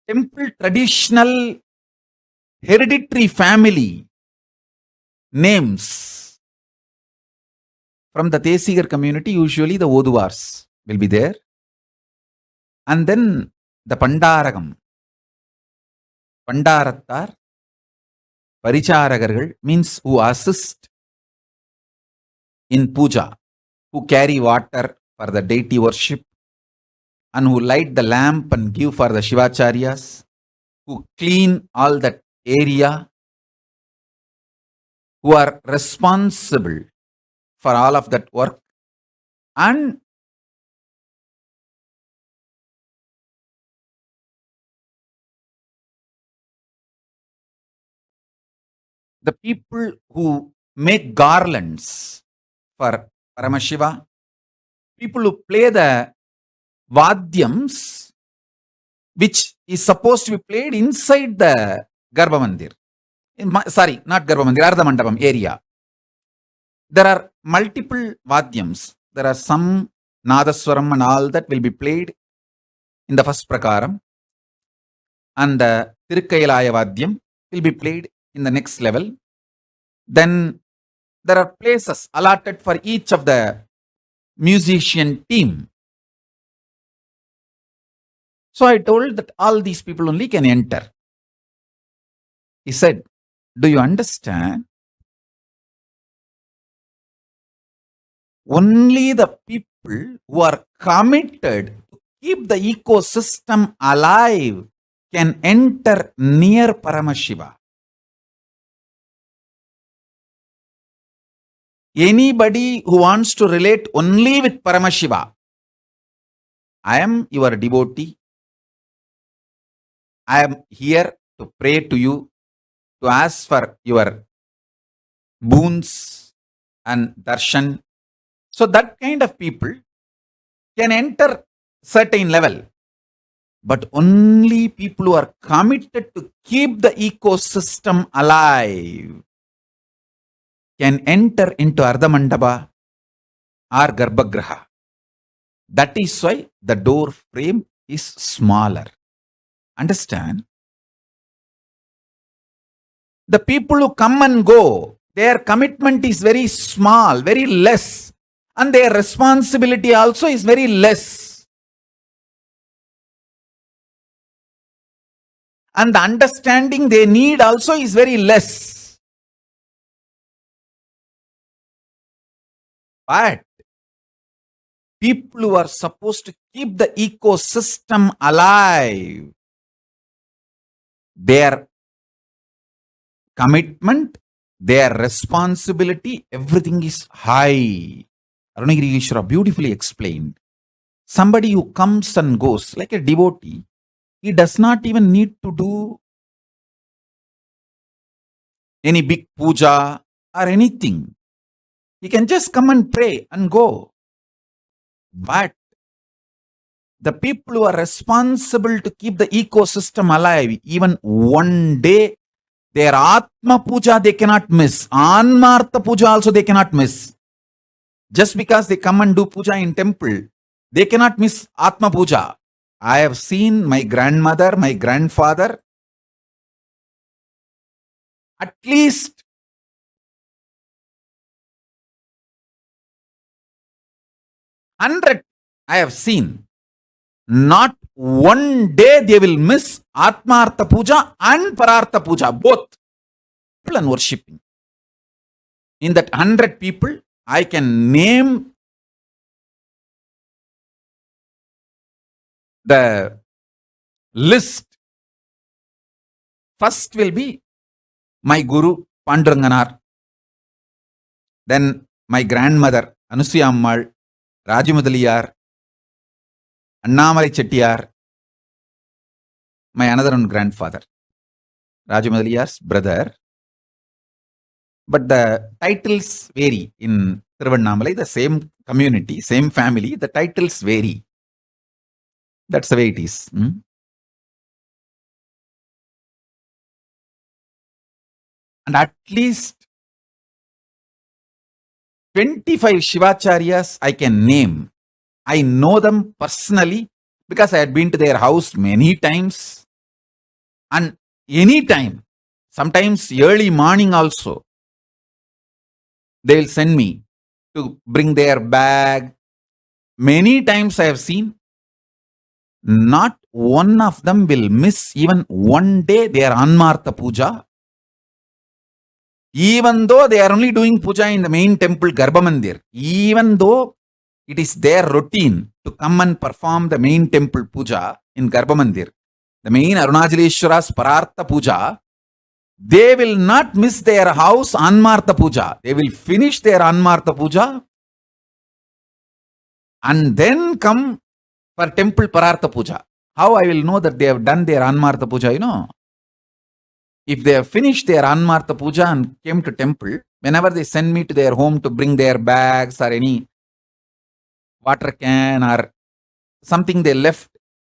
temple traditional hereditary family names from the Tesigar community. Usually the Oduvars will be there. And then the Pandaragam, Pandarattar, Paricharagargal, means who assist in puja, who carry water for the deity worship, and who light the lamp and give for the Shivacharyas, who clean all that area, who are responsible for all of that work, and the people who make garlands for Paramashiva, people who play the Vadyams, which is supposed to be played inside the Garbhamandir. Sorry, not Garbhamandir, Ardhamandapam area. There are multiple Vadyams. There are some Nadaswaram and all that will be played in the first Prakaram. And the Tirukkailaya Vadyam will be played in the next level. Then there are places allotted for each of the musician team. So I told that all these people only can enter. He said, do you understand? Only the people who are committed to keep the ecosystem alive can enter near Paramashiva. Anybody who wants to relate only with Paramashiva, I am your devotee. I am here to pray to you. to ask for your boons and darshan. So that kind of people can enter certain level. But only people who are committed to keep the ecosystem alive can enter into Ardhamandapa or Garbhagraha. That is why the door frame is smaller. Understand? The people who come and go, their commitment is very small, very less. And their responsibility also is very less. And the understanding they need also is very less. But people who are supposed to keep the ecosystem alive, their commitment, their responsibility, everything is high. Arunagiri Ishwara beautifully explained. Somebody who comes and goes, like a devotee, he does not even need to do any big puja or anything. He can just come and pray and go. But the people who are responsible to keep the ecosystem alive, even one day, their Atma Puja they cannot miss. Anmartha Puja also they cannot miss. Just because they come and do puja in temple, they cannot miss Atma Puja. I have seen my grandmother, my grandfather, at least 100 I have seen. Not one day they will miss Atmartha Puja and Parartha Puja, both. People and worshipping. In that 100 people, I can name the list. First will be my Guru Panduranganar. Then my grandmother Anusuya Ammal, Rajumudaliyar, Annamalai Chettiar, my another one grandfather, Rajumudaliyar's brother. But the titles vary in Tiruvannamalai, the same community, same family, the titles vary. That's the way it is. And at least 25 Shivacharyas I can name. I know them personally because I had been to their house many times. And any time, sometimes early morning also, they will send me to bring their bag. Many times I have seen, not one of them will miss even one day their Anmartha Puja. Even though they are only doing puja in the main temple Garbhamandir, even though it is their routine to come and perform the main temple puja in Garbhamandir, the main Arunachaleshwara's Parartha Puja, they will not miss their house Anmartha Puja. They will finish their Anmartha Puja and then come for temple Parartha Puja. How I will know that they have done their Anmartha Puja, you know? If they have finished their Anmartha Puja and came to temple, whenever they send me to their home to bring their bags or any water can or something they left,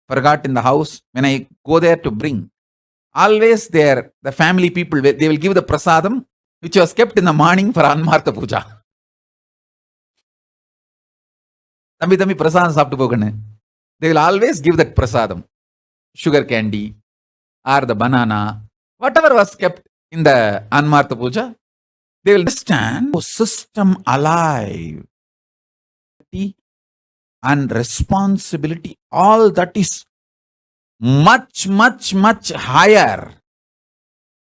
forgot in the house, when I go there to bring, always the family people, they will give the prasadam which was kept in the morning for Anmartha Puja. Thambi prasadam saaptu pogane. They will always give that prasadam, sugar candy or the banana, whatever was kept in the Anmartha Puja, they will understand the system alive. And responsibility, all that is much, much, much higher.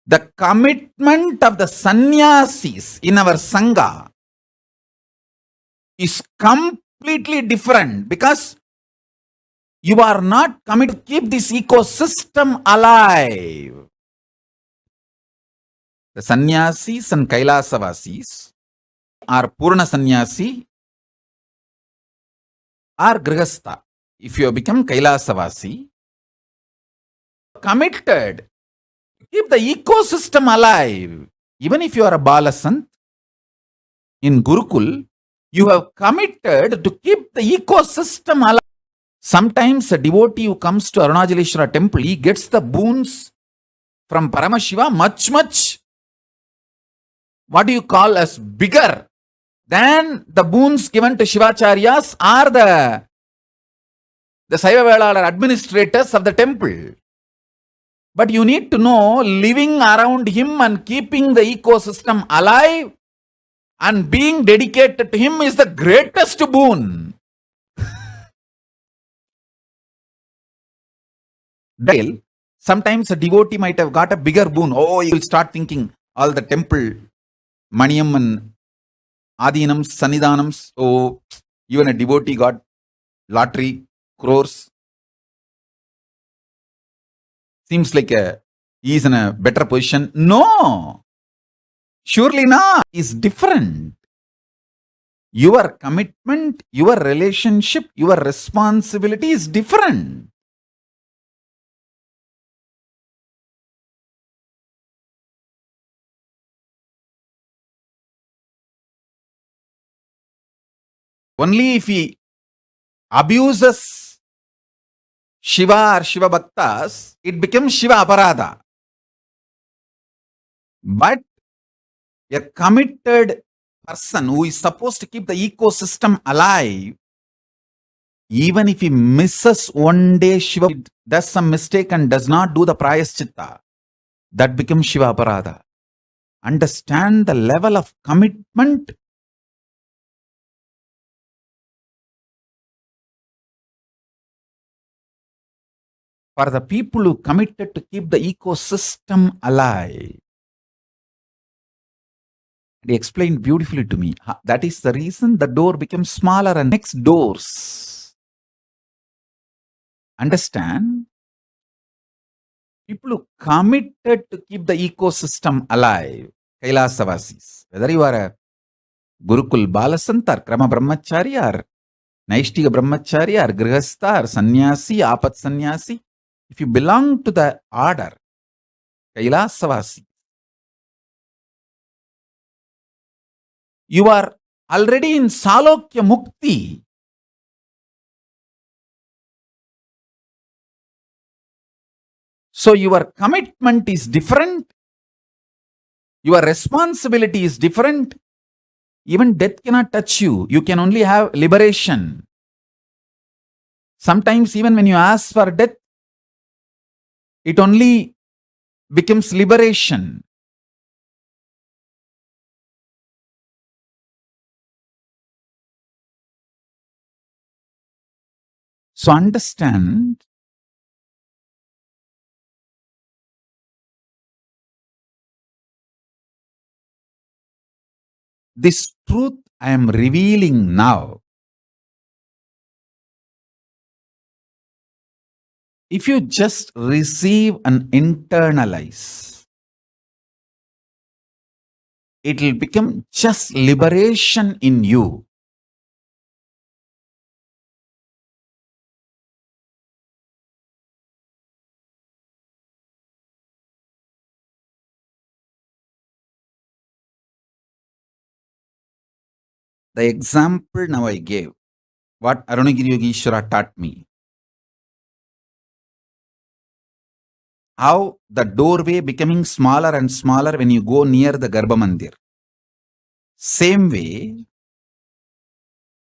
The commitment of the sannyasis in our Sangha is completely different because you are not committed to keep this ecosystem alive. The sannyasis and Kailasavasis are Purna sannyasi or Grihastha. If you have become Kailasavasi, committed keep the ecosystem alive. Even if you are a Balasant in Gurukul, you have committed to keep the ecosystem alive. Sometimes a devotee who comes to Arunajaleshwara temple, he gets the boons from Paramashiva much, what do you call as bigger than the boons given to Shivacharyas or the Seva Vela administrators of the temple. But you need to know, living around him and keeping the ecosystem alive and being dedicated to him is the greatest boon. Sometimes a devotee might have got a bigger boon. Oh, you will start thinking all the temple, Maniyam and Adinams, Sannidhanams. Oh, even a devotee got lottery, crores. Seems like he is in a better position. No, surely not. Is different. Your commitment, your relationship, your responsibility is different. Only if he abuses Shiva or Shiva Bhaktas, it becomes Shiva Aparadha. But a committed person who is supposed to keep the ecosystem alive, even if he misses one day Shiva, does some mistake and does not do the Prayaschitta, that becomes Shiva Aparadha. Understand the level of commitment. For the people who committed to keep the ecosystem alive. He explained beautifully to me. That is the reason the door becomes smaller and next doors. Understand? People who committed to keep the ecosystem alive, Kailasa Vasis, whether you are a Gurukul Balasant or Krama Brahmachari or Naishtiga Brahmachari or Grihastha or Sannyasi, Apat Sannyasi, if you belong to the order, Kailasa Vasis, you are already in Salokya Mukti. So your commitment is different. Your responsibility is different. Even death cannot touch you. You can only have liberation. Sometimes even when you ask for death, it only becomes liberation. So understand, this truth I am revealing now. If you just receive and internalize, it will become just liberation in you. The example now I gave, what Arunagiri Yogeshwara taught me. How the doorway becoming smaller and smaller when you go near the Garbha Mandir. Same way,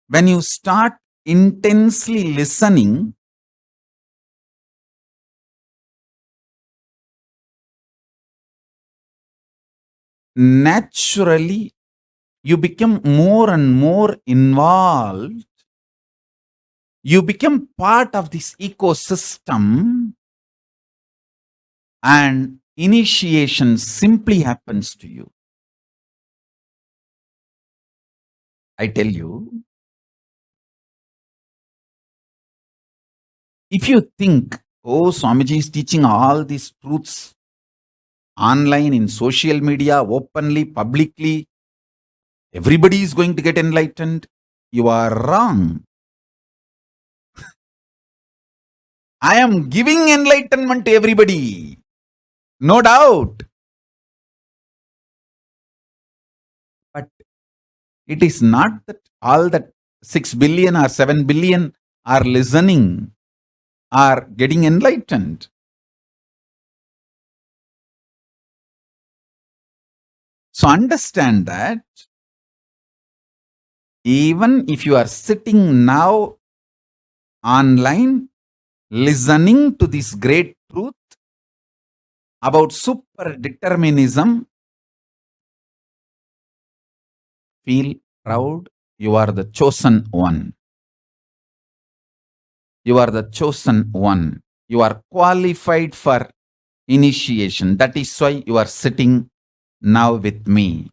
when you start intensely listening, naturally you become more and more involved. You become part of this ecosystem and initiation simply happens to you. I tell you, if you think, oh, Swamiji is teaching all these truths online, in social media, openly, publicly, everybody is going to get enlightened, you are wrong. I am giving enlightenment to everybody. No doubt. But it is not that all that 6 billion or 7 billion are listening, are getting enlightened. So understand that even if you are sitting now online, listening to this great truth about super determinism, feel proud. You are the chosen one. You are the chosen one. You are qualified for initiation. That is why you are sitting now with me.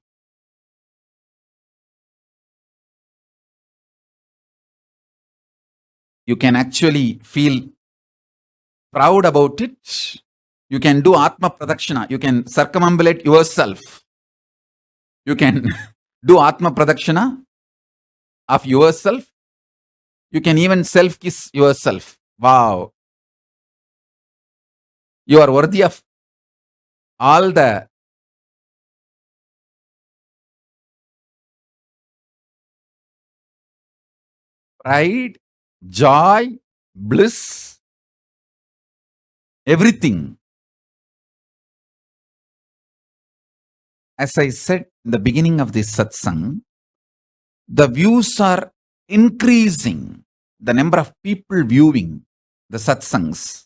You can actually feel proud about it. You can do Atma Pradakshina. You can circumambulate yourself. You can do Atma Pradakshina of yourself. You can even self-kiss yourself. Wow. You are worthy of all the pride, joy, bliss, everything. As I said in the beginning of this satsang, the views are increasing. The number of people viewing the satsangs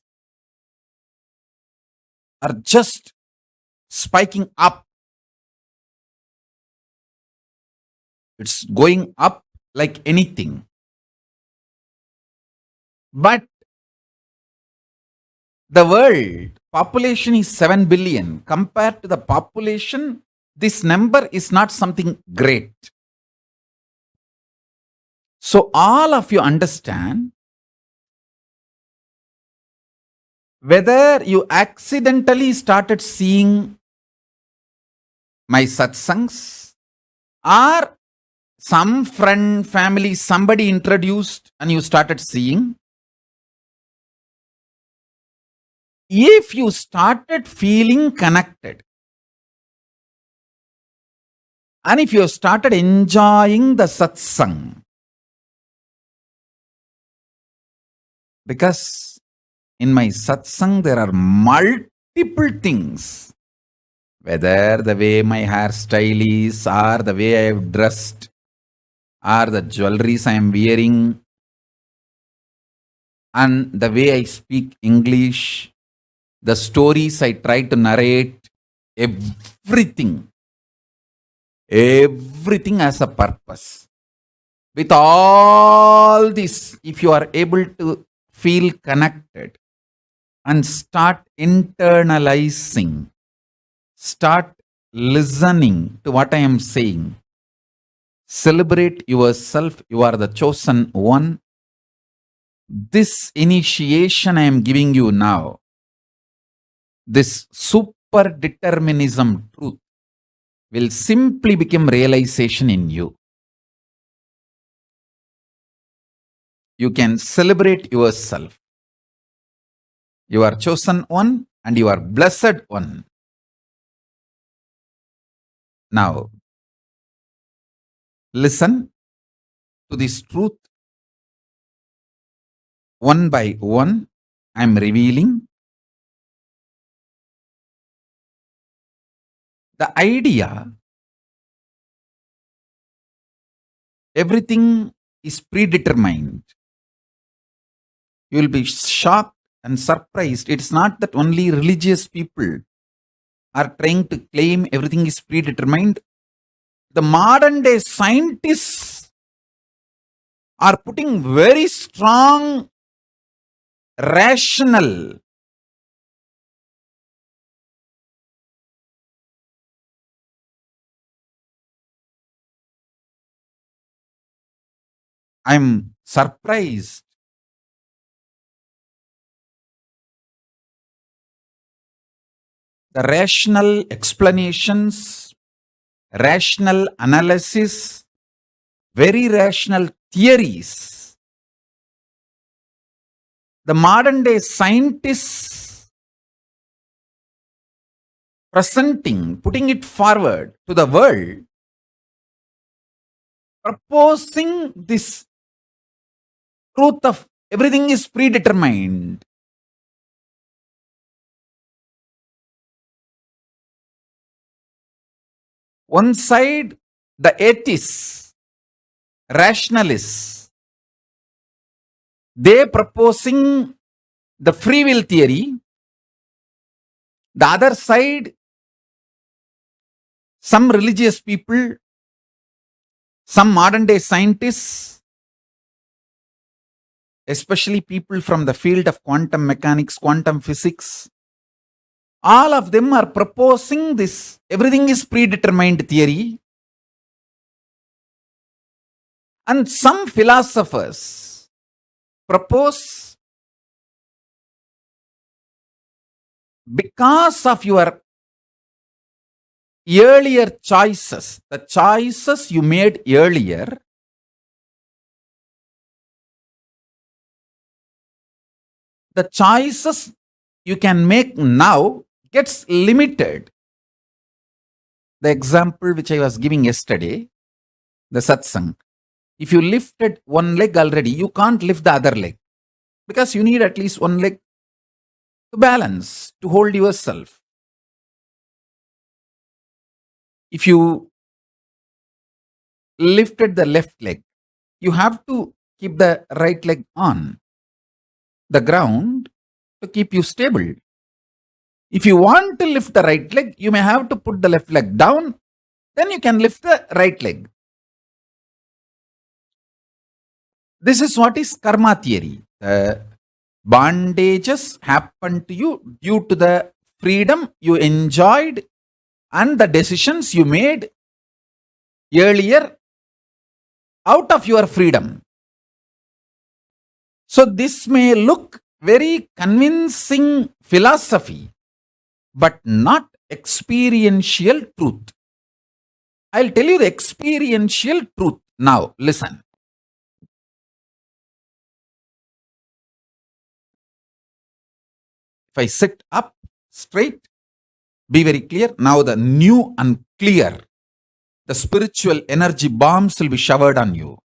are just spiking up. It's going up like anything. But the world population is 7 billion. Compared to the population, this number is not something great. So all of you understand, whether you accidentally started seeing my satsangs or some friend, family, somebody introduced and you started seeing, if you started feeling connected and if you started enjoying the satsang, because in my satsang there are multiple things, whether the way my hairstyle is or the way I have dressed or the jewelries I am wearing and the way I speak English, the stories I try to narrate, everything has a purpose. With all this, if you are able to feel connected and start internalizing, start listening to what I am saying, celebrate yourself, you are the chosen one. This initiation I am giving you now, this super determinism truth, will simply become realization in you. You can celebrate yourself. You are chosen one and you are blessed one. Now, listen to this truth. One by one, I am revealing the idea. Everything is predetermined. You will be shocked and surprised. It's not that only religious people are trying to claim everything is predetermined. The modern day scientists are putting very strong rational I'm surprised. The rational explanations, rational analysis, very rational theories. The modern day scientists presenting, putting it forward to the world, proposing this truth of everything is predetermined. One side, the atheists, rationalists, they proposing the free will theory. The other side, some religious people, some modern day scientists, especially people from the field of quantum mechanics, quantum physics, all of them are proposing this everything is predetermined theory. And some philosophers propose because of your earlier choices, the choices you made earlier, the choices you can make now gets limited. The example which I was giving yesterday, the Satsangh. If you lifted one leg already, you can't lift the other leg because you need at least one leg to balance, to hold yourself. If you lifted the left leg, you have to keep the right leg on the ground to keep you stable. If you want to lift the right leg, you may have to put the left leg down, then you can lift the right leg. This is what is karma theory. Bondages happen to you due to the freedom you enjoyed and the decisions you made earlier out of your freedom. So this may look very convincing philosophy, but not experiential truth. I'll tell you the experiential truth now. Listen. If I sit up straight, be very clear. Now the new and clear, the spiritual energy bombs will be showered on you.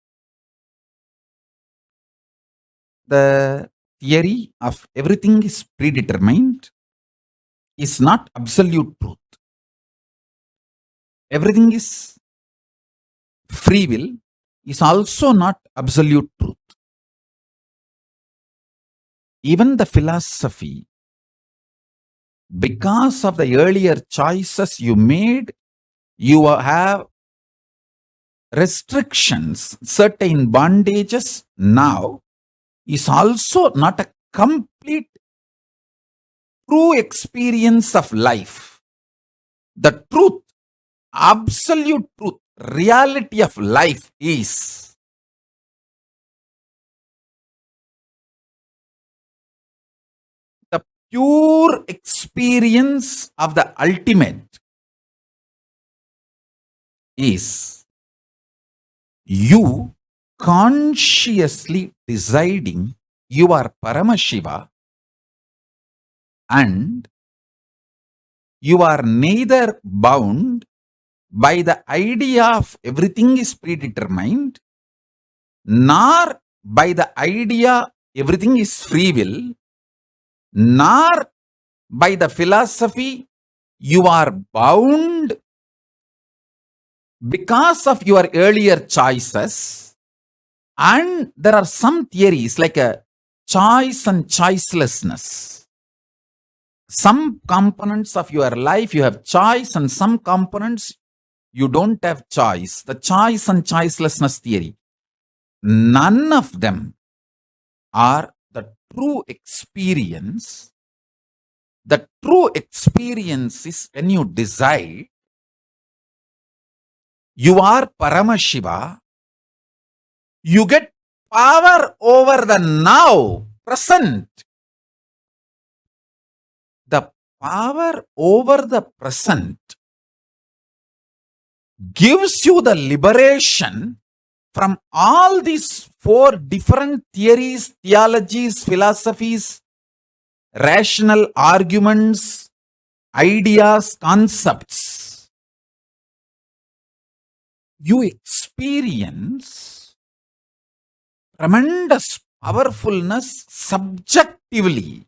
The theory of everything is predetermined is not absolute truth. Everything is free will is also not absolute truth. Even the philosophy, because of the earlier choices you made, you have restrictions, certain bondages now, is also not a complete true experience of life. The truth, absolute truth, reality of life is the pure experience of the ultimate is you consciously deciding you are Paramashiva and you are neither bound by the idea of everything is predetermined nor by the idea everything is free will nor by the philosophy you are bound because of your earlier choices. And there are some theories like a choice and choicelessness. Some components of your life you have choice and some components you don't have choice. The choice and choicelessness theory. None of them are the true experience. The true experience is when you decide you are Paramashiva, you get power over the now, present. The power over the present gives you the liberation from all these four different theories, theologies, philosophies, rational arguments, ideas, concepts, you experience tremendous powerfulness subjectively.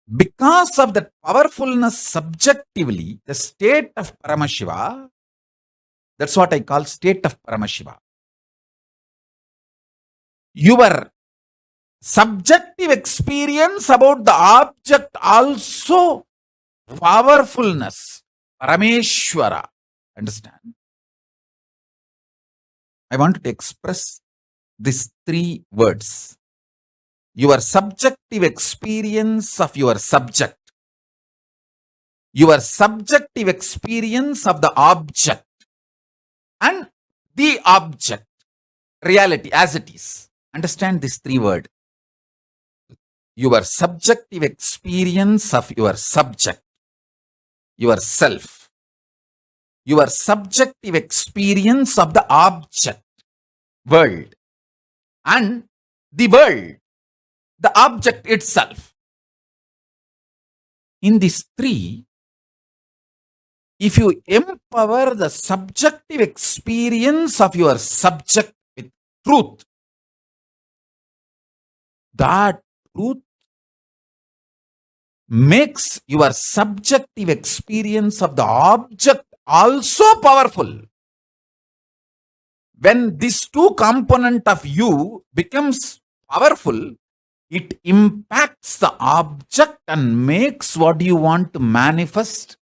Because of that powerfulness subjectively, the state of Paramashiva, that's what I call state of Paramashiva. Your subjective experience about the object also powerfulness, Parameshwara. Understand? I want to express these three words. Your subjective experience of your subject, your subjective experience of the object, and the object, reality as it is. Understand these three words. Your subjective experience of your subject, yourself, your subjective experience of the object, world, and the world, the object itself. In these three, if you empower the subjective experience of your subject with truth, that truth makes your subjective experience of the object also powerful. When these two components of you becomes powerful, it impacts the object and makes what you want to manifest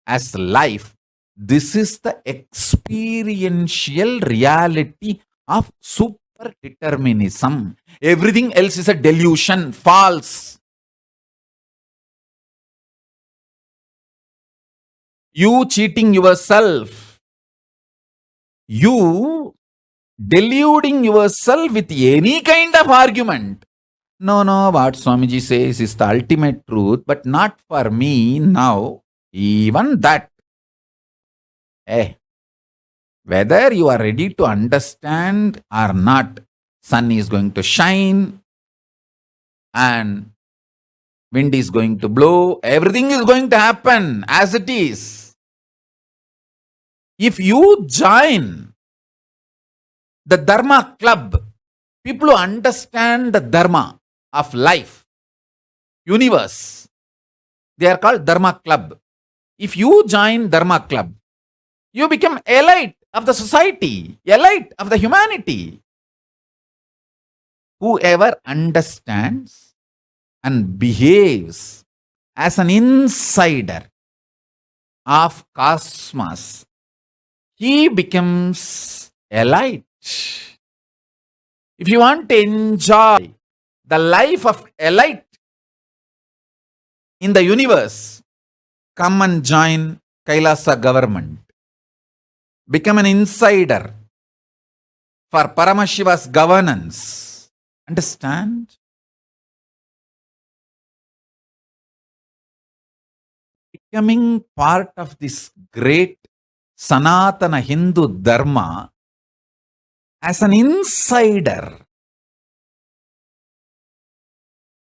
as life. This is the experiential reality of superdeterminism. Everything else is a delusion, false. You cheating yourself, you deluding yourself with any kind of argument. No, what Swamiji says is the ultimate truth, but not for me now. Even that. Whether you are ready to understand or not, sun is going to shine and wind is going to blow. Everything is going to happen as it is. If you join the Dharma club, people who understand the Dharma of life, universe, they are called Dharma club. If you join Dharma club, you become elite of the society, elite of the humanity. Whoever understands and behaves as an insider of cosmos, he becomes elite. If you want to enjoy the life of elite in the universe, come and join Kailasa government. Become an insider for Paramashiva's governance. Understand? Becoming part of this great Sanatana Hindu Dharma as an insider,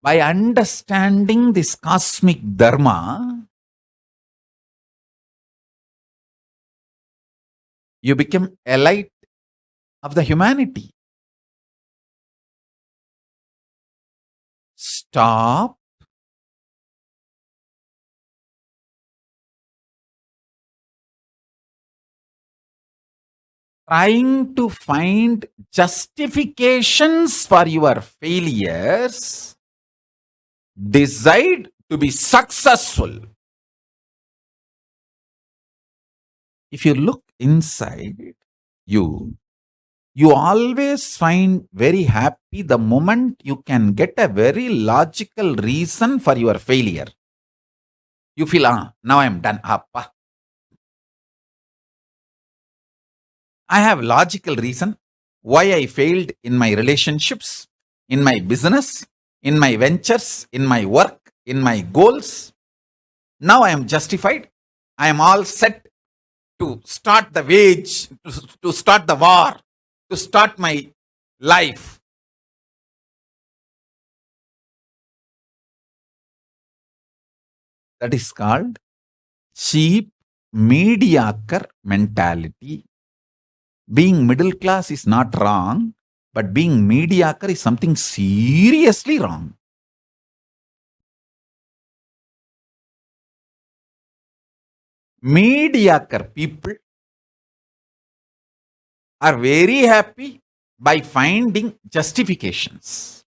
by understanding this cosmic Dharma, you become elite of the humanity. Stop trying to find justifications for your failures. Decide to be successful. If you look inside you, you always find very happy the moment you can get a very logical reason for your failure. You feel, now I am done. Appa. I have logical reason why I failed in my relationships, in my business, in my ventures, in my work, in my goals. Now I am justified. I am all set to start the wage, to start the war, to start my life. That is called cheap, mediocre mentality. Being middle class is not wrong, but being mediocre is something seriously wrong. Mediocre people are very happy by finding justifications.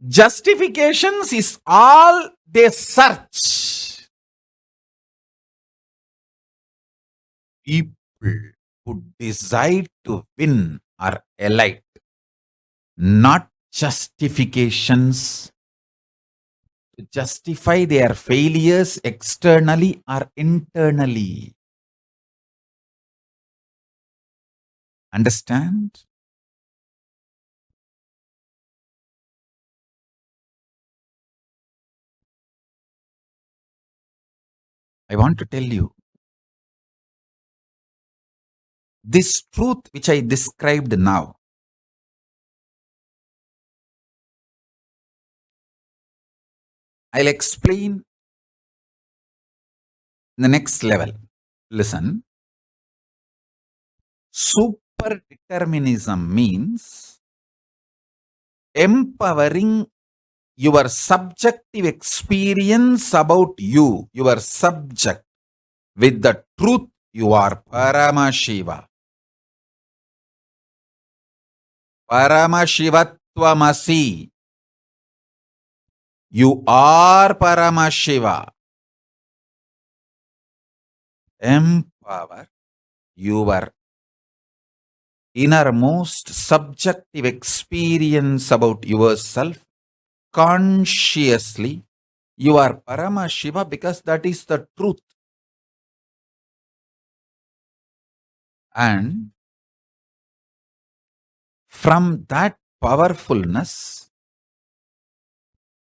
Justifications is all they search. People who decide to win are elite, not justifications to justify their failures externally or internally. Understand? I want to tell you, this truth which I described now, I'll explain in the next level. Listen. Super determinism means empowering your subjective experience about you, your subject, with the truth you are Paramashiva. Paramashivatvamasi. You are Paramashiva. Empower your innermost subjective experience about yourself consciously. You are Paramashiva because that is the truth. And from that powerfulness,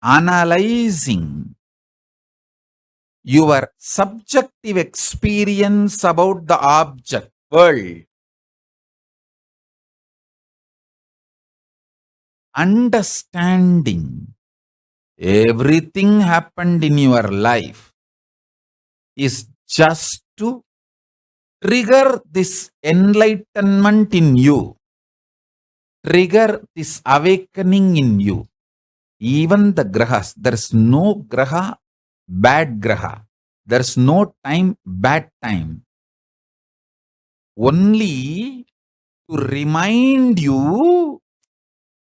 analyzing your subjective experience about the object, world, understanding everything happened in your life is just to trigger this enlightenment in you, trigger this awakening in you. Even the grahas, there is no graha, bad graha. There is no time, bad time. Only to remind you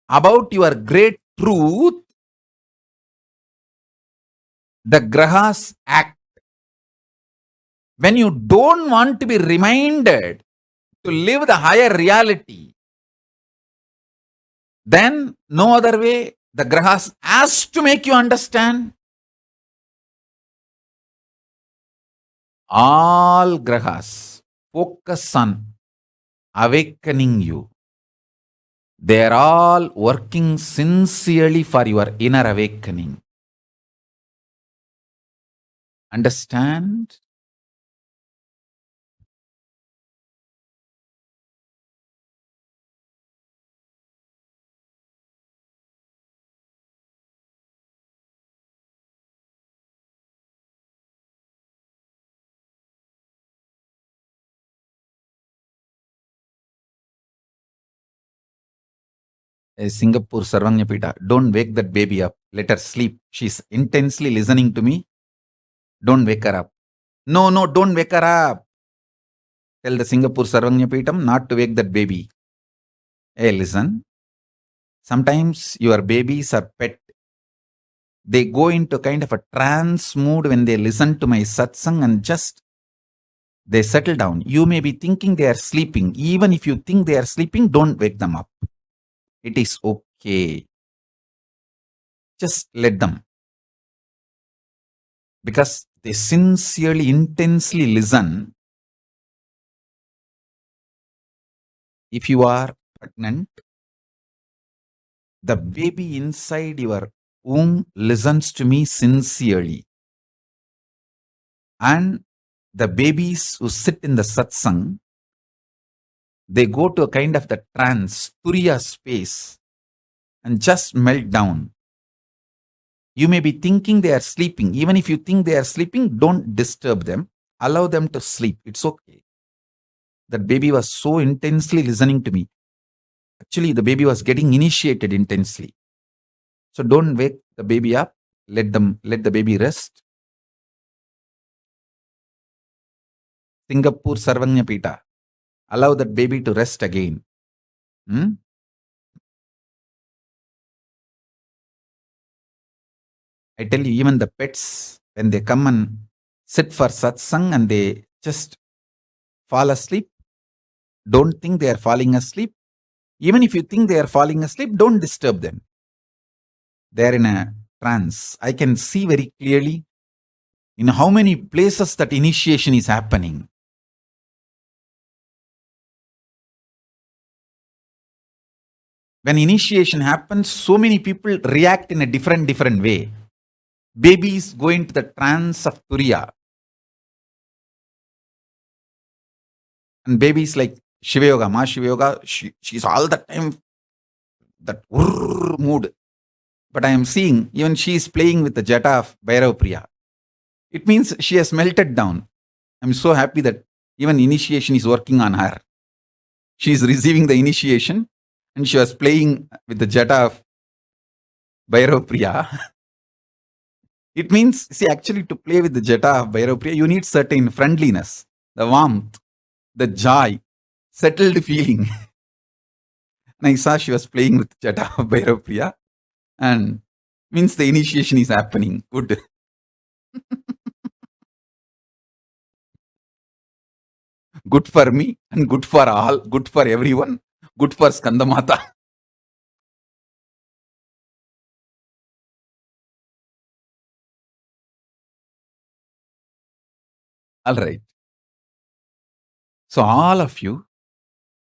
about your great truth, the grahas act. When you don't want to be reminded to live the higher reality, then no other way, the grahas has to make you understand. All grahas focus on awakening you. They are all working sincerely for your inner awakening. Understand? Singapore Sarvanyapita, don't wake that baby up. Let her sleep. She's intensely listening to me. Don't wake her up. No, don't wake her up. Tell the Singapore Sarvanyapitham not to wake that baby. Hey, listen. Sometimes your babies are pet. They go into kind of a trance mood when they listen to my satsang and just they settle down. You may be thinking they are sleeping. Even if you think they are sleeping, don't wake them up. It is okay. Just let them. Because they sincerely, intensely listen. If you are pregnant, the baby inside your womb listens to me sincerely. And the babies who sit in the satsang, they go to a kind of the trance, turiya space, and just melt down. You may be thinking they are sleeping. Even if you think they are sleeping, don't disturb them. Allow them to sleep. It's okay. That baby was so intensely listening to me. Actually, the baby was getting initiated intensely. So don't wake the baby up. Let the baby rest. Singapore Sarvanya Pita. Allow that baby to rest again. I tell you, even the pets, when they come and sit for satsang and they just fall asleep, don't think they are falling asleep. Even if you think they are falling asleep, don't disturb them. They are in a trance. I can see very clearly in how many places that initiation is happening. When initiation happens, so many people react in a different way. Babies go into the trance of Turiya. And babies like Shiva Yoga, Ma Shiva Yoga, she's all the time that mood. But I am seeing even she is playing with the jata of Bhairav Priya. It means she has melted down. I'm so happy that even initiation is working on her. She is receiving the initiation and she was playing with the jata of Bhairav Priya. It means, see, actually to play with the jata of Bhairav Priya, you need certain friendliness, the warmth, the joy, settled feeling. And I saw she was playing with jata of Bhairav Priya, and means the initiation is happening. Good. Good for me and good for all, good for everyone, good for Skandamata. All right. So all of you,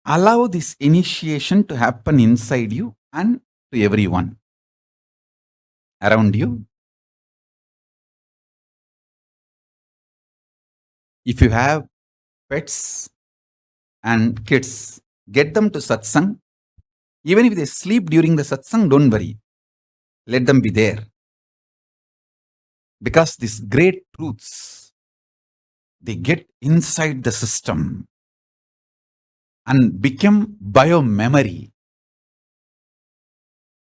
allow this initiation to happen inside you and to everyone around you. If you have pets and kids, get them to satsang. Even if they sleep during the satsang, don't worry. Let them be there. Because these great truths, they get inside the system and become bio-memory.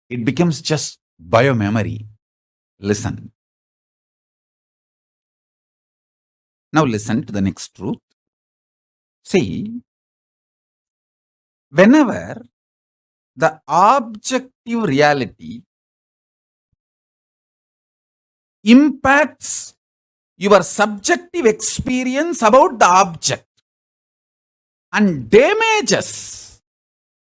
It becomes just bio-memory. Listen. Now listen to the next truth. See, whenever the objective reality impacts your subjective experience about the object and damages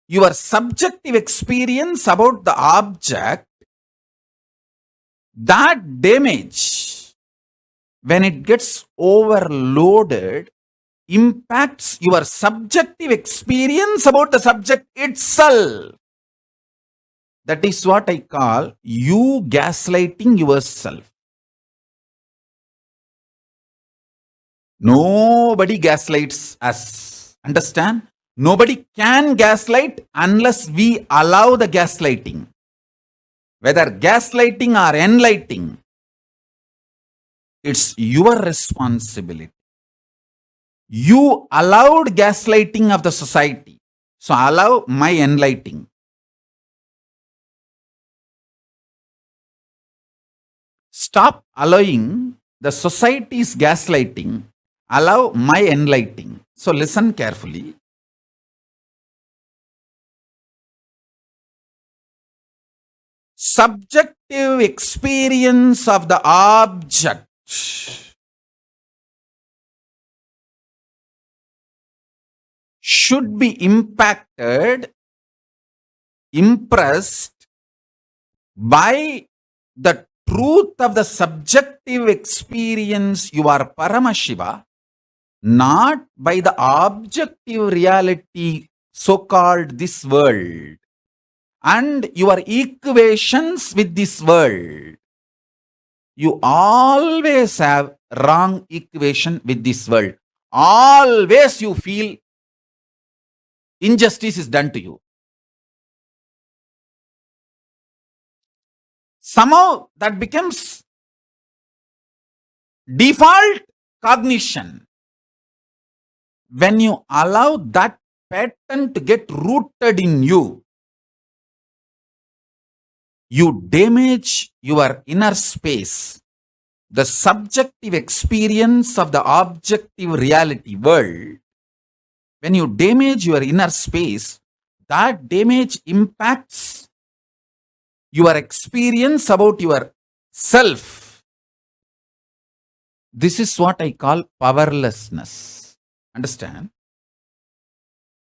your subjective experience about the object, that damage, when it gets overloaded, impacts your subjective experience about the subject itself. That is what I call you gaslighting yourself. Nobody gaslights us. Understand? Nobody can gaslight unless we allow the gaslighting. Whether gaslighting or enlightening, it's your responsibility. You allowed gaslighting of the society. So allow my enlightening. Stop allowing the society's gaslighting. Allow my enlightening. So listen carefully. Subjective experience of the object should be impacted, impressed by the truth of the subjective experience you are Paramashiva, not by the objective reality so-called this world and your equations with this world. You always have wrong equation with this world. Always you feel injustice is done to you. somehow that becomes default cognition. When you allow that pattern to get rooted in you, you damage your inner space, the subjective experience of the objective reality world. When you damage your inner space, that damage impacts your experience about your self. This is what I call powerlessness. Understand?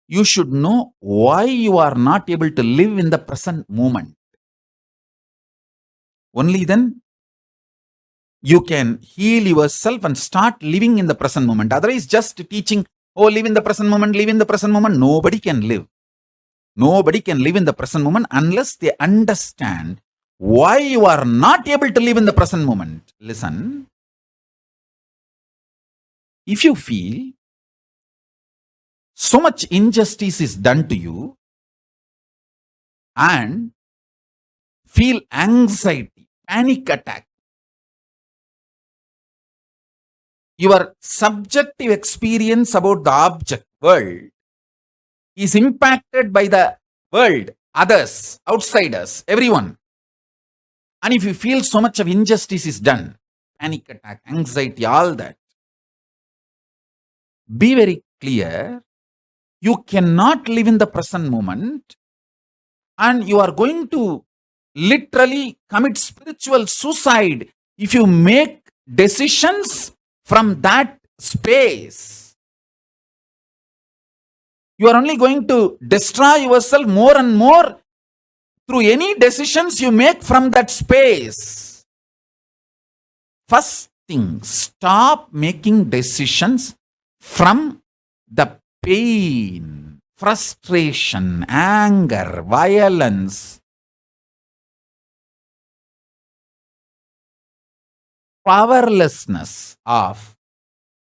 You should know why you are not able to live in the present moment. Only then you can heal yourself and start living in the present moment. Otherwise, just teaching, oh, live in the present moment, live in the present moment. Nobody can live. Nobody can live in the present moment unless they understand why you are not able to live in the present moment. Listen. If you feel so much injustice is done to you and feel anxiety, panic attack, your subjective experience about the object world is impacted by the world, others, outsiders, everyone. And if you feel so much of injustice is done, panic attack, anxiety, all that, be very clear, you cannot live in the present moment and you are going to literally commit spiritual suicide if you make decisions from that space. You are only going to destroy yourself more and more through any decisions you make from that space. First thing, stop making decisions from the pain, frustration, anger, violence, powerlessness of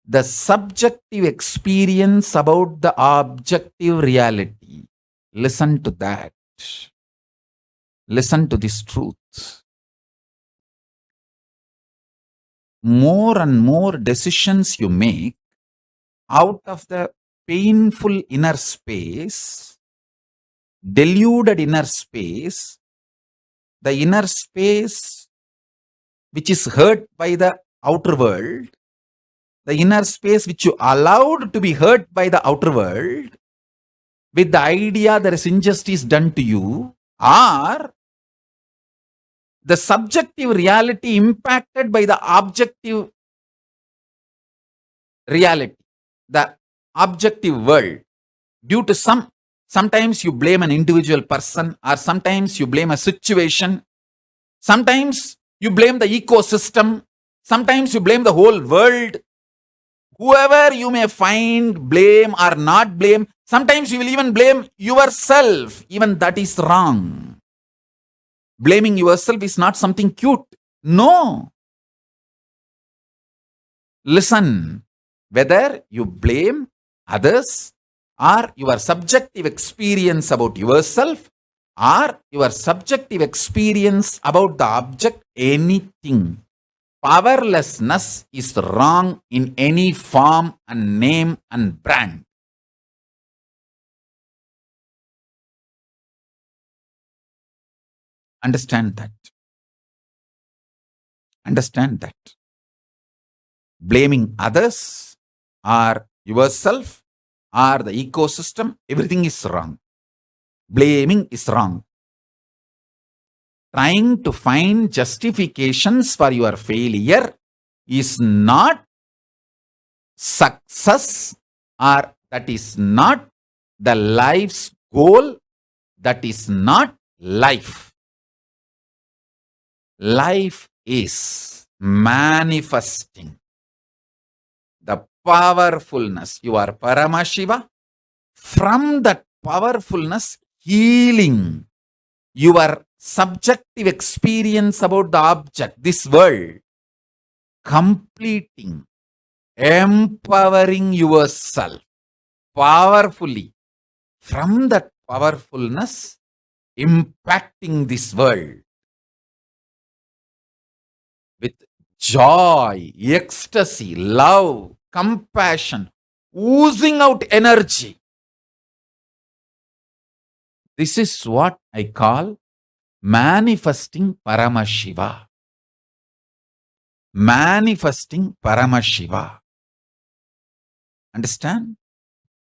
the subjective experience about the objective reality. Listen to that. Listen to this truth. More and more decisions you make out of the painful inner space, deluded inner space, the inner space which is hurt by the outer world, the inner space which you allowed to be hurt by the outer world, with the idea there is injustice done to you, or the subjective reality impacted by the objective reality, the objective world, due to sometimes you blame an individual person, or sometimes you blame a situation, sometimes you blame the ecosystem, sometimes you blame the whole world. Whoever you may find, blame or not blame, sometimes you will even blame yourself. Even that is wrong. Blaming yourself is not something cute. No. Listen, whether you blame others or your subjective experience about yourself or your subjective experience about the object, anything. Powerlessness is wrong in any form and name and brand. Understand that. Understand that. Blaming others or yourself or the ecosystem, everything is wrong. Blaming is wrong. Trying to find justifications for your failure is not success, or that is not the life's goal. That is not life. Life is manifesting the powerfulness. You are Paramashiva. From that powerfulness, healing your subjective experience about the object, this world, completing, empowering yourself powerfully. From that powerfulness, impacting this world. with joy, ecstasy, love, compassion, oozing out energy. This is what I call manifesting Paramashiva. Manifesting Paramashiva. Understand?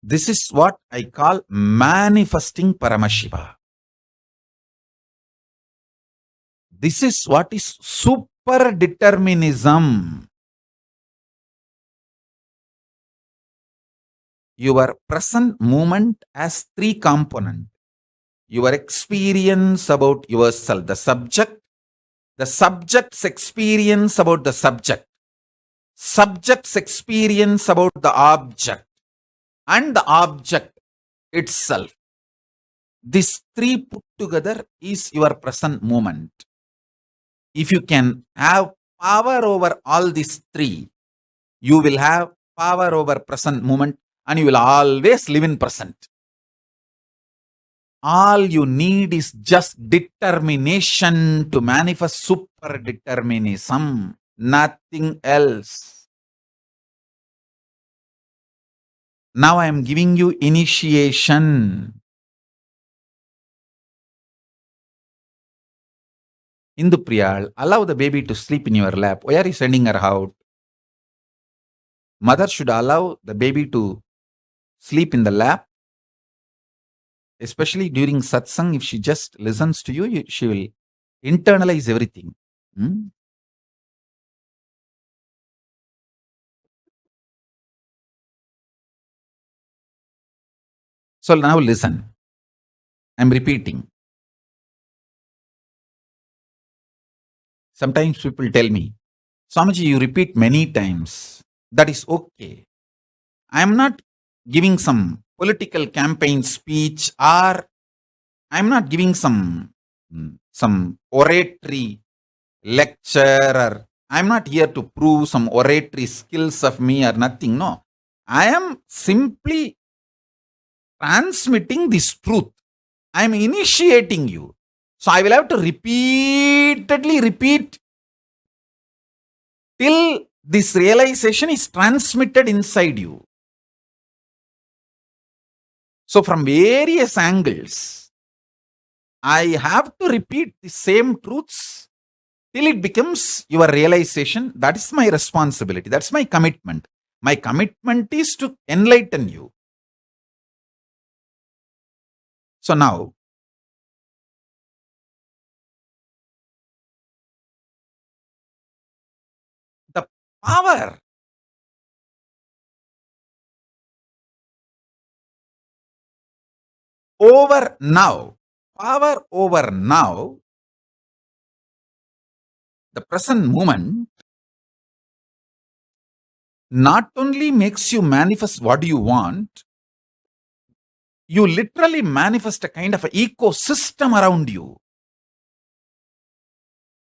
This is what I call manifesting Paramashiva. This is what is super determinism. Your present moment has three components. Your experience about yourself, the subject's experience about the subject's experience about the object, and the object itself. These three put together is your present moment. If you can have power over all these three, you will have power over present moment and you will always live in present. All you need is just determination to manifest super determinism, nothing else. Now I am giving you initiation. Indu Priyal, allow the baby to sleep in your lap. Why are you sending her out? Mother should allow the baby to sleep in the lap. Especially during satsang, if she just listens to you, she will internalize everything. So now listen. I'm repeating. Sometimes people tell me, Swamiji, you repeat many times. That is okay. I'm not giving some political campaign speech, or I'm not giving some oratory lecture, or I'm not here to prove some oratory skills of me or nothing. No. I am simply transmitting this truth. I am initiating you. So I will have to repeatedly repeat till this realization is transmitted inside you. So from various angles, I have to repeat the same truths till it becomes your realization. That is my responsibility. That's my commitment. My commitment is to enlighten you. So now, the power over now, the present moment, not only makes you manifest what you want, you literally manifest a kind of an ecosystem around you.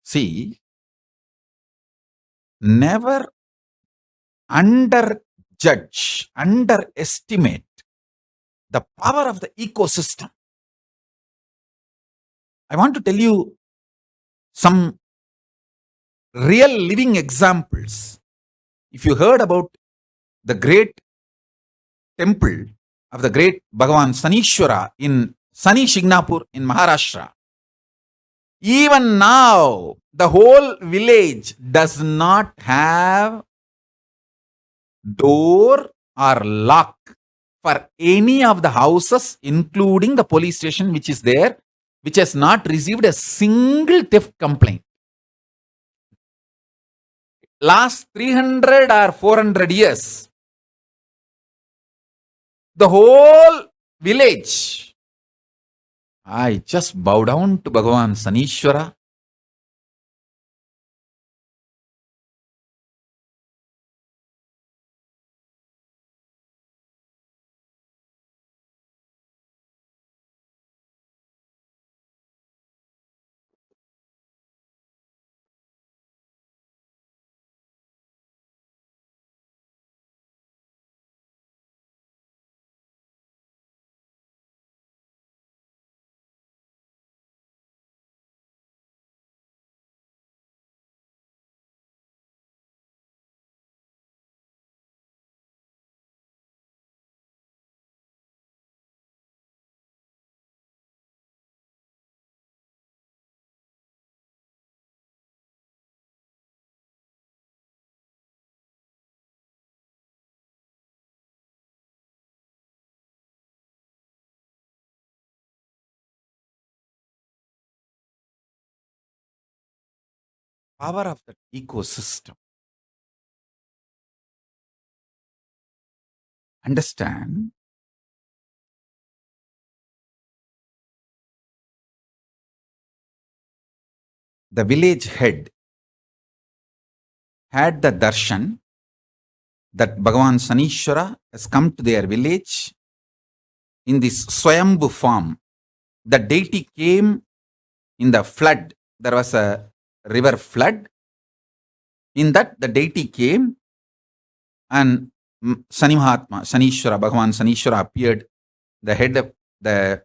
See, never underestimate the power of the ecosystem. I want to tell you some real living examples. If you heard about the great temple of the great Bhagavan Sanishwara in Sani Shignapur in Maharashtra, even now the whole village does not have door or lock for any of the houses, including the police station which is there, which has not received a single theft complaint. Last 300 or 400 years, the whole village, I just bow down to Bhagavan Sanishwara. power of that ecosystem. Understand? The village head had the darshan that Bhagavan Sanishwara has come to their village in this Swayambhu form. The deity came in the flood. There was a river flood. In that, the deity came and Sanimahatma, Sanishwara, Bhagavan Sanishwara appeared, the head of the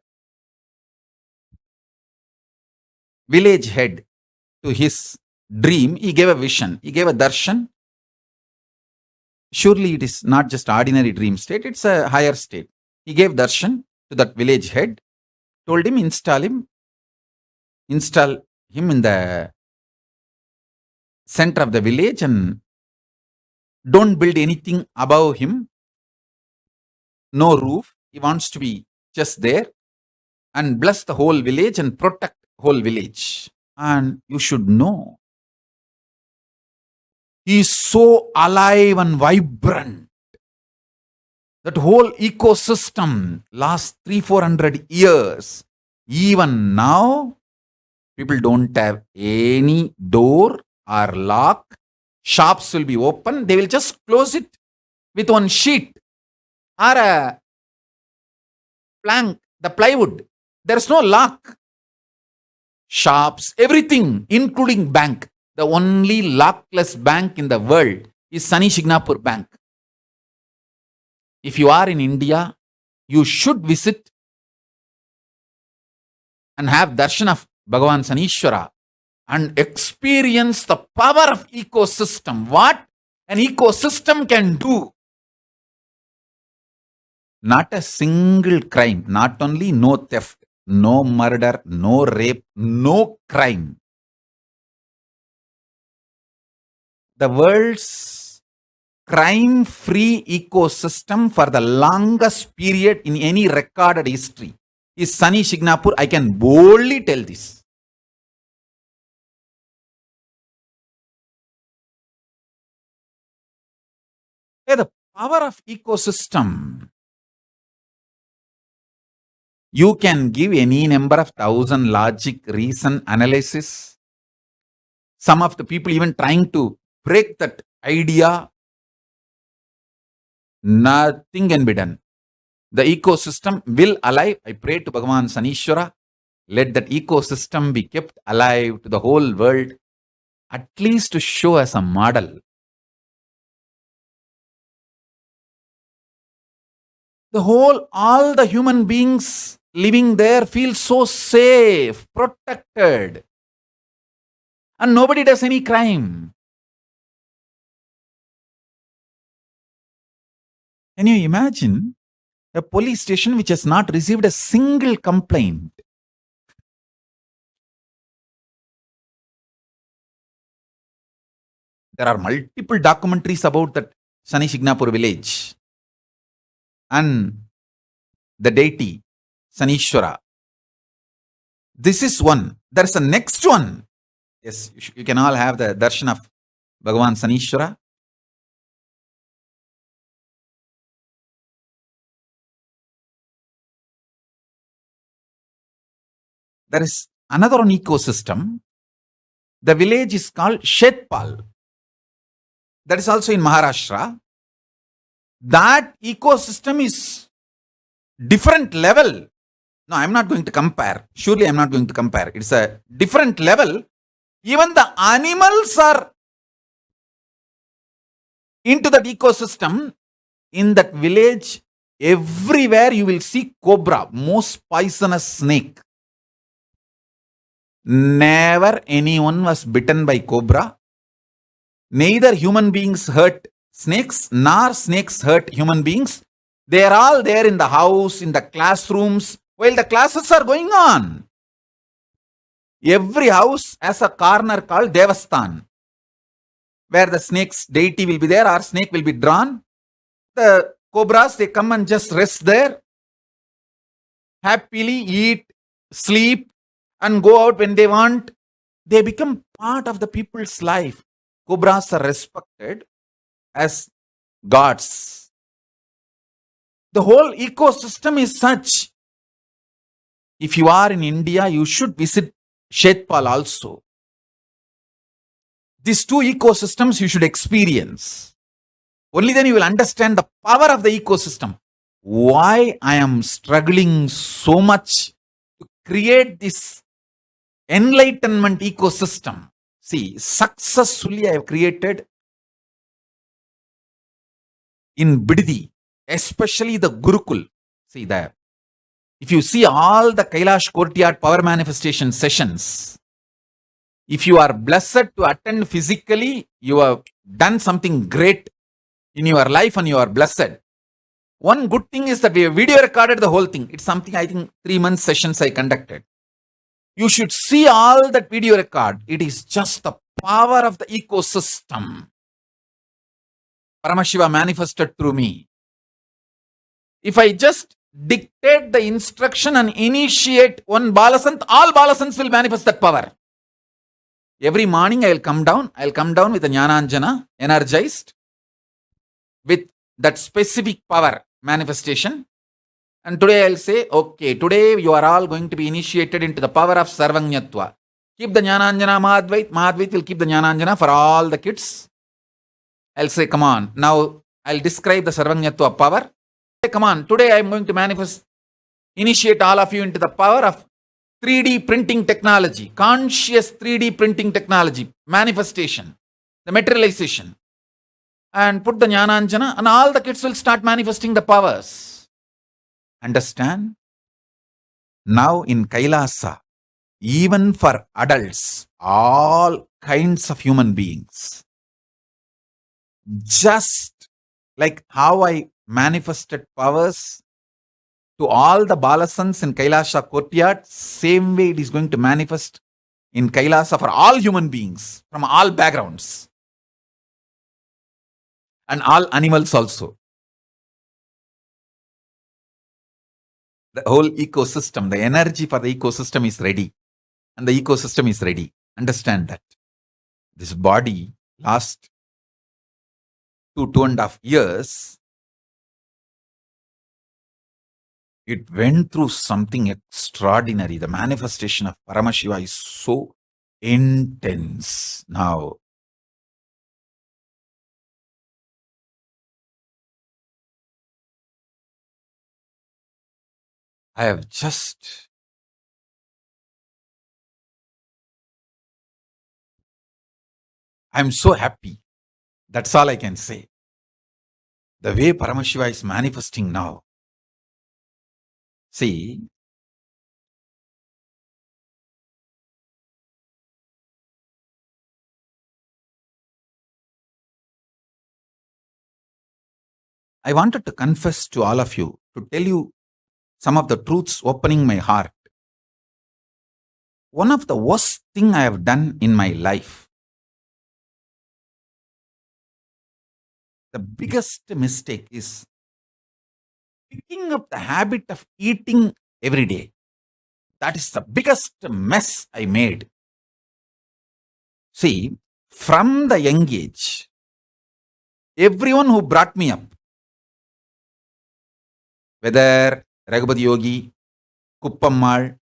village head to his dream. He gave a vision, he gave a darshan. Surely it is not just ordinary dream state, it's a higher state. He gave darshan to that village head, told him install him in the center of the village and don't build anything above him, no roof. He wants to be just there and bless the whole village and protect whole village. And you should know, he is so alive and vibrant. That whole ecosystem last 300-400 years. Even now, people don't have any door or lock. Shops will be open. They will just close it with one sheet or a plank, the plywood. There's no lock. Shops, everything, including bank. The only lockless bank in the world is Sani Shignapur Bank. If you are in India, you should visit and have darshan of Bhagavan Sanishwara and experience the power of ecosystem. What an ecosystem can do. Not a single crime, not only no theft, no murder, no rape, no crime. The world's crime-free ecosystem for the longest period in any recorded history is Sani Shignapur. I can boldly tell this. The power of ecosystem. You can give any number of 1,000 logic, reason, analysis. Some of the people even trying to break that idea. Nothing can be done. The ecosystem will alive. I pray to Bhagavan Sanishwara. Let that ecosystem be kept alive to the whole world, at least to show as a model. All the human beings living there feel so safe, protected, and nobody does any crime. Can you imagine a police station which has not received a single complaint? There are multiple documentaries about that Sani Shignapur village and the deity, Sanishwara. This is one. There's a next one. Yes, you can all have the darshan of Bhagavan Sanishwara. There is another one ecosystem. The village is called Shetpal. That is also in Maharashtra. That ecosystem is different level. No, I'm not going to compare. Surely I'm not going to compare. It's a different level. Even the animals are into that ecosystem. In that village, everywhere you will see cobra, most poisonous snake. Never anyone was bitten by cobra. Neither human beings hurt snakes, nor snakes hurt human beings. They are all there in the house, in the classrooms, while the classes are going on. Every house has a corner called Devasthan, where the snake's deity will be there or snake will be drawn. The cobras, they come and just rest there, happily eat, sleep, and go out when they want. they become part of the people's life. Cobras are respected as gods. The whole ecosystem is such. If you are in India, you should visit Shetpal also. These two ecosystems you should experience. Only then you will understand the power of the ecosystem. Why I am struggling so much to create this enlightenment ecosystem. See, successfully I have created in Bididi, especially the Gurukul. See there. If you see all the Kailash courtyard power manifestation sessions, if you are blessed to attend physically, you have done something great in your life and you are blessed. One good thing is that we have video recorded the whole thing. It's something, I think, 3 months sessions I conducted. You should see all that video record. It is just the power of the ecosystem. Paramashiva manifested through me. If I just dictate the instruction and initiate one Balasant, all Balasants will manifest that power. Every morning I will come down. I will come down with a Jnananjana, energized, with that specific power manifestation. And today I will say, okay, today you are all going to be initiated into the power of Sarvanyatva. Keep the Jnananjana Mahadvait. Mahadvait will keep the Jnananjana for all the kids. I'll say, come on, now I'll describe the Sarvanyatva power. Come on, today I'm going to manifest, initiate all of you into the power of 3D printing technology, conscious 3D printing technology, manifestation, the materialization. And put the Jnananjana and all the kids will start manifesting the powers. Understand? Now in Kailasa, even for adults, all kinds of human beings, just like how I manifested powers to all the Balasans in Kailasa courtyard, same way it is going to manifest in Kailasa for all human beings from all backgrounds and all animals also. The whole ecosystem, the energy for the ecosystem is ready, and the ecosystem is ready. Understand that. This body, last 2.5 years, it went through something extraordinary. The manifestation of Paramashiva is so intense now. I have just I'm so happy. That's all I can say. The way Paramashiva is manifesting now. See, I wanted to confess to all of you, to tell you some of the truths opening my heart. One of the worst thing I have done in my life, the biggest mistake is picking up the habit of eating every day. That is the biggest mess I made. See, from the young age, everyone who brought me up, whether Raghupati Yogi, Kuppammal,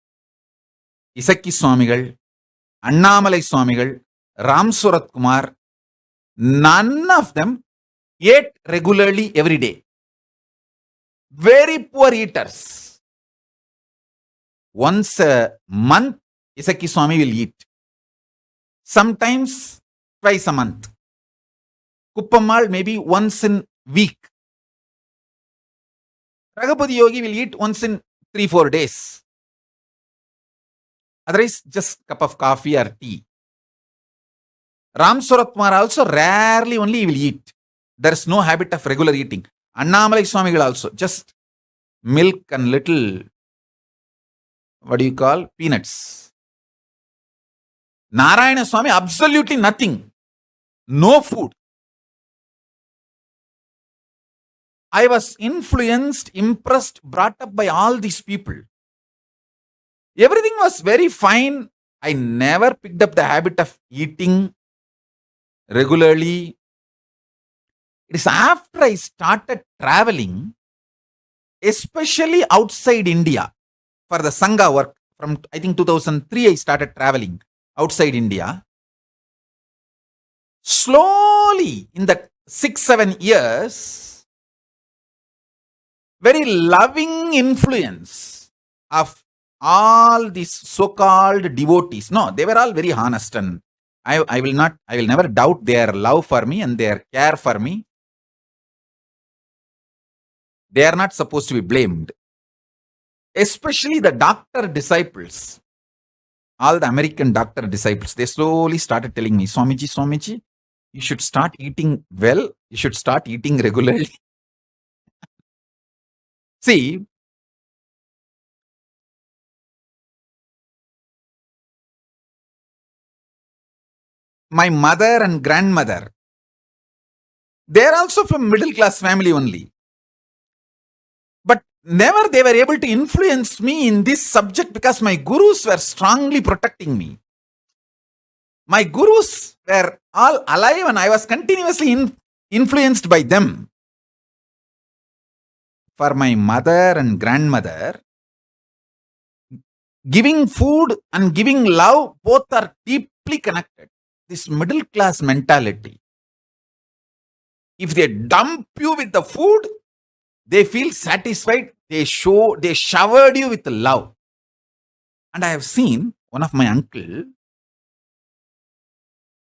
Isakki Swamigal, Annamalai Swamigal, Ram Surat Kumar, none of them ate regularly every day. Very poor eaters. Once a month, Isakki Swami will eat. Sometimes twice a month. Kuppammal maybe once in week. Raghupati Yogi will eat once in 3-4 days. Otherwise, just cup of coffee or tea. Ram Surat Kumar also rarely only he will eat. There is no habit of regular eating. Annamalai Swamigal also, just milk and little, what do you call, peanuts. Narayana Swami, absolutely nothing. No food. I was influenced, impressed, brought up by all these people. Everything was very fine I never picked up the habit of eating regularly. It is after I started traveling, especially outside India, for the Sangha work. From I think 2003, I started traveling outside India. Slowly, in that 6-7 years, very loving influence of all these so-called devotees. No, they were all very honest, and I will never doubt their love for me and their care for me. They are not supposed to be blamed. Especially the doctor disciples, all the American doctor disciples, they slowly started telling me, Swamiji, you should start eating well. You should start eating regularly. See, my mother and grandmother, they are also from middle class family only. But never they were able to influence me in this subject because my gurus were strongly protecting me. My gurus were all alive and I was continuously influenced by them. For my mother and grandmother, giving food and giving love, both are deeply connected. This middle class mentality. If they dump you with the food, they feel satisfied. They showered you with love. And I have seen one of my uncle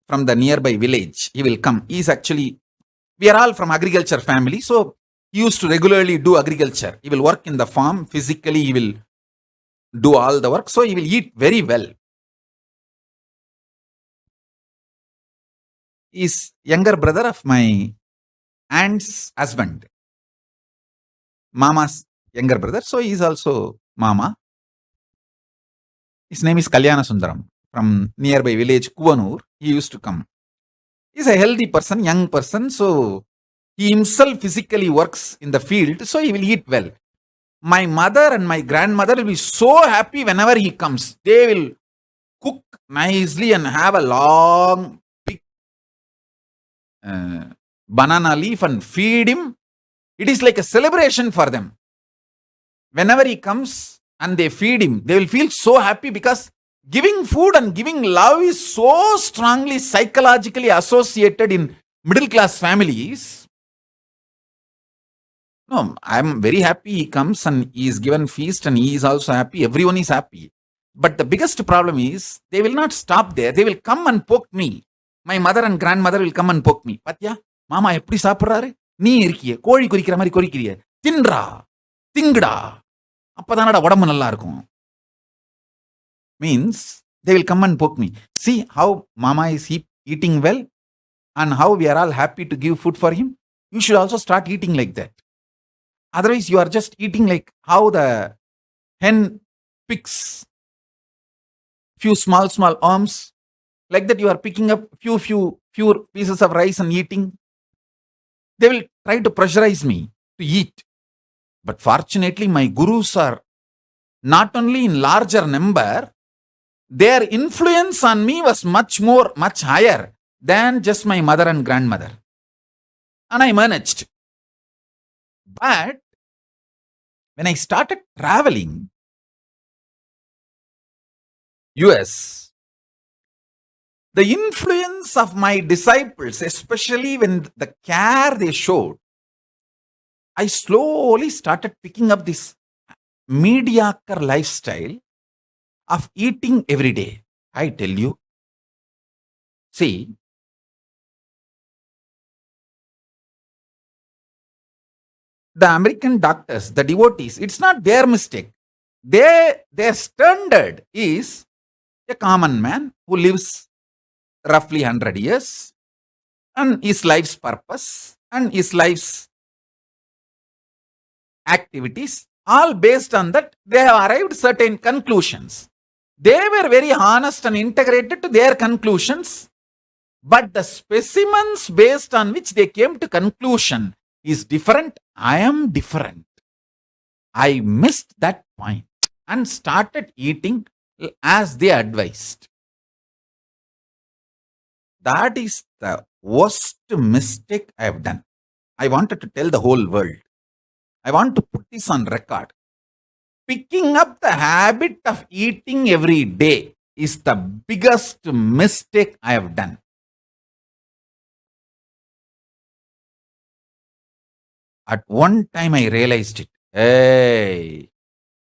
from the nearby village. He will come. We are all from agriculture family. So he used to regularly do agriculture. He will work in the farm. Physically, he will do all the work. So he will eat very well. He is younger brother of my aunt's husband. Mama's younger brother. So he is also Mama. His name is Kalyana Sundaram. From nearby village Kuvanur, he used to come. He is a healthy person, young person. So he himself physically works in the field. So he will eat well. My mother and my grandmother will be so happy whenever he comes. They will cook nicely and have a long, big banana leaf and feed him. It is like a celebration for them. Whenever he comes and they feed him, they will feel so happy because giving food and giving love is so strongly psychologically associated in middle class families. No, I am very happy he comes and he is given feast and he is also happy. Everyone is happy. But the biggest problem is they will not stop there. They will come and poke me. My mother and grandmother will come and poke me. Patya, Mama eppadi saapradare? நீ இருக்கிய கோழி குறிக்கிற மாதிரி குறிக்கிறிய தின்றா திங்குடா அப்பதானடா உடம்பு நல்லா இருக்கும். Means they will come and poke me. See how Mama is eating well and how we are all happy to give food for him. You should also start eating like that. Otherwise you are just eating like how the hen picks few small worms. Like that you are picking up few pieces of rice and eating. They will try to pressurize me to eat. But fortunately, my gurus are not only in larger number, their influence on me was much higher than just my mother and grandmother. And I managed. But when I started traveling US, the influence of my disciples, especially when the care they showed, I slowly started picking up this mediocre lifestyle of eating every day. I tell you. See, the American doctors, the devotees, it's not their mistake. Their standard is a common man who lives roughly 100 years and his life's purpose and his life's activities, all based on that, they have arrived certain conclusions. They were very honest and integrated to their conclusions, but the specimens based on which they came to conclusion is different. I am different. I missed that point and started eating as they advised. That is the worst mistake I have done. I wanted to tell the whole world. I want to put this on record. Picking up the habit of eating every day is the biggest mistake I have done. At one time I realized it. Hey,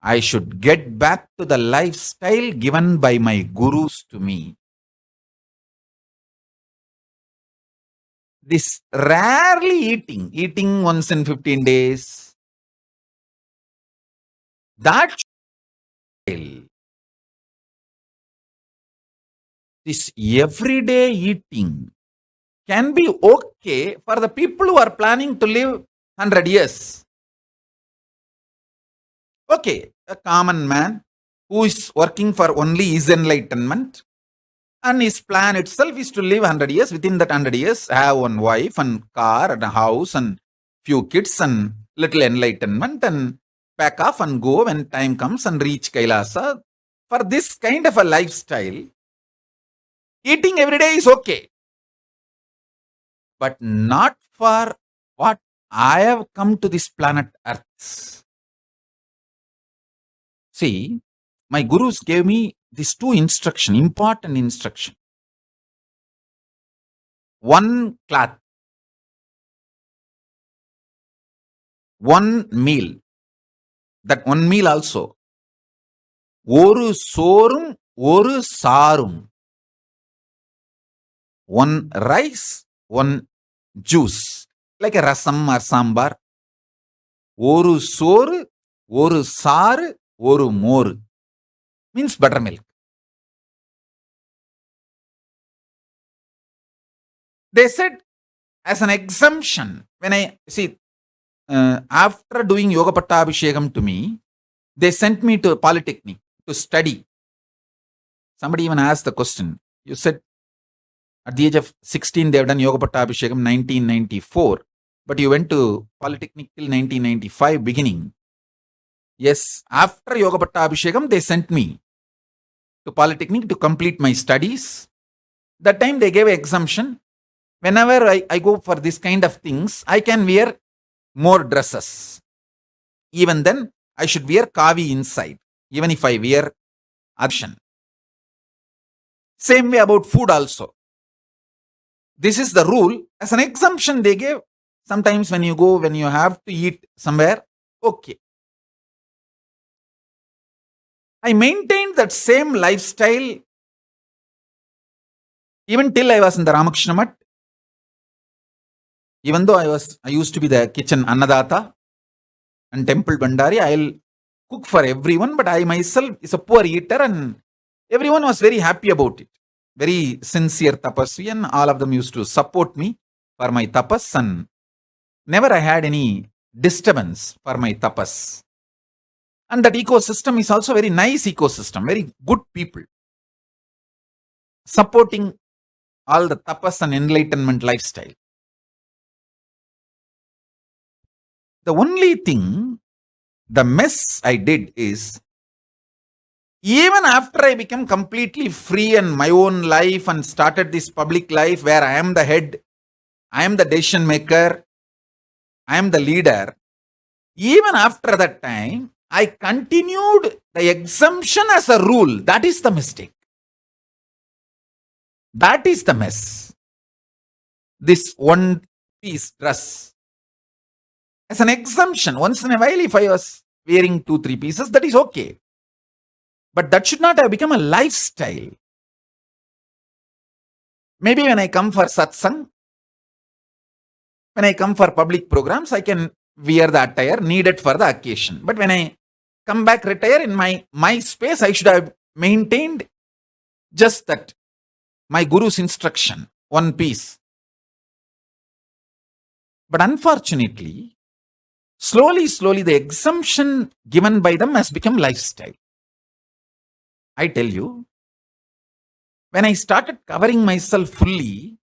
I should get back to the lifestyle given by my gurus to me. This rarely eating once in 15 days, that this everyday eating can be okay for the people who are planning to live 100 years. Okay, a common man who is working for only his enlightenment, and his plan itself is to live 100 years. Within that 100 years, have one wife and car and a house and few kids and little enlightenment, and pack off and go when time comes and reach Kailasa. For this kind of a lifestyle, eating every day is okay. But not for what I have come to this planet Earth. See, my gurus gave me these two instruction, important instruction. One cloth, one meal. That one meal also. Oru sorum, oru sarum. One rice, one juice. Like a rasam or sambar. Oru soru, oru sar, oru more. Means buttermilk. They said, as an exemption, when I see, after doing Yoga Pattabhishekam to me, they sent me to a polytechnic to study. Somebody even asked the question. You said at the age of 16 they have done Yoga Pattabhishekam 1994, but you went to polytechnic till 1995 beginning. Yes, after Yoga Pattabhishekam they sent me to polytechnic to complete my studies. That time they gave an exemption. Whenever I go for this kind of things, I can wear more dresses. Even then, I should wear kavi inside, even if I wear adshan. Same way about food also. This is the rule. As an exemption they gave. Sometimes when you go, when you have to eat somewhere, okay. I maintained that same lifestyle even till I was in the Ramakrishna Math. Even though I used to be the kitchen Annadata and temple Bandari, I'll cook for everyone, but I myself is a poor eater and everyone was very happy about it. Very sincere tapasvi, and all of them used to support me for my tapas, and never I had any disturbance for my tapas. And that ecosystem is also very nice ecosystem, very good people supporting all the tapas and enlightenment lifestyle. The only thing, the mess I did is, even after I became completely free and my own life and started this public life where I am the head, I am the decision maker, I am the leader, even after that time, I continued the exemption as a rule. That is the mistake. That is the mess. This one piece dress. As an exemption, once in a while, if I was wearing 2-3 pieces, that is okay. But that should not have become a lifestyle. Maybe when I come for satsang, when I come for public programs, I can wear the attire needed for the occasion. But when I come back, retire in my space, I should have maintained just that. My guru's instruction, one piece. But unfortunately, slowly, the exemption given by them has become lifestyle. I tell you, when I started covering myself fully,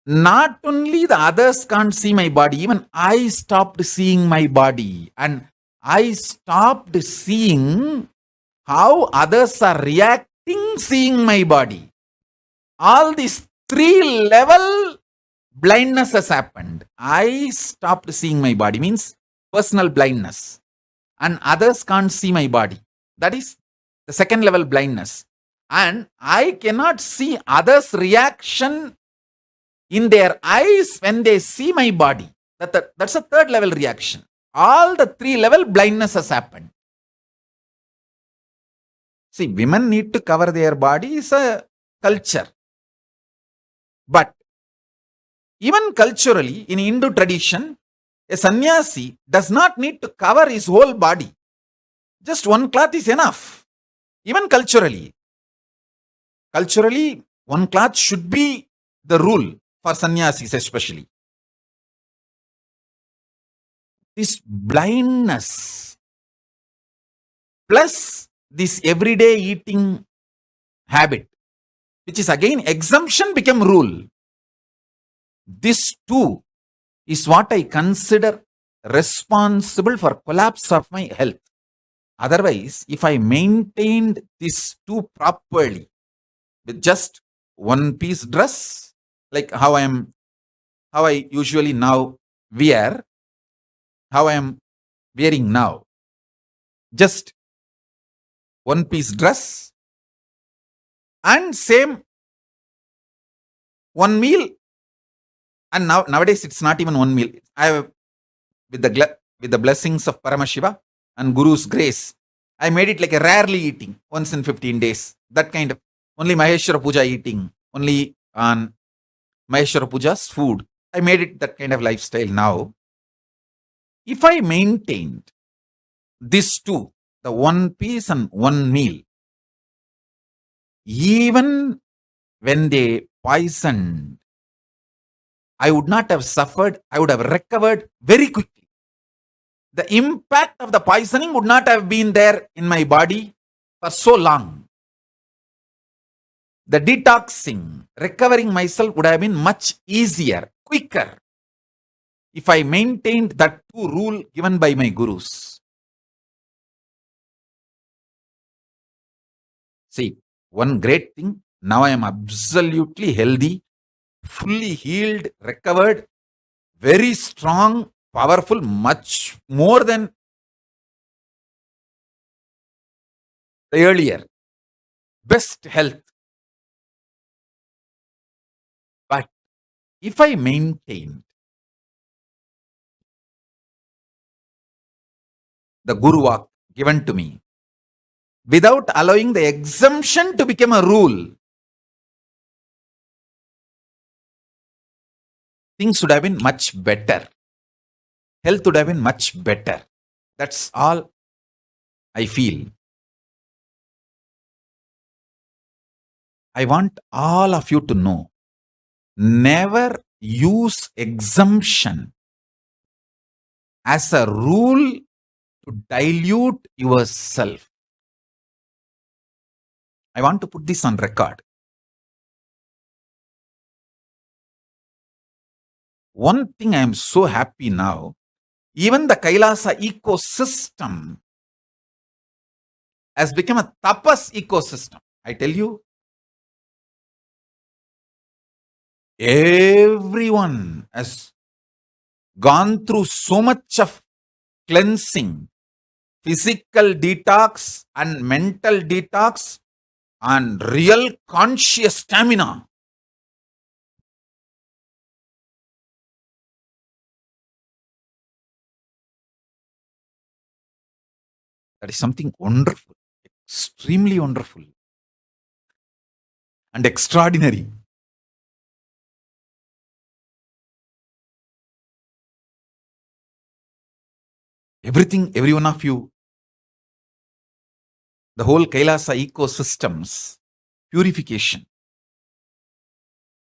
not only the others can't see my body, even I stopped seeing my body. And I stopped seeing how others are reacting seeing my body. All these 3-level blindness has happened. I stopped seeing my body, means personal blindness, and others can't see my body. That is the 2nd-level blindness. And I cannot see others' reaction in their eyes when they see my body. That's a 3rd-level reaction. All the 3-level blindness has happened. See, women need to cover their body is a culture. But even culturally, in Hindu tradition, a sannyasi does not need to cover his whole body. Just one cloth is enough. Even culturally. Culturally, one cloth should be the rule for sannyasis especially. This blindness plus this everyday eating habit, which is again exemption become rule. This too is what I consider responsible for collapse of my health. Otherwise, if I maintained this too properly with just one piece dress, like how I usually now wear, how I am wearing now, just one piece dress and same one meal. And nowadays it's not even one meal. I have, with the blessings of Paramashiva and Guru's grace, I made it like a rarely eating, once in 15 days. That kind of, only Maheshwara Puja eating, only on Maheshwara Puja's food. I made it that kind of lifestyle now. If I maintained this too, the one piece and one meal, even when they poisoned, I would not have suffered, I would have recovered very quickly. The impact of the poisoning would not have been there in my body for so long. The detoxing, recovering myself would have been much easier, quicker, if I maintained that two rule given by my gurus. See, one great thing, now I am absolutely healthy, fully healed, recovered, very strong, powerful, much more than the earlier. Best health. But if I maintained the Guru Vak given to me, without allowing the exemption to become a rule, things would have been much better. Health would have been much better. That's all I feel. I want all of you to know, never use exemption as a rule to dilute yourself. I want to put this on record. One thing I am so happy now, even the Kailasa ecosystem has become a tapas ecosystem. I tell you, everyone has gone through so much of cleansing, physical detox and mental detox and real conscious stamina. That is something wonderful, extremely wonderful and extraordinary. Everything, every one of you, the whole Kailasa ecosystems, purification,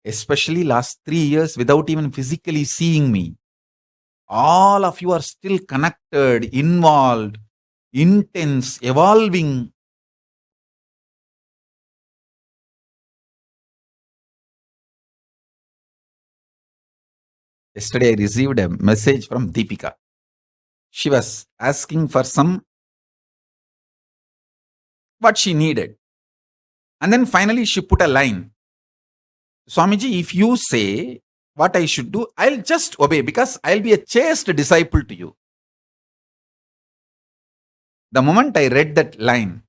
especially last 3 years without even physically seeing me, all of you are still connected, involved, intense, evolving. Yesterday I received a message from Deepika. She was asking for some what she needed. And then finally she put a line. Swamiji, if you say what I should do, I'll just obey because I'll be a chaste disciple to you. The moment I read that line,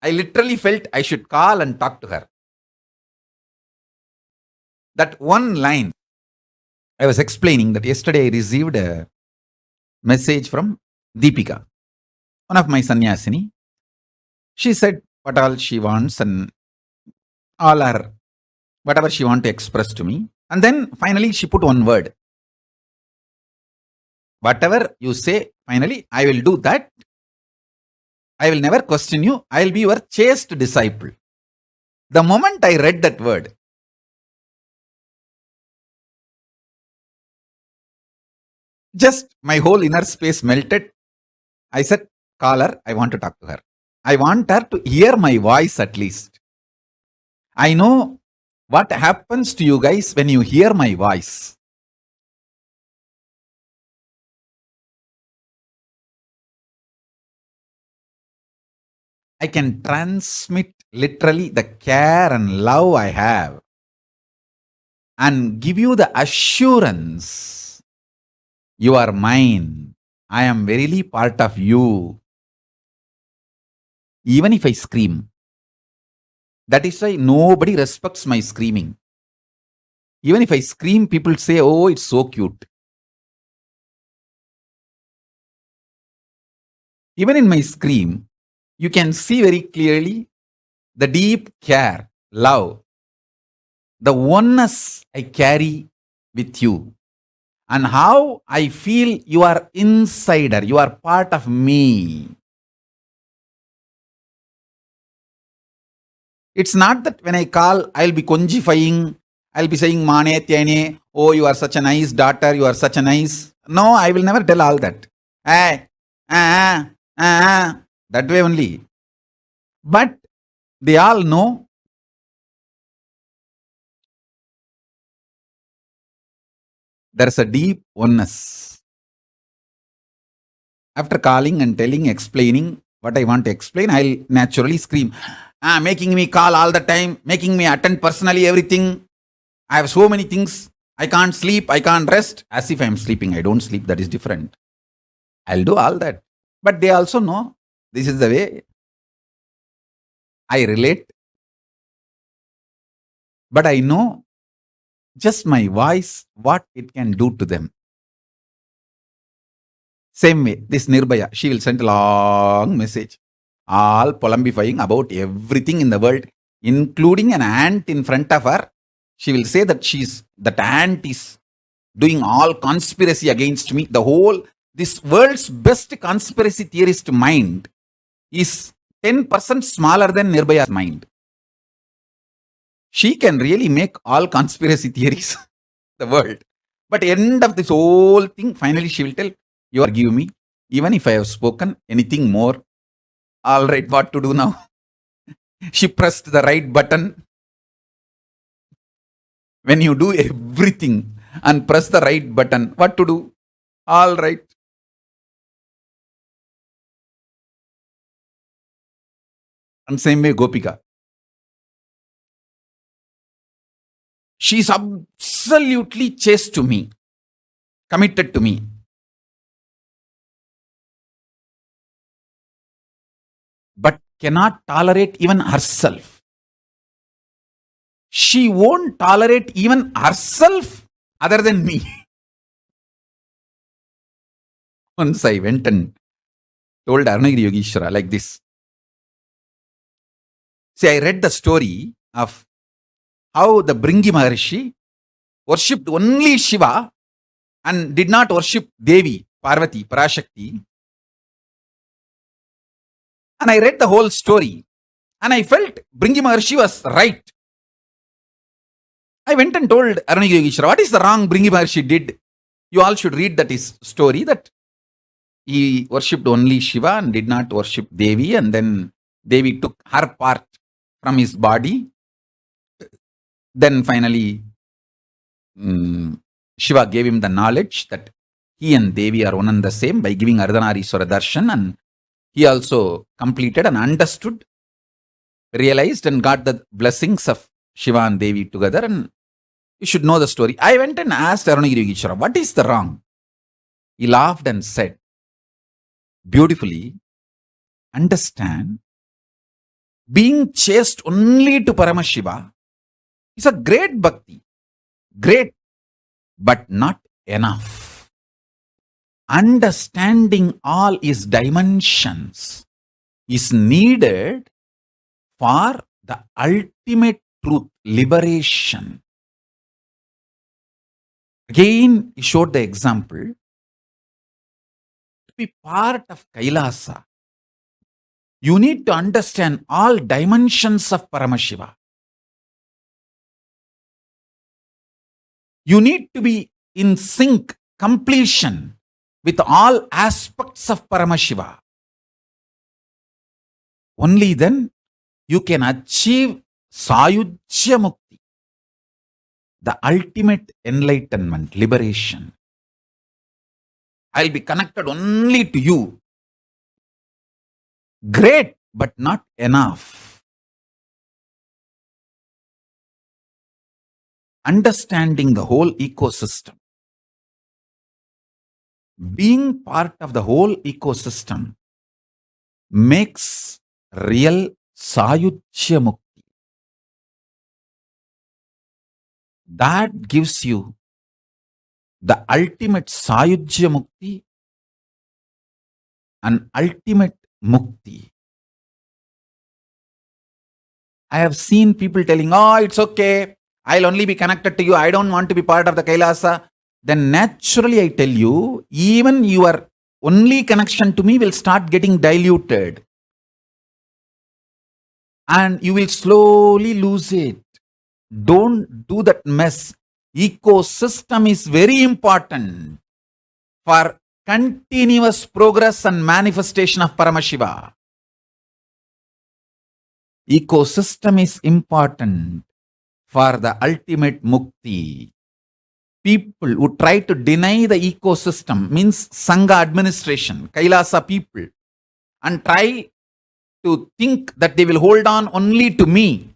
I literally felt I should call and talk to her. That one line, I was explaining that yesterday I received a message from Deepika, one of my sannyasini. She said what all she wants and all her, whatever she wants to express to me. And then finally she put one word. Whatever you say, finally, I will do that. I will never question you. I will be your chaste disciple. The moment I read that word, just my whole inner space melted. I said, call her. I want to talk to her. I want her to hear my voice at least. I know what happens to you guys when you hear my voice. I can transmit literally the care and love I have and give you the assurance you are mine. I am verily part of you. Even if I scream. That is why nobody respects my screaming. Even if I scream, people say, oh, it's so cute. Even in my scream, you can see very clearly the deep care, love, the oneness I carry with you, and how I feel you are insider, you are part of me. It's not that when I call, I'll be conjifying, I'll be saying, Mane, Tyane, oh, you are such a nice daughter, you are such a nice. No, I will never tell all that. That way only. But they all know there's a deep oneness. After calling and telling, explaining what I want to explain, I'll naturally scream. Making me call all the time, making me attend personally everything. I have so many things. I can't sleep, I can't rest. As if I'm sleeping. I don't sleep, that is different. I'll do all that. But they also know this is the way I relate. But I know just my voice, what it can do to them. Same way, this Nirbhaya, she will send a long message, all polembifying about everything in the world, including an ant in front of her. She will say that that ant is doing all conspiracy against me. This world's best conspiracy theorist mind is 10% smaller than Nirbhaya's mind. She can really make all conspiracy theories, the world. But end of this whole thing, finally she will tell, you forgive me, even if I have spoken anything more. All right, what to do now? She pressed the right button. When you do everything and press the right button, what to do? All right. And same way Gopika. She's absolutely chaste to me, committed to me. But cannot tolerate even herself. She won't tolerate even herself other than me. Once I went and told Arunagiri Yogeshwara like this. See, I read the story of how the Bringi Maharshi worshipped only Shiva and did not worship Devi, Parvati, Parashakti. And I read the whole story and I felt Bringi Maharshi was right. I went and told Arunagiri Yogeshwara, what is the wrong Bringi Maharshi did? You all should read that his story, that he worshipped only Shiva and did not worship Devi, and then Devi took her part from his body. Then finally, Shiva gave him the knowledge that he and Devi are one and the same by giving Ardhanarishwara darshan, and he also completed and understood, realized, and got the blessings of Shiva and Devi together. And you should know the story. I went and asked Arunagiri Yogeshwara, what is the wrong? He laughed and said, beautifully, understand, being chaste only to Paramashiva is a great bhakti. Great, but not enough. Understanding all his dimensions is needed for the ultimate truth, liberation. Again, he showed the example. To be part of Kailasa, you need to understand all dimensions of Paramashiva. You need to be in sync, completion with all aspects of Paramashiva. Only then you can achieve Sayujya Mukti, the ultimate enlightenment, liberation. I'll be connected only to you. Great, but not enough. Understanding the whole ecosystem, being part of the whole ecosystem, makes real Sayujya Mukti. That gives you the ultimate Sayujya Mukti and ultimate Mukti. I have seen people telling, oh, it's okay, I'll only be connected to you, I don't want to be part of the Kailasa. Then naturally I tell you, even your only connection to me will start getting diluted. And you will slowly lose it. Don't do that mess. Ecosystem is very important for continuous progress and manifestation of Paramashiva. Ecosystem is important for the ultimate mukti. People who try to deny the ecosystem, means Sangha administration, Kailasa people, and try to think that they will hold on only to me,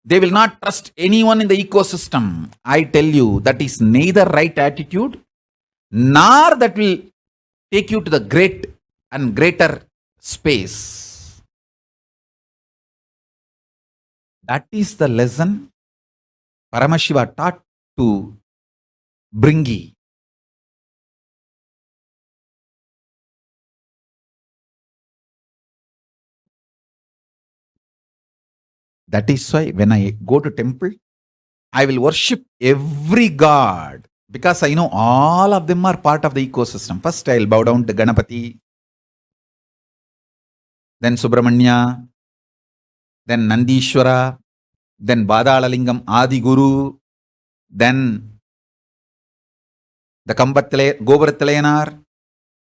they will not trust anyone in the ecosystem. I tell you, that is neither right attitude, nor that will take you to the great and greater space. That is the lesson Paramashiva taught to Bringi. That is why when I go to temple, I will worship every god, because I know all of them are part of the ecosystem. First I will bow down to Ganapati, then Subramanya, then Nandishwara, then Badalalingam Adi Guru, then the Gobaratalayanar,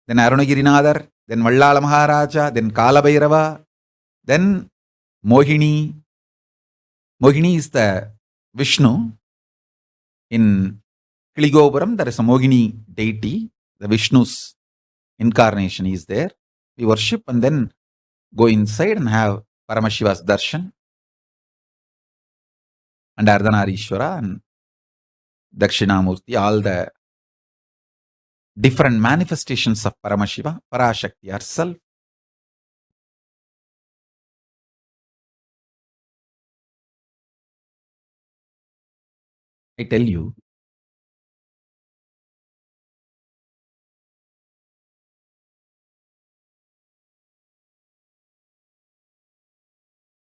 then Arunagirinadar, then Vallala Maharaja, then Kalabhairava, then Mohini. Mohini is the Vishnu. In Kiligopuram, there is a Mohini deity. The Vishnu's incarnation is there. We worship and then go inside and have Paramashiva's darshan. And Ardhanarishwara and Dakshinamurti, all the different manifestations of Paramashiva, Parashakti herself. I tell you,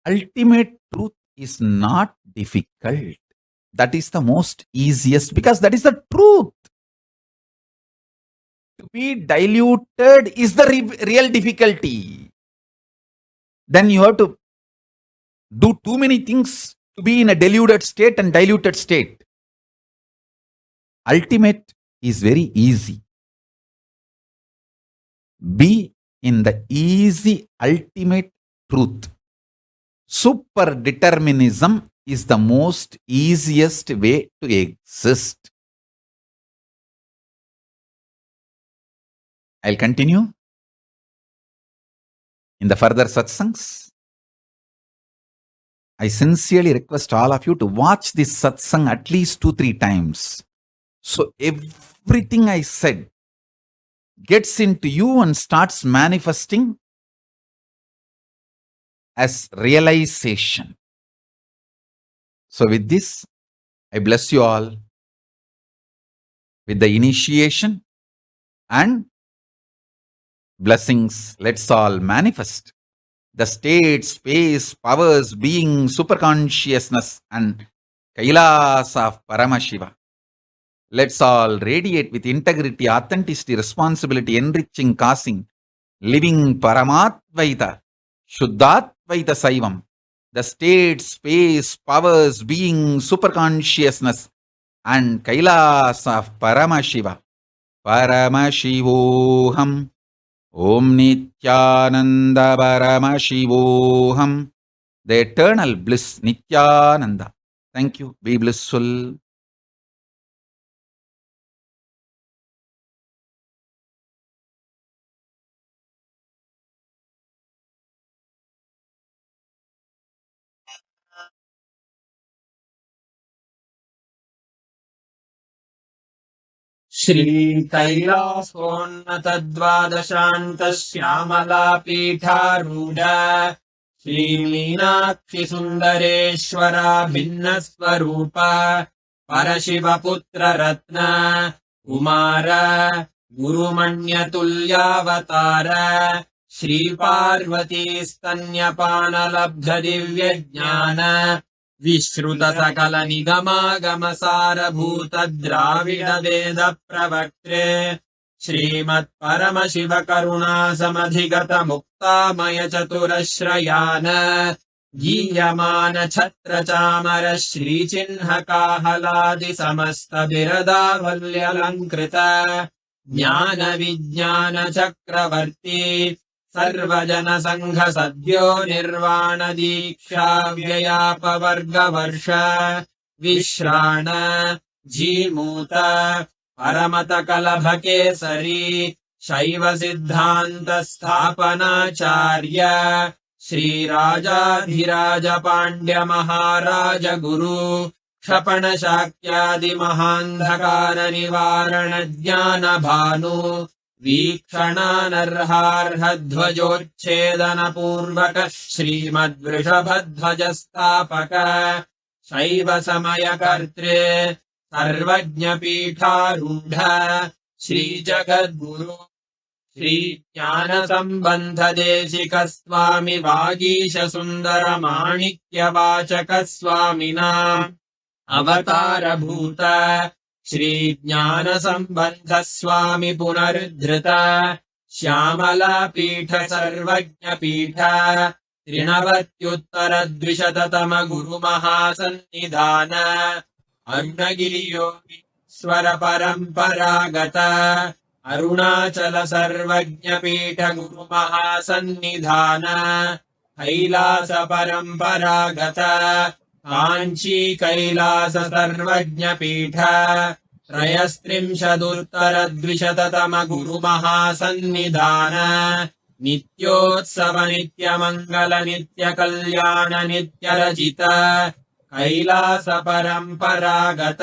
ultimate truth is not difficult. That is the most easiest, because that is the truth. To be diluted is the real difficulty. Then you have to do too many things to be in a deluded state and diluted state. Ultimate is very easy. Be in the easy ultimate truth. Super determinism is the most easiest way to exist. I'll continue. In the further satsangs, I sincerely request all of you to watch this satsang at least 2-3 times. So everything I said gets into you and starts manifesting as realization. So with this, I bless you all with the initiation and blessings. Let's all manifest the state, space, powers, being, superconsciousness and Kailasa of Paramashiva. Let's all radiate with integrity, authenticity, responsibility, enriching, causing, living Paramatvaita, Shuddhatvaita Saivam, the state, space, powers, being, superconsciousness and Kailasa of Paramashiva. Paramashivoham. Om Nithyananda Paramashivoham. The eternal bliss, Nithyananda. Thank you. Be blissful. श्रीकैलासोन्नतद्वादशान्तश्यामलापीठारूढ श्रीमीनाक्षिसुन्दरेश्वरा भिन्नस्वरूप परशिवपुत्ररत्न Kumar गुरुमण्यतुल्यावतार श्रीपार्वतीस्तन्यपानलब्धदिव्यज्ञान विश्रुतसकलनिगमागमसारभूत द्राविडवेद प्रवक्त्रे श्रीमत्परमशिवकरुणासमधिगत मुक्तामय चतुरश्रयान गीयमान छत्रचामर श्रीचिह्नकाहलादि समस्त बिरदावल्यलङ्कृत ज्ञान विज्ञान चक्रवर्ती सर्वजन संघ सद्यो निर्वाण दीक्षा व्ययापवर्गवर्ष विश्राण जीमूत परमत कलभ केसरी शैव सिद्धांत स्थापनाचार्य श्रीराजाधिराज पांड्य महाराज गुरु क्षपण शाक्यादि महांधकार निवारण ज्ञान भानु वीक्षणानर्हार्हध्वजोच्छेदन पूर्वक श्रीमद्वृषभध्वज स्थापक शैव समय कर्त्रे सर्वज्ञ पीठारूढ़ श्री जगद्गुरु श्री ज्ञान संबंध देशिक स्वामी वागीश सुंदर माणिक्य वाचक स्वामिना अवतार भूत श्री ज्ञान संबंध स्वामी पुनरुद्धृत श्यामला पीठ सर्वज्ञ पीठ त्रिनवत्युत्तर द्विशततम गुरु महासन्निधान अरुणगिरि योगीश्वर परंपरागत अरुणाचल सर्वज्ञ पीठ गुरु महासन्निधान कैलास परंपरागत कांची कैलास सर्वज्ञ पीठ त्रयस्त्रिंशदुत्तर द्विशततम गुरु महासन्निधान नित्योत्सव नित्य मंगल नित्य कल्याण नित्य रचित कैलास परंपरागत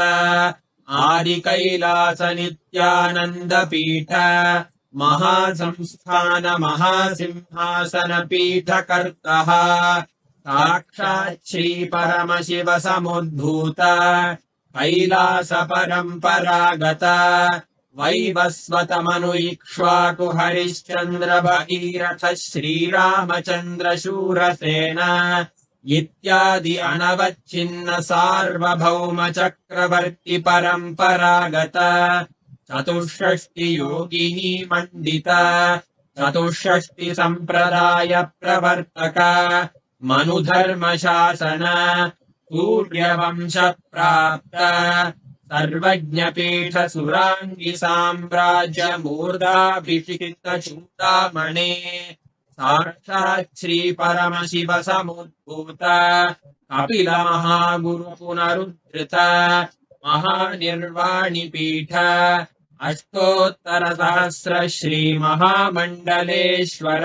आदि कैलास नित्यानंद पीठ महासंस्थान महासिंहासन पीठ कर्तः साक्षात् श्री परमशिव समुद्भूत कैलास परंपरागत वैवस्वत मनु इक्ष्वाकु हरिश्चंद्र भगीरथ श्रीरामचंद्र शूरसेन इत्यादि अनवच्छिन्न सार्वभौम चक्रवर्ति परंपरागत चतुष्षष्टि योगिनी मंडित चतुष्षष्टि संप्रदाय प्रवर्तक मनुधर्म शासन सूर्यवंश प्राप्त सर्वज्ञ पीठ सुरांगी साम्राज्य मूर्धाभिषिक्त चूडामणे साक्षात् श्री परमशिव समुद्भूत कपिल महागुरु पुनरुद्धृत महानिर्वाणि पीठ अष्टोत्तर सहस्र श्री महामंडलेश्वर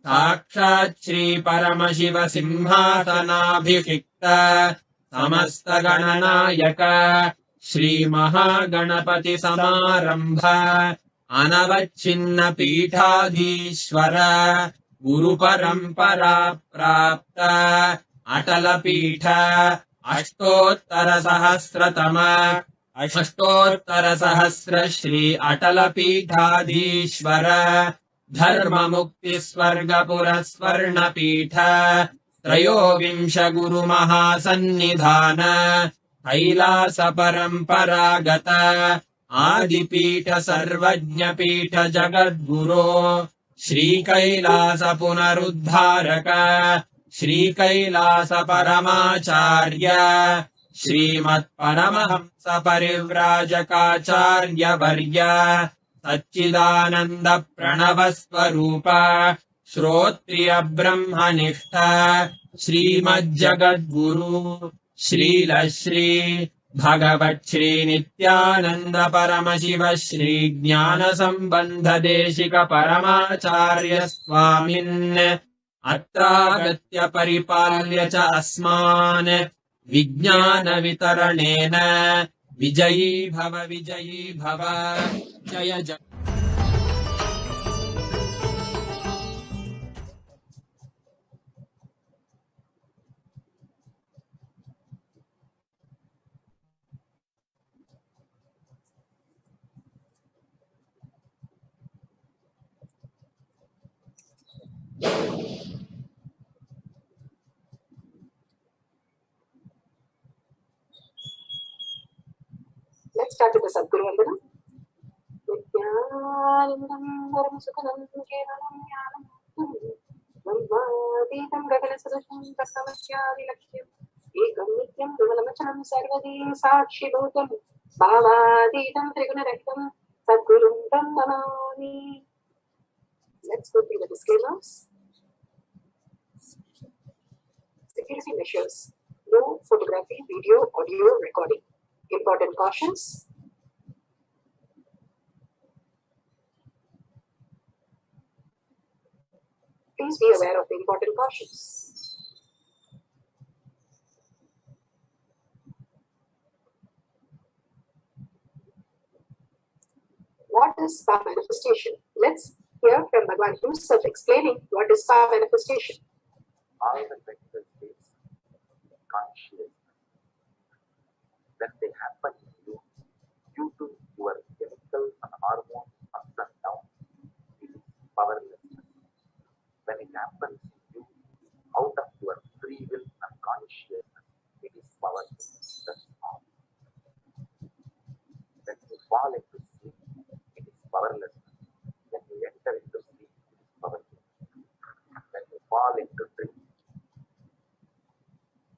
साक्षात् श्रीपरमशिवसिंहासनाभिषिक्त समस्तगणनायक श्रीमहागणपतिसमारम्भ अनवच्छिन्नपीठाधीश्वर गुरुपरम्परा प्राप्त अटलपीठ अष्टोत्तरसहस्र श्री अटलपीठाधीश्वर धर्ममुक्तिस्वर्गपुरस्वर्णपीठ त्रयोविंश गुरुमहासन्निधान कैलास परम्परागत आदिपीठ सर्वज्ञपीठ जगद्गुरो श्रीकैलास पुनरुद्धारक श्रीकैलास परमाचार्य श्रीमत्परमहंस परिव्राजकाचार्यवर्य सच्चिदानन्द प्रणवस्वरूप श्रोत्रिय ब्रह्मनिष्ठ श्रीमज्जगद्गुरु श्रीलश्री भगवत् श्री नित्यानंद परमशिव श्री ज्ञान संबंध देशिक परमाचार्य स्वामिन् अत्रागत्य परिपाल्य च अस्मान् विज्ञान वितरणेन विजयी भव जय जय। Let's start with the Sadguru Vandanam. Nithyanandam Paramashivoham Kevalam Jnanam Brahmadhitam Gaganasadasham Tasamasyadilakhyam Ekam Nityam Vimalamachanam Sarvadi Sakshibhutam Bhavadhitam Trigunarahitam Sadgurum Tam Namami. Let's go through the disclaimers. Security measures. No photography, video, audio recording. Important cautions. Please be aware of the important cautions. What is spa manifestation? Let's hear from Bhagwan himself explaining what is spa manifestation. All the mental states, conscious, when they happen in you, due to your chemicals and hormones ups and down, it is powerlessness. When it happens in you, out of your free will and consciousness, it is powerless. That's all. When you fall into sleep, it is powerlessness. When you enter into sleep, it is powerless. When you fall into dream,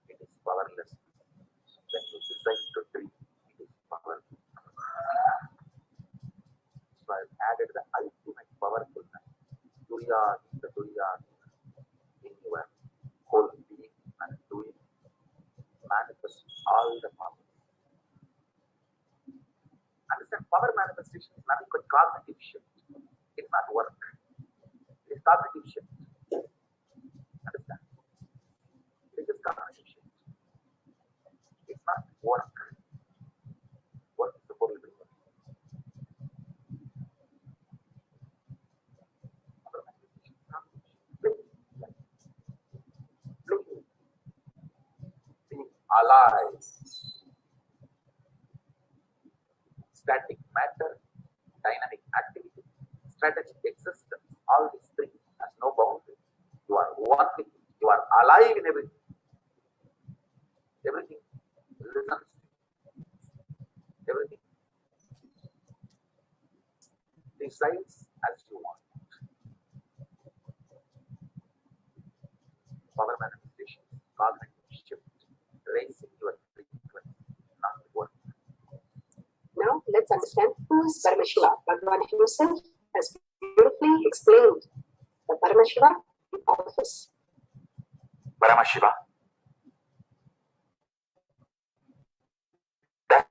it is powerless. When you decide to dream, it is powerless. So I have added the ultimate powerfulness, Turiya, in your whole being and doing, manifest all the power. Understand, power manifestation is nothing but cognitive shift. It's not work. It is cognitive shift. Understand? It is cognitive shift. It's not work. Work is the whole thing. Being alive. Static matter, dynamic activity, strategic existence, all these things has no boundary. You are one with it. You are alive in everything. Everything listens. Everything decides as you want. Power manifestation, cognitive shift, raising your frequency, not work. Now let's understand who is Paramashiva. Bhagavan himself has beautifully explained the Paramashiva in office. Paramashiva, that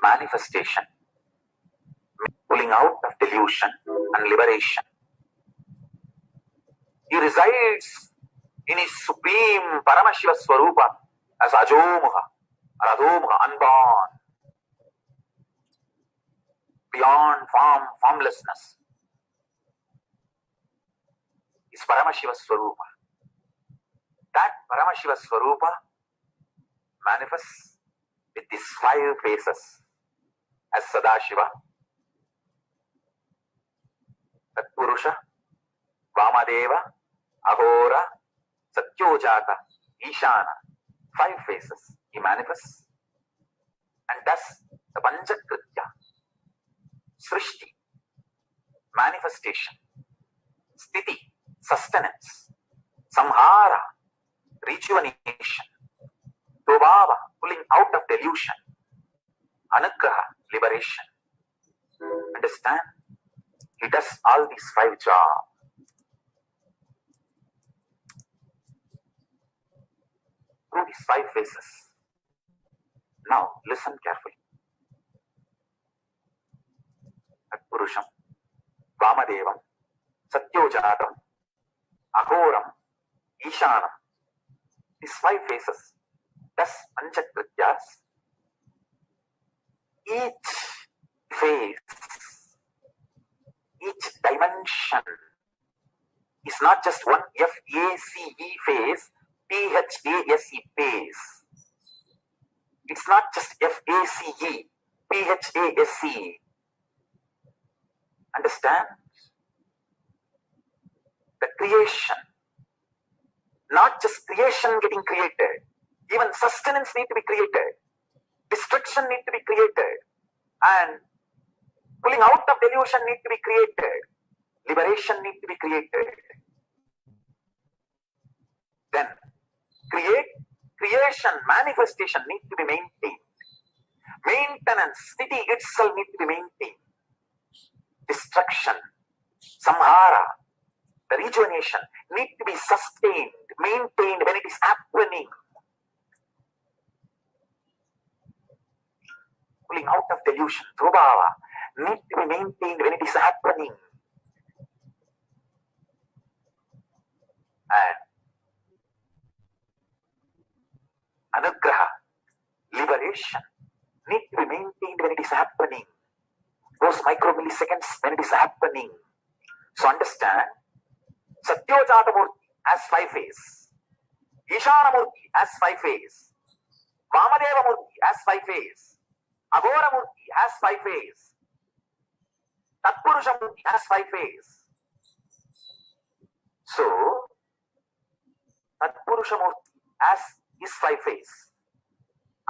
manifestation, pulling out of delusion and liberation He resides in his supreme Paramashiva Swarupa as Ajomuha, Radhomuha, unborn, beyond form, formlessness. Is Paramashiva Swarupa. That Paramashiva Swarupa manifests with these 5 faces as Sadashiva, Tatpurusha, Vamadeva, Ahora, Satyojata, Ishana. 5 faces he manifests, and thus the Panchakritya, Srishti, manifestation, Sthiti, sustenance, Samhara, rejuvenation, Dobhava, pulling out of delusion, Anugraha, liberation. Understand? He does all these 5 jobs. Through these 5 faces. Now listen carefully. Purusham, Vamadevam, Satyojatam, Agoram, Ishanam. These 5 faces, thus Panchakrityas. Each phase, each dimension is not just one F-A-C-E phase, P-H-A-S-E phase. It's not just F-A-C-E, P-H-A-S-E. Understand? The creation, not just creation getting created, even sustenance need to be created, destruction need to be created, and pulling out of delusion need to be created, liberation need to be created. Then creation, manifestation need to be maintained. Maintenance, sthiti itself need to be maintained. Destruction, samhara, the rejuvenation need to be sustained, maintained when it is happening. Pulling out of delusion, Prabhava, need to be maintained when it is happening. And Anugraha, liberation, need to be maintained when it is happening. Those micromilliseconds when it is happening. So understand, Satyojata Murti has 5 phases. Ishana Murti has 5 phases. Vamadeva Murti has 5 phases. Agora Murti has 5 phases. Tatpurusha Murti has 5 phases. So, Tatpurusha Murti has his 5 phases.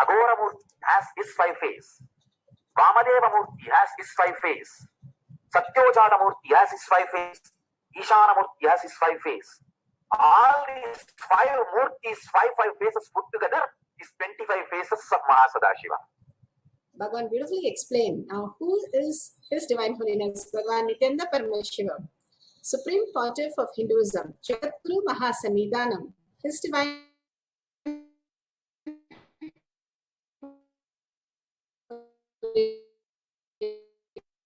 Agora Murti has his 5 phases. Vamadeva Murti has his 5 phases. Satyojata Murti has his 5 phases. Ishana Murti has his 5 phases. All these 5 Murtis, 5 phases put together is 25 phases of Mahasadashiva. Bhagavan beautifully explained. Now, who is His Divine Holiness Bhagavan Nithyananda Paramashivam, Supreme Pontiff of Hinduism, Jagadguru Mahasannidhanam, His Divine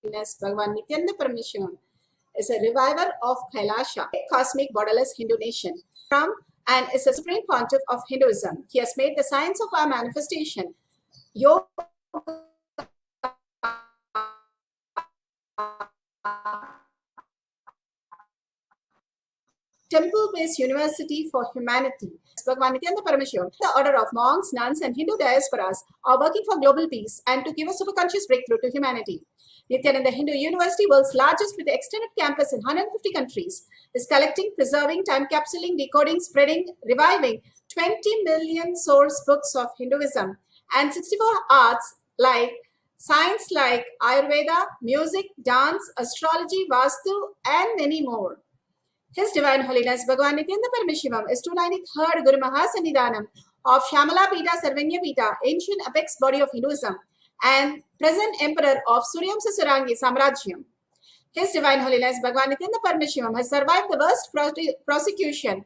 Holiness Bhagavan Nithyananda Paramashivam is a reviver of Kailasa, a cosmic borderless Hindu nation, from and is a Supreme Pontiff of Hinduism. He has made the science of our manifestation, yoga, temple-based university for humanity. Bhagavan Nithyananda Paramashivam, the order of monks, nuns, and Hindu diasporas are working for global peace and to give a superconscious breakthrough to humanity. Nithyananda Hindu University, world's largest with extended campus in 150 countries, is collecting, preserving, time capsuling, decoding, spreading, reviving 20 million source books of Hinduism and 64 arts like science like Ayurveda, music, dance, astrology, Vastu, and many more. His Divine Holiness Bhagavan Nithyananda Paramashivam is 293rd Guru Mahasannidhanam of Shyamala Pita Sarvanya Pita, ancient apex body of Hinduism, and present emperor of Suryamsa Sarangi Samrajyam. His Divine Holiness Bhagavan Nithyananda Paramashivam has survived the worst prosecution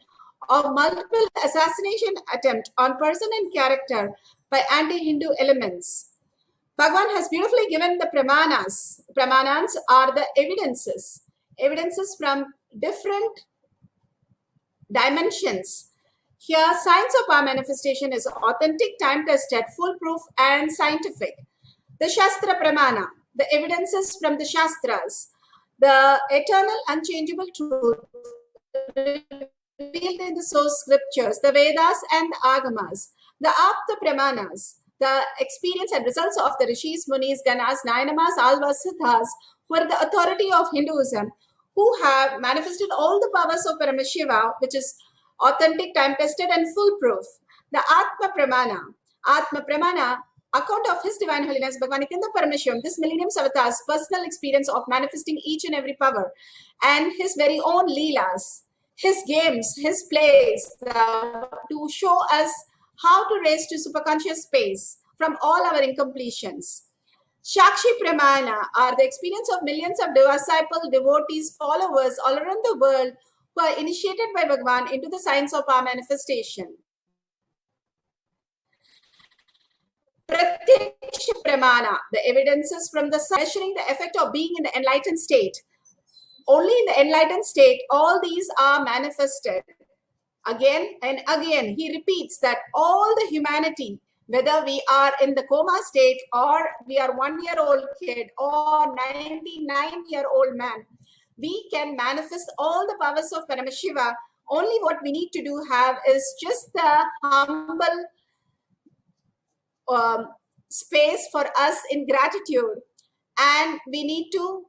of multiple assassination attempt on person and character by anti-Hindu elements. Bhagavan has beautifully given the pramanas. Pramanans are the evidences from different dimensions. Here, science of power manifestation is authentic, time-tested, foolproof, and scientific. The Shastra Pramana, the evidences from the Shastras, the eternal, unchangeable truth revealed in the source scriptures, the Vedas and the Agamas, the Apta Pramanas, the experience and results of the Rishis, Munis, Ganas, Nayanamas, Alvas, Siddhas, who are the authority of Hinduism, who have manifested all the powers of Paramashiva, which is authentic, time-tested, and foolproof. The Atma Pramana, account of His Divine Holiness Bhagavan Nithyananda Paramashivam, this millennium's avatar's personal experience of manifesting each and every power, and his very own Leelas, his games, his plays, to show us how to raise to superconscious space from all our incompletions. Shakshi Pramana are the experience of millions of disciple, devotees, followers all around the world who are initiated by Bhagavan into the science of power manifestation. Pratyaksha Pramana, the evidences from the sun measuring the effect of being in the enlightened state. Only in the enlightened state, all these are manifested. Again and again, he repeats that all the humanity, whether we are in the coma state or we are 1-year-old kid or 99-year-old man, we can manifest all the powers of Paramashiva. Only what we need to do have is just the humble space for us in gratitude, and we need to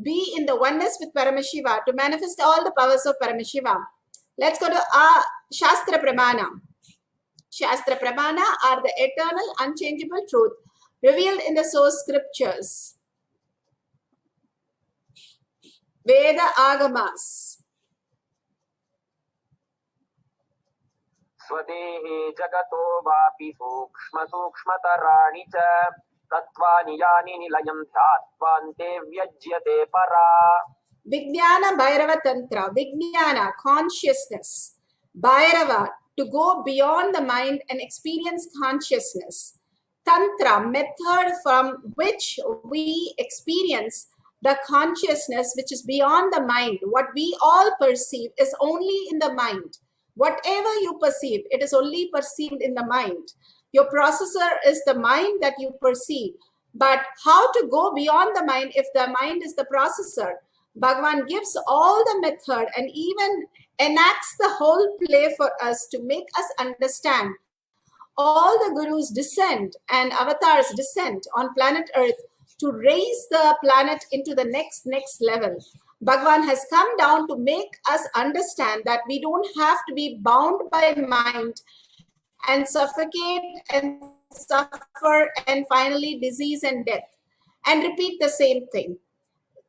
be in the oneness with Paramashiva to manifest all the powers of Paramashiva. Let's go to Shastra Pramana. Shastra Pramana are the eternal, unchangeable truth revealed in the source scriptures. Veda Agamas. Swadehe jagato vapi sukshma sukshmatarani cha tattvani yani nilayam dhyatvante vyajyate para. Vijnana Bhairava Tantra. Vijnana, consciousness. Bhairava, to go beyond the mind and experience consciousness. Tantra, method from which we experience the consciousness which is beyond the mind. What we all perceive is only in the mind. Whatever you perceive, it is only perceived in the mind. Your processor is the mind that you perceive. But how to go beyond the mind if the mind is the processor? Bhagavan gives all the method and even enacts the whole play for us to make us understand. All the gurus descend and avatars descend on planet Earth to raise the planet into the next level. Bhagavan has come down to make us understand that we don't have to be bound by mind and suffocate and suffer and finally disease and death and repeat the same thing.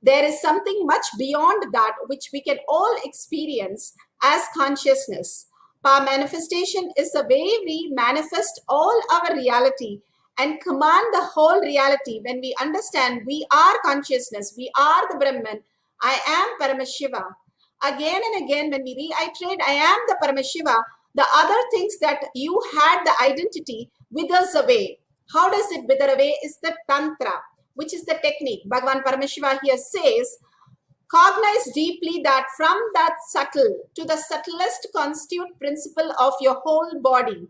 There is something much beyond that which we can all experience as consciousness. Power manifestation is the way we manifest all our reality and command the whole reality when we understand we are consciousness, we are the Brahman, I am Paramashiva. Again and again when we reiterate I am the Paramashiva, the other things that you had the identity withers away. How does it wither away is the Tantra, which is the technique. Bhagavan Paramashiva here says, cognize deeply that from that subtle to the subtlest constitute principle of your whole body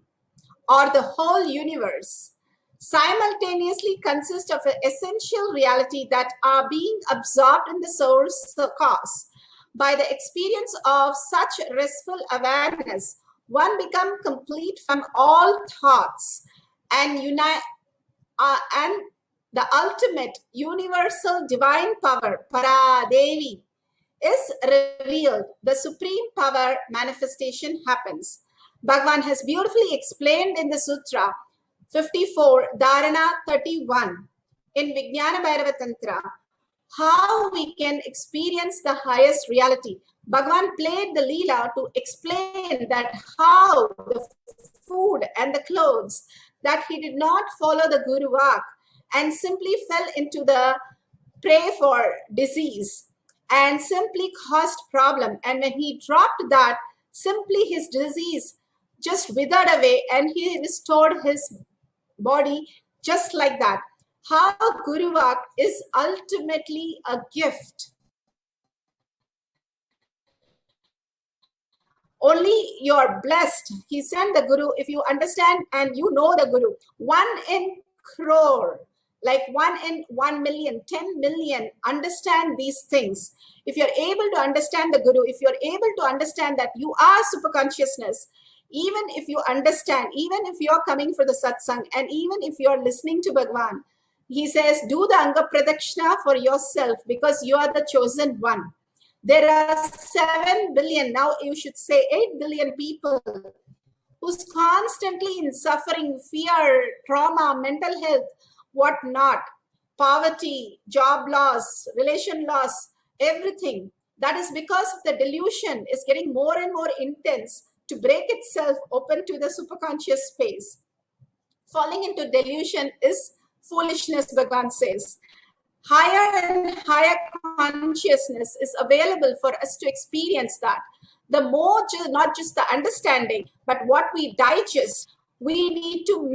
or the whole universe simultaneously consist of an essential reality that are being absorbed in the source cause. By the experience of such restful awareness, one becomes complete from all thoughts and unite and the ultimate universal divine power, Paradevi, is revealed. The supreme power manifestation happens. Bhagavan has beautifully explained in the Sutra 54, Dharana 31, in Vijnana Bhairava Tantra, how we can experience the highest reality. Bhagavan played the Leela to explain that how the food and the clothes, that he did not follow the Guru Vak and simply fell into the prey for disease and simply caused problem. And when he dropped that, simply his disease just withered away and he restored his body just like that. How Guru Vak is ultimately a gift. Only you're blessed. He sent the Guru. If you understand and you know the Guru, 1 in crore, like 1 in 1 million, 10 million, understand these things. If you're able to understand the Guru, if you're able to understand that you are super consciousness, even if you understand, even if you're coming for the satsang, and even if you're listening to Bhagwan, he says, do the Anga Pradakshina for yourself because you are the chosen one. There are 7 billion, now you should say 8 billion people who's constantly in suffering, fear, trauma, mental health, whatnot, poverty, job loss, relation loss, everything. That is because of the delusion is getting more and more intense to break itself open to the superconscious space. Falling into delusion is foolishness, Bhagavan says. Higher and higher consciousness is available for us to experience that. The more, not just the understanding, but what we digest, we need to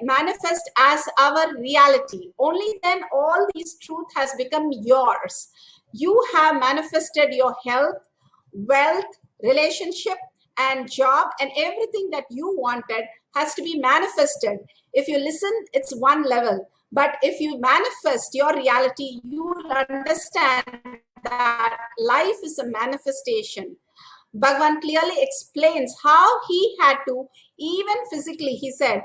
manifest as our reality. Only then all these truth has become yours. You have manifested your health, wealth, relationship, and job, and everything that you wanted has to be manifested. If you listen, it's one level. But if you manifest your reality, you will understand that life is a manifestation. Bhagavan clearly explains how he had to, even physically, he said,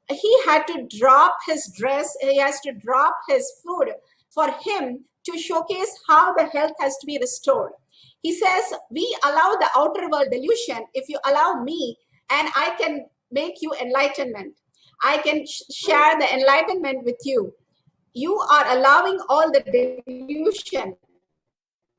he had to drop his dress, he has to drop his food for him to showcase how the health has to be restored. He says, we allow the outer world delusion. If you allow me, and I can make you enlightenment. I can share the enlightenment with you. You are allowing all the delusion.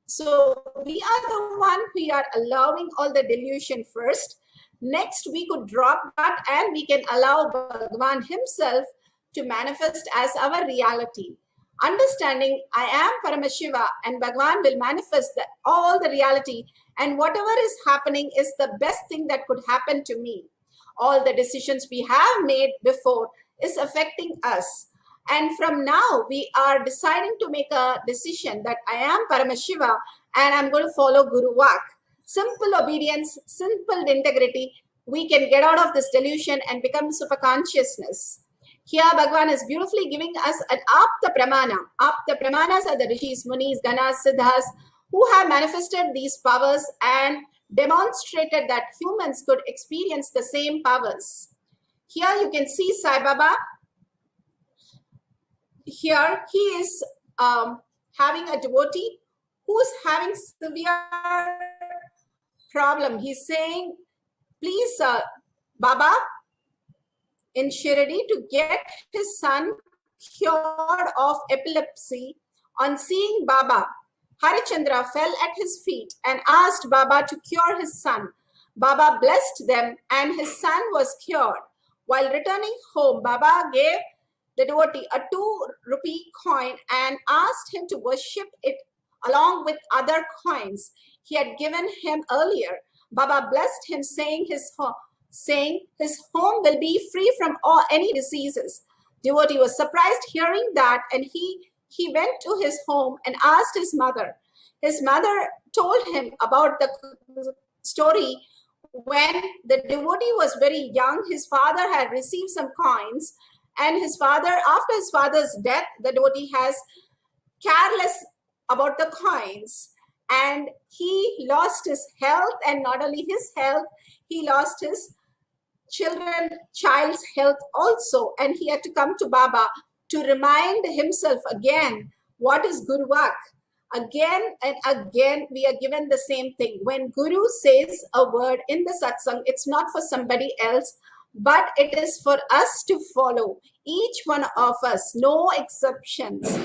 So we are the one who are allowing all the delusion first. Next, we could drop that and we can allow Bhagavan himself to manifest as our reality. Understanding I am Paramashiva and Bhagavan will manifest all the reality, and whatever is happening is the best thing that could happen to me. All the decisions we have made before is affecting us. And from now, we are deciding to make a decision that I am Paramashiva and I'm going to follow Guru Vak. Simple obedience, simple integrity, we can get out of this delusion and become super consciousness. Here, Bhagavan is beautifully giving us an Apta Pramana. Apta Pramanas are the Rishis, Munis, Ganas, Siddhas, who have manifested these powers and demonstrated that humans could experience the same powers. Here you can see Sai Baba. Here he is having a devotee who is having severe problem. He's saying, please, Baba, in Shirdi to get his son cured of epilepsy. On seeing Baba, Harichandra fell at his feet and asked Baba to cure his son. Baba blessed them and his son was cured. While returning home, Baba gave the devotee a 2 rupee coin and asked him to worship it along with other coins he had given him earlier. Baba blessed him, saying his home will be free from any diseases. Devotee was surprised hearing that, and he went to his home and asked his mother. His mother told him about the story. When the devotee was very young, his father had received some coins, and his father, after his father's death, the devotee has careless about the coins, and he lost his health, and not only his health, he lost his child's health also, and he had to come to Baba to remind himself again what is Guru Vak. Again and again we are given the same thing. When Guru says a word in the satsang, it's not for somebody else, but it is for us to follow. Each one of us, no exceptions.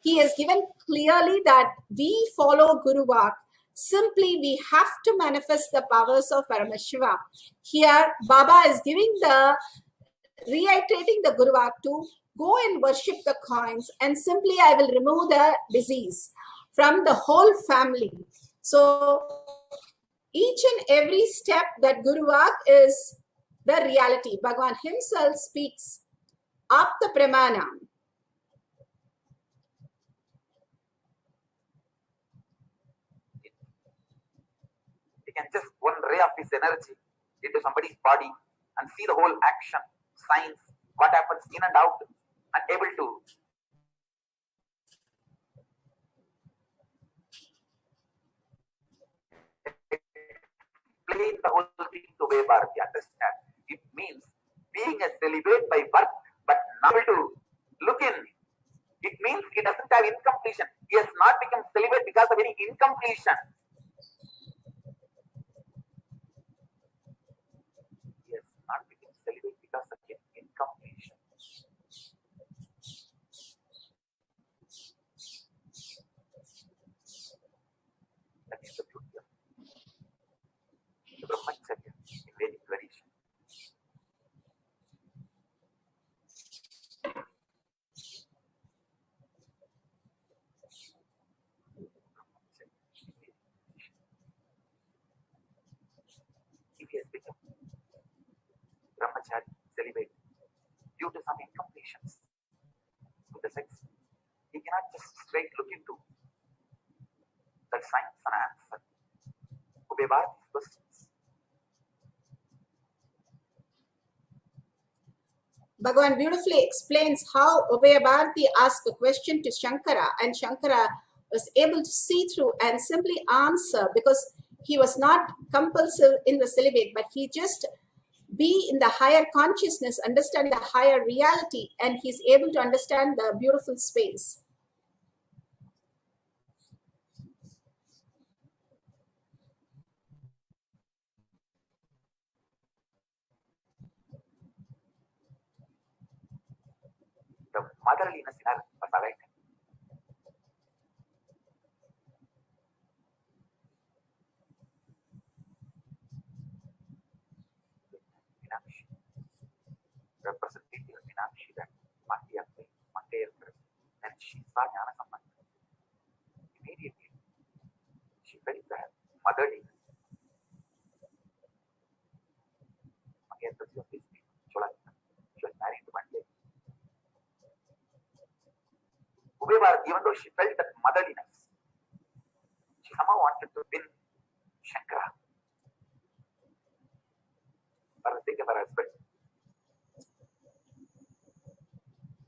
He has given clearly that we follow Guru Vak. Simply, we have to manifest the powers of Paramashiva. Here, Baba is reiterating the Guru Vak to go and worship the coins, and simply I will remove the disease from the whole family. So, each and every step that Guru Vak is the reality. Bhagavan himself speaks Apta Pramana. can just one ray of his energy into somebody's body and see the whole action, signs, what happens in and out, and able to explain the whole thing to Bharati. Understand? It means being a celibate by birth, but not able to look in. It means he doesn't have incompletion. He has not become celibate because of any incompletion. He has not become celibate because of any incompletion. That is the beauty of the Brahmacharya in Vedic tradition. If he has become Brahmachari, celibate, due to some incompletions with the sex, he cannot just straight look into that science and answer. Obey Bharati's questions. Bhagavan beautifully explains how Bharati asked a question to Shankara, and Shankara was able to see through and simply answer, because he was not compulsive in the celibate, but he just be in the higher consciousness, understand the higher reality, and he's able to understand the beautiful space. The motherliness in her was awakened. Meenakshi, representative of Meenakshi, that Monday, and she saw Jnana Sambandha. Immediately, she felt the motherliness. Again, the of this she was married to Monday. Even though she felt that motherliness, she somehow wanted to win Shankara for the sake of her husband.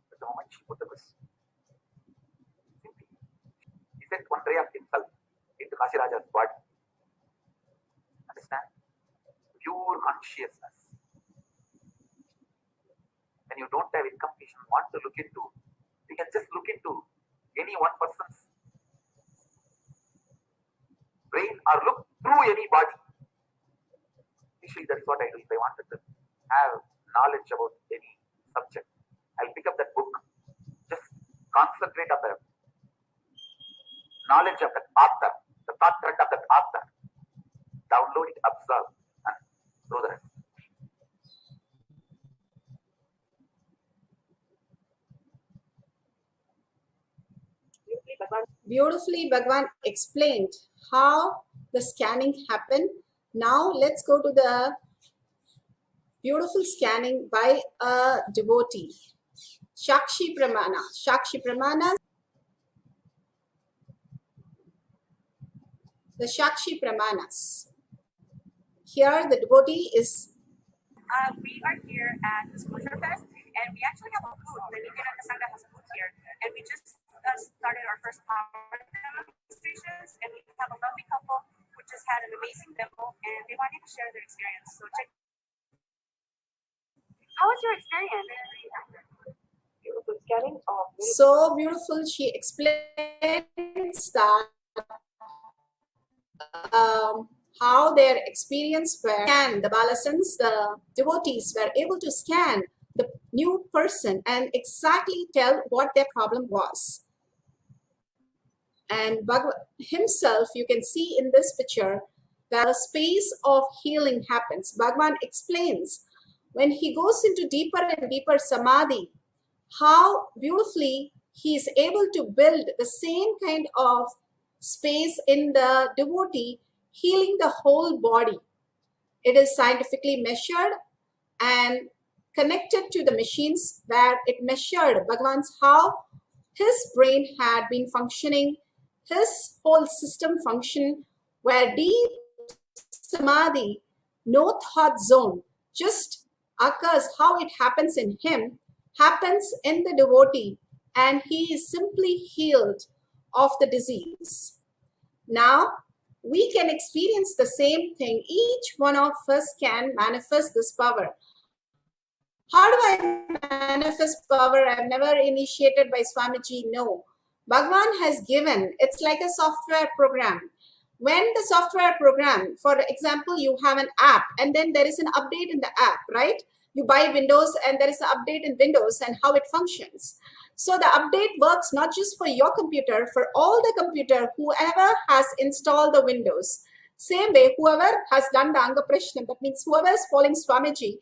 But the moment she put the question, simply, he sent one ray of himself into Kashiraja's body. Understand? Pure consciousness. When you don't have incompletion, want to look into, you can just look into any one person's brain or look through any body. Usually that's what I do. If I wanted to have knowledge about any subject, I'll pick up that book, just concentrate on the knowledge of that author, the thought thread of that author, download it, observe, and throw the rest. Beautifully, Bhagavan explained how the scanning happened. Now let's go to the beautiful scanning by a devotee. Shakshi Pramana. Shakshi Pramana. The Shakshi Pramanas. Here the devotee is. We are here at the Disclosure Fest, and we actually have a booth. The Nithyananda Sangha has a booth here, and we just started our first power demonstrations, and we have a lovely couple who just had an amazing demo, and they wanted to share their experience. So check. How was your experience? Beautiful scanning of. So beautiful. She explains that how their experience were, and the balasans, the devotees, were able to scan the new person and exactly tell what their problem was. And Bhagavan himself, you can see in this picture, that a space of healing happens. Bhagavan explains when he goes into deeper and deeper samadhi, how beautifully he is able to build the same kind of space in the devotee, healing the whole body. It is scientifically measured and connected to the machines where it measured Bhagavan's how his brain had been functioning, his whole system function, where deep samadhi, no thought zone, just occurs. How it happens in him happens in the devotee, and he is simply healed of the disease. Now, we can experience the same thing. Each one of us can manifest this power. How do I manifest power? I'm never initiated by Swamiji. No. Bhagavan has given, it's like a software program. When the software program, for example, you have an app and then there is an update in the app, right? You buy Windows and there is an update in Windows and how it functions. So the update works not just for your computer, for all the computer, whoever has installed the Windows. Same way, whoever has done the Anga Prashna, that means whoever is following Swamiji,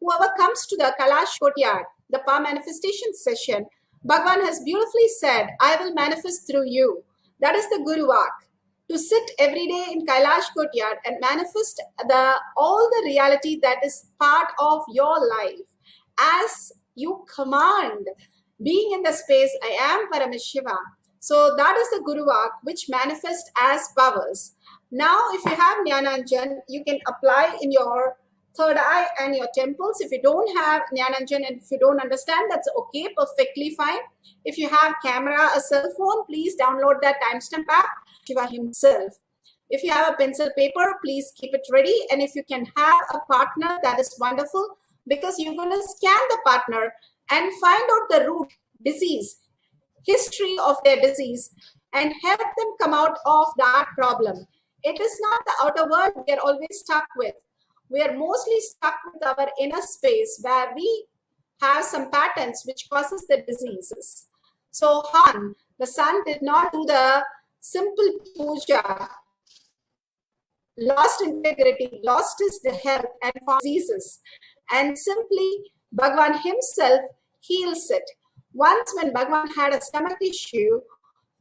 whoever comes to the Kailash courtyard, the power manifestation session, Bhagavan has beautifully said, I will manifest through you. That is the Guru Vak. To sit every day in Kailash courtyard and manifest all the reality that is part of your life as you command, being in the space, I am Paramashiva. So that is the Guru Vak, which manifests as powers. Now, if you have Jnananjan, you can apply in your third eye and your temples. If you don't have Jnananjan and if you don't understand, that's okay, perfectly fine. If you have camera, a cell phone, please download that timestamp app, Shiva himself. If you have a pencil paper, please keep it ready. And if you can have a partner, that is wonderful, because you're going to scan the partner and find out the root disease, history of their disease, and help them come out of that problem. It is not the outer world we are always stuck with. We are mostly stuck with our inner space where we have some patterns which causes the diseases. So Han, the son, did not do the simple puja, lost integrity, lost his health and diseases. And simply Bhagavan himself heals it. Once when Bhagavan had a stomach issue,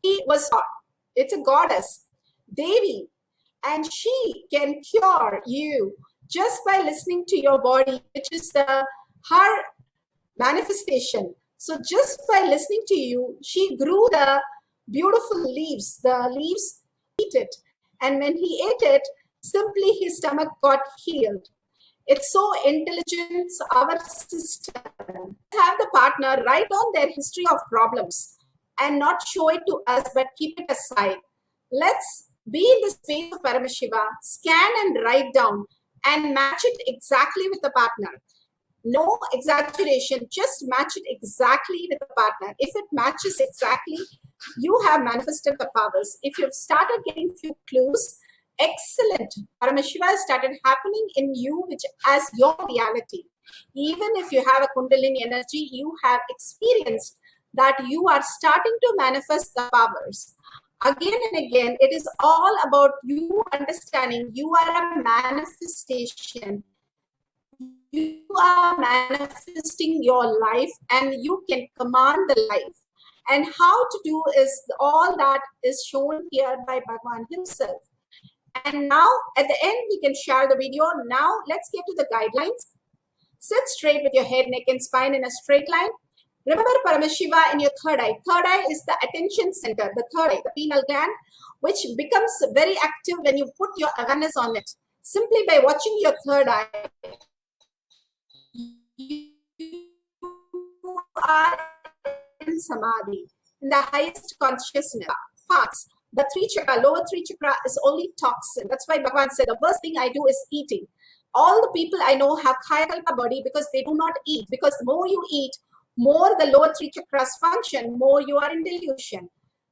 he was taught, it's a goddess, Devi, and she can cure you just by listening to your body, which is her manifestation. So just by listening to you, she grew the beautiful leaves. The leaves, eat it. And when he ate it, simply his stomach got healed. It's so intelligent, our system. Have the partner write down their history of problems and not show it to us, but keep it aside. Let's be in the space of Paramashiva, scan and write down and match it exactly with the partner. No exaggeration, just match it exactly with the partner. If it matches exactly, you have manifested the powers. If you've started getting few clues, excellent. Paramashiva has started happening in you, which as your reality. Even if you have a Kundalini energy, you have experienced that you are starting to manifest the powers. Again and again, it is all about you understanding you are a manifestation. You are manifesting your life and you can command the life. And how to do is all that is shown here by Bhagavan himself. And now at the end, we can share the video. Now let's get to the guidelines. Sit straight with your head, neck and spine in a straight line. Remember Paramashiva in your third eye. Third eye is the attention center, the third eye, the pineal gland, which becomes very active when you put your awareness on it. Simply by watching your third eye, you are in samadhi, in the highest consciousness parts. The lower three chakra is only toxin. That's why Bhagavan said, the first thing I do is eating. All the people I know have Kailasa body because they do not eat. Because the more you eat, more the lower three chakras function, more you are in delusion.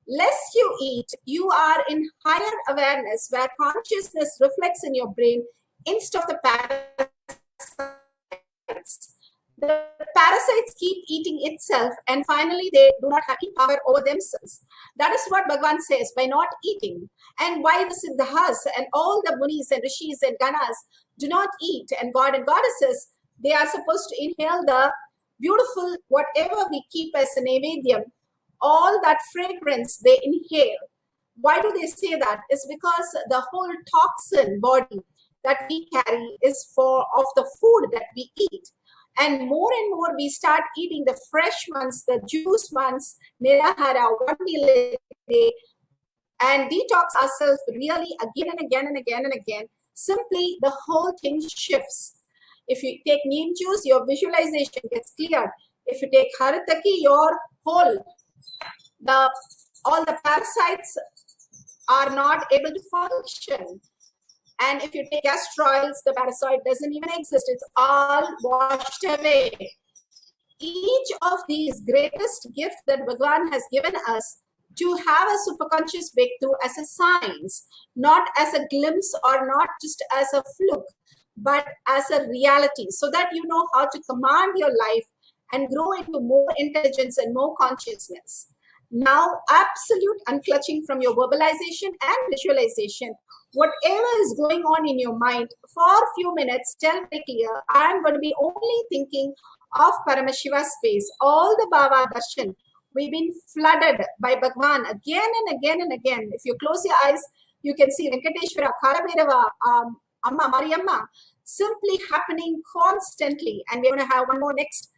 Less you eat, you are in higher awareness where consciousness reflects in your brain instead of the parasites. The parasites keep eating itself and finally they do not have any power over themselves. That is what Bhagavan says by not eating. And why the Siddhas and all the Munis and Rishis and Ganas do not eat, and God and Goddesses, they are supposed to inhale the beautiful, whatever we keep as a Naivedyam, all that fragrance they inhale. Why do they say that? It's because the whole toxin body that we carry is of the food that we eat. And more we start eating the fresh ones, the juice ones, nirahara, 1 meal a day, and detox ourselves really again and again and again and again. simply the whole thing shifts. If you take neem juice, your visualization gets cleared. If you take haritaki, your all the parasites are not able to function. And if you take castor oils, the parasite doesn't even exist. It's all washed away. Each of these greatest gifts that Bhagavan has given us to have a superconscious breakthrough as a science, not as a glimpse or not just as a fluke, but as a reality, so that you know how to command your life and grow into more intelligence and more consciousness. Now, absolute unclutching from your verbalization and visualization, whatever is going on in your mind, for a few minutes, tell very clear, I am going to be only thinking of Paramashiva space. All the Bhava Darshan, we've been flooded by Bhagwan again and again and again. If you close your eyes, you can see Venkateshwara, Khalabhairava, Amma, Mariamma, simply happening constantly. And we're going to have one more next.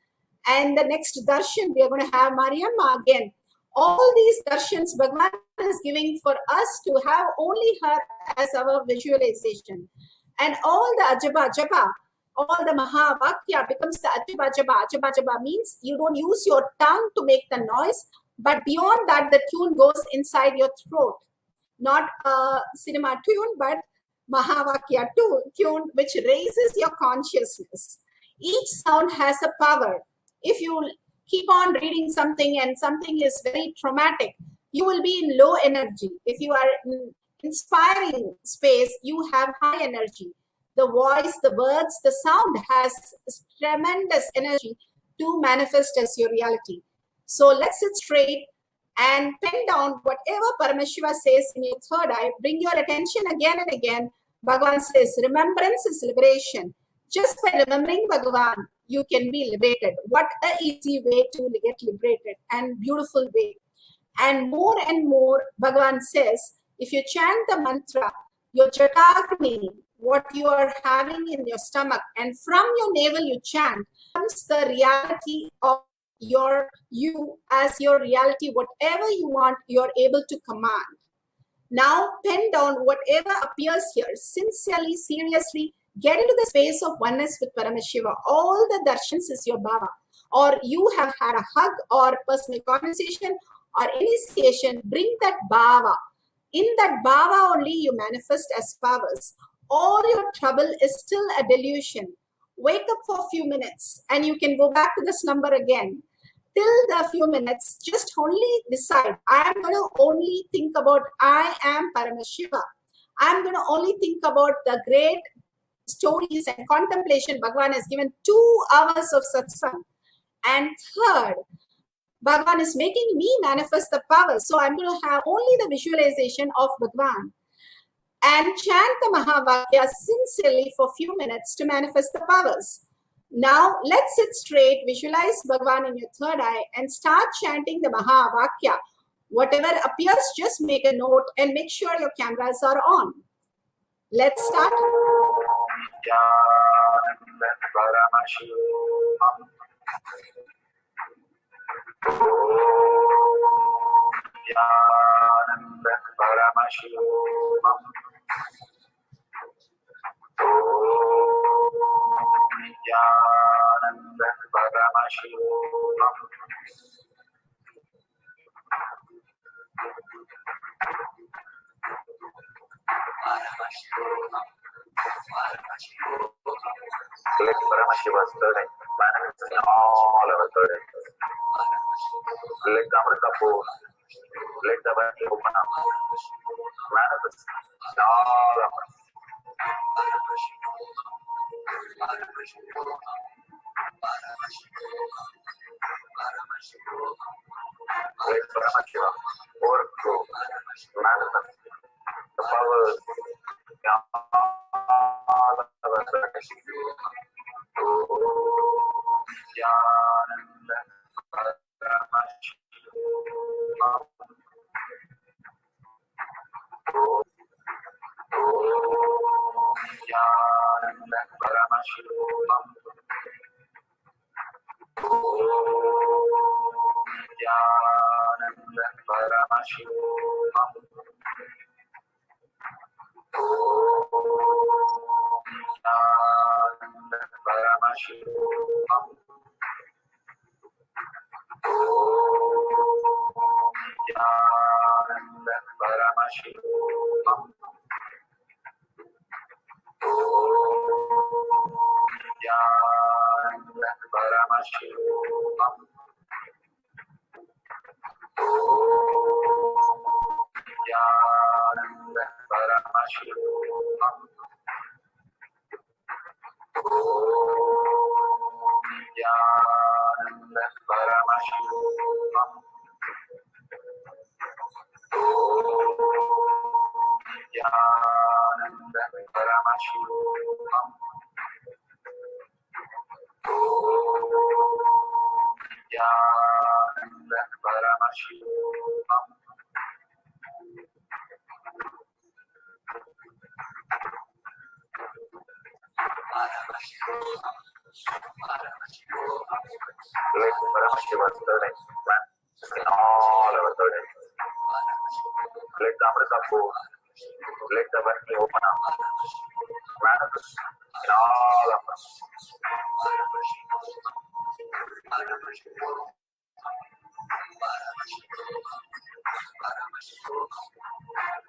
And the next darshan, we are going to have Mariamma again. All these darshans Bhagwan is giving for us to have only her as our visualization. And all the Ajaba Japa, all the Mahavakya becomes the Ajaba Japa. Ajaba Japa means you don't use your tongue to make the noise, but beyond that, the tune goes inside your throat. Not a cinema tune, but Mahavakya tune, which raises your consciousness. Each sound has a power. If you keep on reading something and something is very traumatic, you will be in low energy. If you are in inspiring space, you have high energy. The voice, the words, the sound has tremendous energy to manifest as your reality. So let's sit straight and pen down whatever Paramashiva says in your third eye. Bring your attention again and again. Bhagavan says, remembrance is liberation. Just by remembering Bhagavan, you can be liberated. What an easy way to get liberated and beautiful way. And more, Bhagavan says, if you chant the mantra, your Jatakni, what you are having in your stomach, and from your navel you chant, comes the reality of you as your reality. Whatever you want, you're able to command. Now pen down whatever appears here. Sincerely, seriously, get into the space of oneness with Paramashiva. All the darshans is your Bhava. Or you have had a hug or personal conversation or initiation, bring that Bhava. In that Bhava only you manifest as powers. All your trouble is still a delusion. Wake up for a few minutes and you can go back to this number again. Till the few minutes, just only decide, I am going to only think about I am Paramashiva. I am going to only think about the great stories and contemplation. Bhagavan has given 2 hours of satsang. And third, Bhagavan is making me manifest the power. So I'm going to have only the visualization of Bhagavan. And chant the Mahavakya sincerely for a few minutes to manifest the powers. Now, let's sit straight, visualize Bhagavan in your third eye and start chanting the Mahavakya. Whatever appears, just make a note and make sure your cameras are on. Let's start. Let Paramashiva's third eye manifest in all our third eyes. Let the Amrita force, let the Vati open up, manifest in all of us. Let Paramashiva overflow, manifest the powers in all of our third eyes. Paramashivoham. Nityananda Paramashivoham. Nityananda Paramashivoham. Nityananda Paramashivoham. Nityananda Paramashivoham. Nityananda Paramashivoham. Nityananda Paramashivoham. Let Paramashiva's third plant in all our third eye. Let the Amrita flow. Let the Varni open up. Manifest in all of us.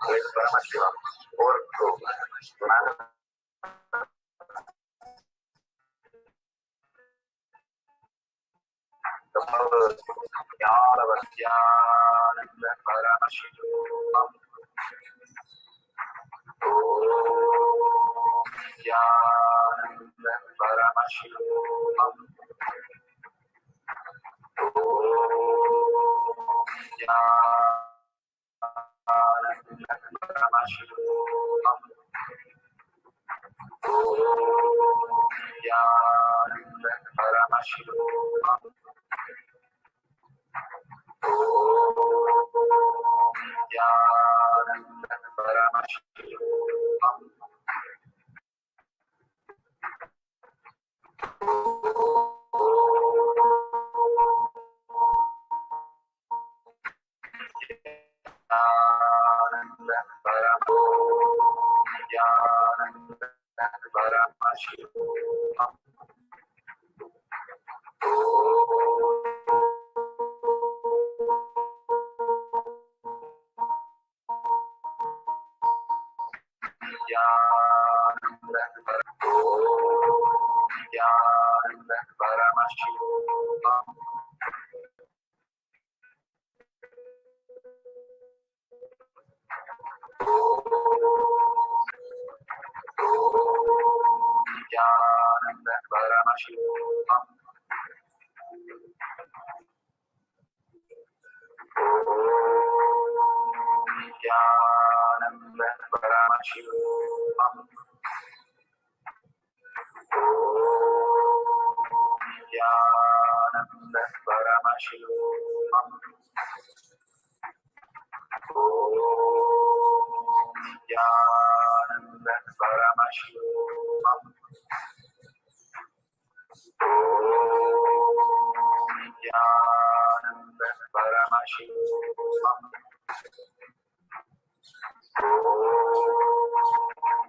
Let Paramashiva overflow. Manifest. The powers Nityananda Paramashivoham. Nityananda Paramashivoham. Nityananda Paramashivoham. Nityananda Paramashivoham. Nityananda Paramashivoham. Nityananda Paramashivoham. Nityananda Paramashivoham. Nityananda Paramashivoham. Nityananda Paramashivoham. Nityananda Paramashivoham. Nityananda Paramashivoham. Nityananda Paramashivoham.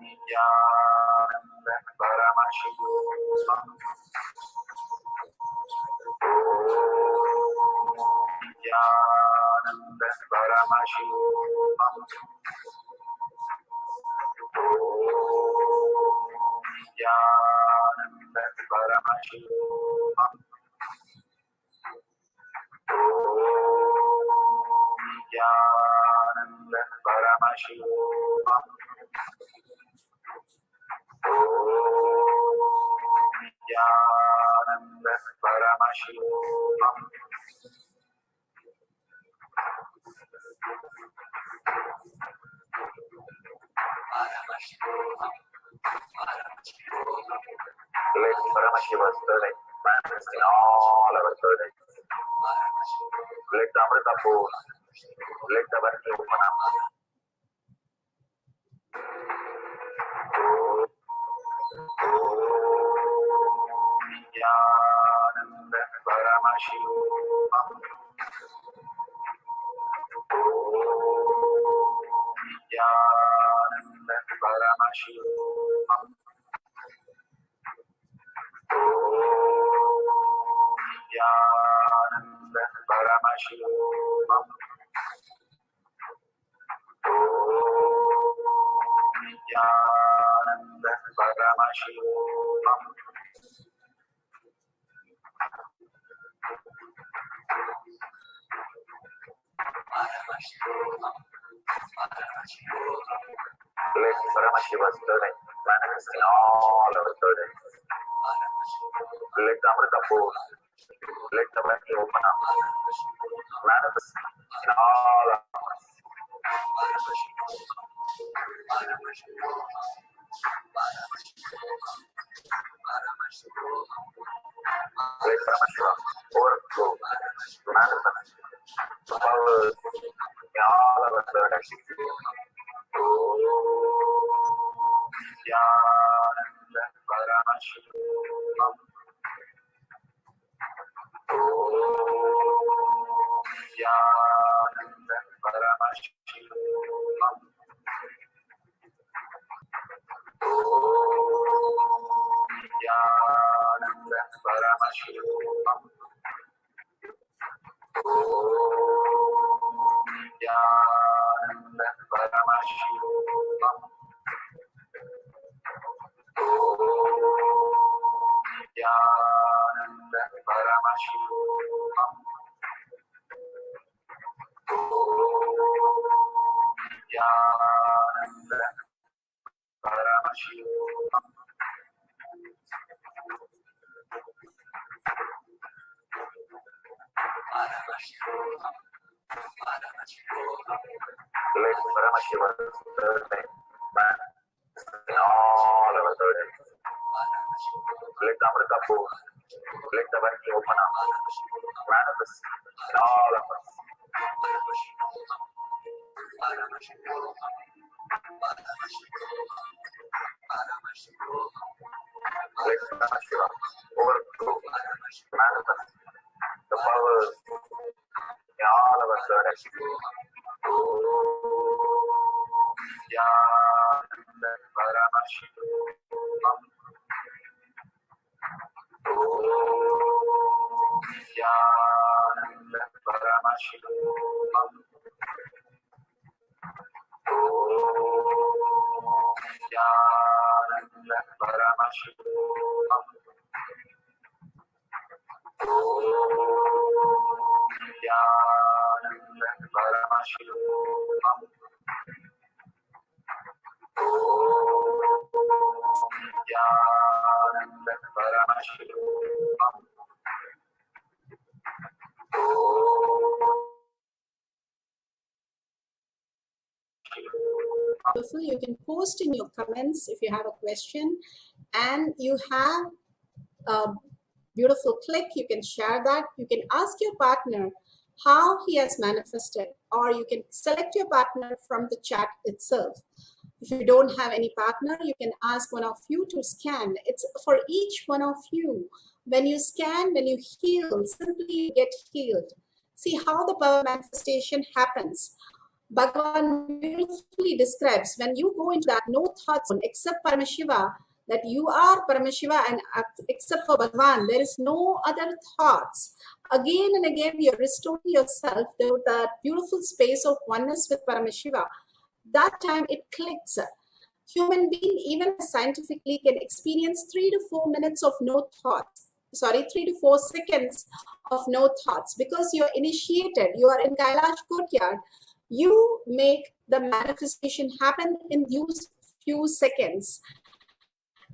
Nityananda Paramashivoham. Nityananda Paramashivoham. Nityananda Paramashivoham. Nityananda Paramashivoham. Nityananda Paramashivoham. Let Paramashiva's third eye manifest in all our third eyes. Let the Amrita flow. Let the Varni open up. Nityananda Paramashivoham. Nityananda Paramashivoham. Nithyananda Paramashivoham. Let Paramashiva's burdens manifest in all our burdens. Let the Amrita pour, let the valley open up, manifest in all of us. Let Paramashiva overflow, manifest the powers in all our burdens. Nithyananda Paramashivoham. Nithyananda Paramashivoham. Nithyananda Paramashivoham. Nithyananda Paramashivoham. Nithyananda Paramashivoham. Nithyananda Paramashivoham. Let Paramashiva's name manifest in all our burdens. Let the Amrita pour, let the valley open up, manifest in all of us. Let Paramashiva overflow, manifest the powers in all of us. Nithyananda Paramashivoham. Nithyananda Paramashivoham. Nithyananda Paramashivoham. Nithyananda Paramashivoham. Nithyananda Paramashivoham. Wonderful. You can post in your comments if you have a question, and you have a beautiful click. You can share that. You can ask your partner how he has manifested, or you can select your partner from the chat itself. If you don't have any partner, you can ask one of you to scan. It's for each one of you. When you scan, when you heal, simply get healed. See how the power manifestation happens. Bhagavan beautifully describes when you go into that no thought zone except Paramashiva, that you are Paramashiva, and except for Bhagavan, there is no other thoughts. Again and again, you're restoring yourself to that beautiful space of oneness with Paramashiva. That time it clicks. Human being, even scientifically, can experience 3 to 4 minutes of no thoughts. 3 to 4 seconds of no thoughts, because you're initiated, you are in Kailash courtyard. You make the manifestation happen in those few seconds,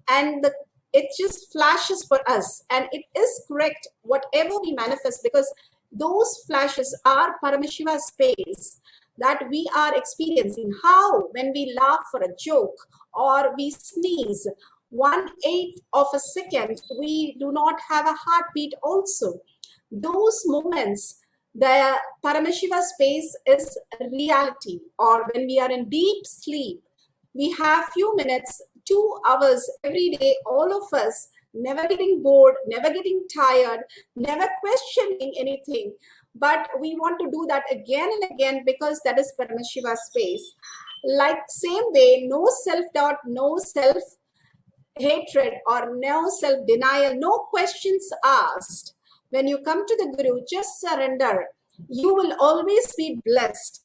and it just flashes for us, and it is correct whatever we manifest, because those flashes are Paramashiva's space that we are experiencing. How? When we laugh for a joke or we sneeze, 1/8 of a second, we do not have a heartbeat also. Those moments, the Paramashiva space is reality. Or when we are in deep sleep, we have few minutes, 2 hours every day, all of us, never getting bored, never getting tired, never questioning anything. But we want to do that again and again, because that is Paramashiva space. Like same way, no self-doubt, no self-hatred, or no self-denial, no questions asked. When you come to the Guru, just surrender. you will always be blessed.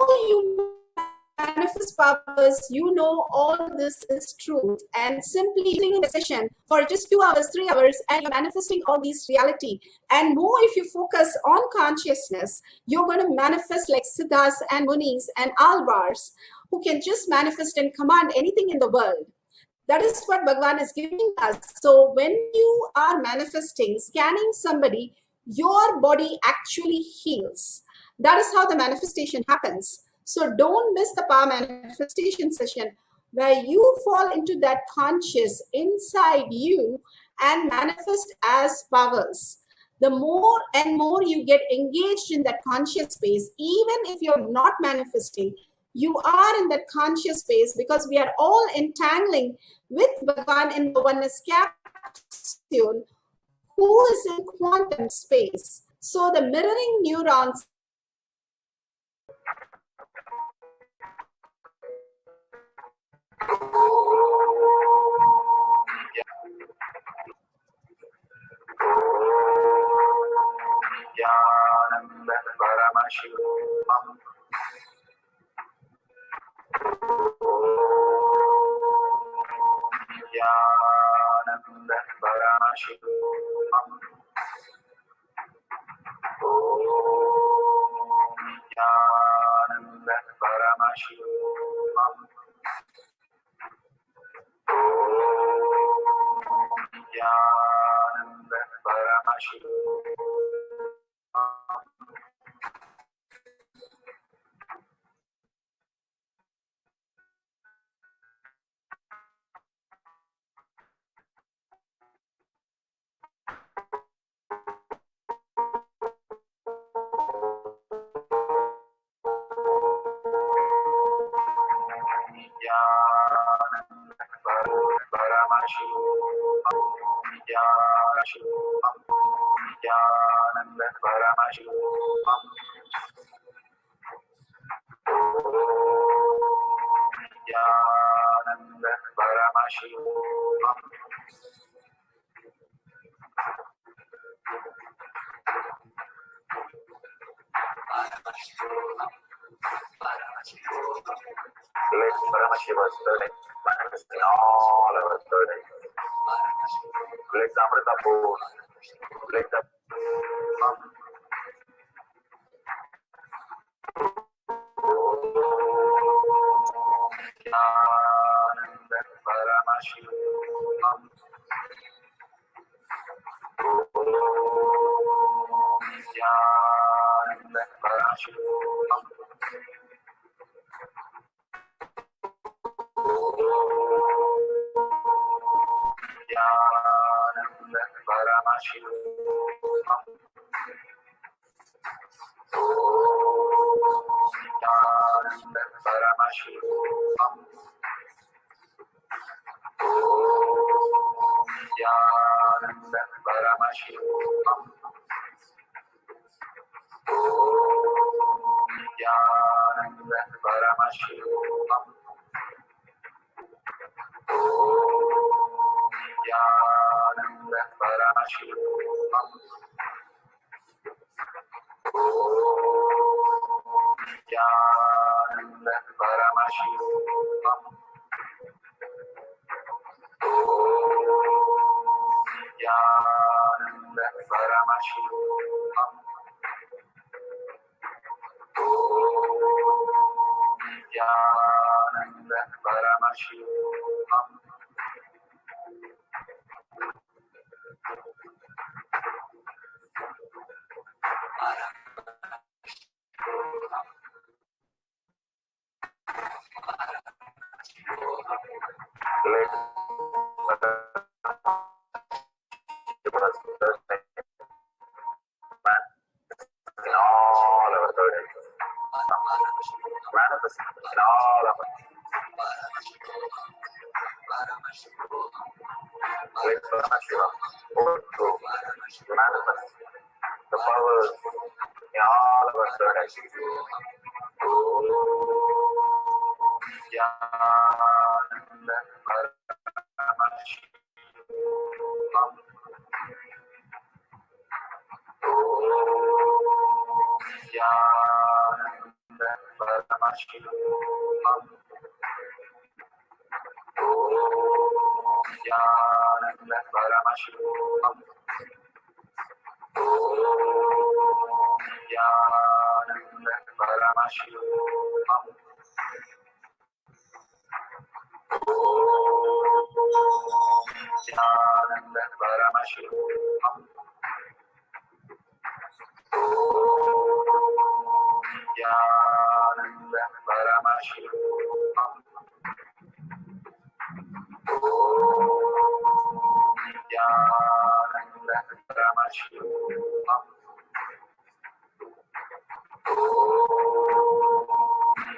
You manifest powers, you know all this is truth, and simply doing a session for just 2 hours, 3 hours, and you're manifesting all these reality. And more, if you focus on consciousness, you're going to manifest like Siddhas and Munis and Alvars, who can just manifest and command anything in the world. That is what Bhagavan is giving us. So when you are manifesting, scanning somebody, your body actually heals. That is how the manifestation happens. So don't miss the power manifestation session where you fall into that conscious inside you and manifest as powers. The more and more you get engaged in that conscious space, even if you're not manifesting, you are in that conscious space, because we are all entangling with Bhagavan in the oneness capsule, who is in quantum space. So the mirroring neurons Paramashivoham. Paramashivoham. Paramashivoham. Let Paramashiva's third manifest in all our third eyes. Let the Amrita pour. Let the Paramashivoham. Paramashivoham. Paramashivoham. Paramashivoham. Paramashivoham. Paramashivoham. Paramashivoham. Paramashivoham. Paramashivoham. Paramashivoham. In all our third eyes. Manifest in all of us. Let Paramashiva overthrow, manifest the powers in all of our third eyes. Nithyananda Paramashivoham. Nithyananda Paramashivoham. Nithyananda Paramashivoham. Nithyananda Paramashivoham. Nithyananda Paramashivoham. Nithyananda Paramashivoham. Nithyananda Paramashivoham.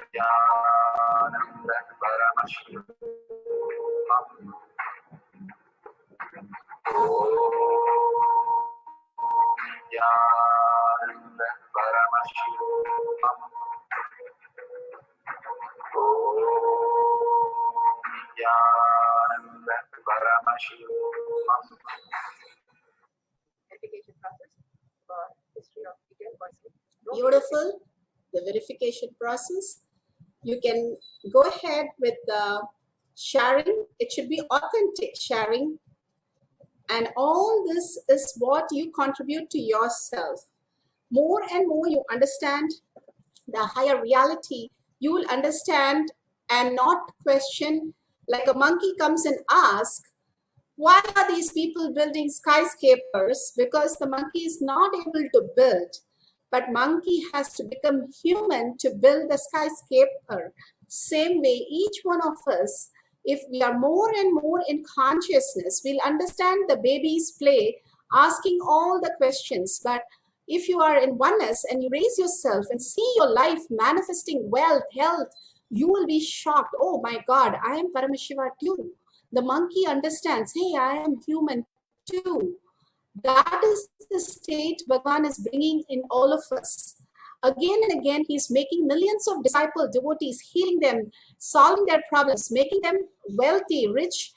Nithyananda Paramashivoham. Nithyananda Paramashivoham. Nithyananda Paramashivoham. Verification process for history of detailed voice. Beautiful. The verification process. You can go ahead with the sharing. It should be authentic sharing. And all this is what you contribute to yourself. More and more you understand the higher reality, you will understand and not question. Like a monkey comes and asks, why are these people building skyscrapers? Because the monkey is not able to build, but monkey has to become human to build the skyscraper. Same way, each one of us, if we are more and more in consciousness, we'll understand the baby's play, asking all the questions. But if you are in oneness and you raise yourself and see your life manifesting wealth, health, you will be shocked. Oh my God, I am Paramashiva too. The monkey understands, hey, I am human too. That is the state Bhagavan is bringing in all of us. Again and again, he's making millions of disciple devotees, healing them, solving their problems, making them wealthy, rich,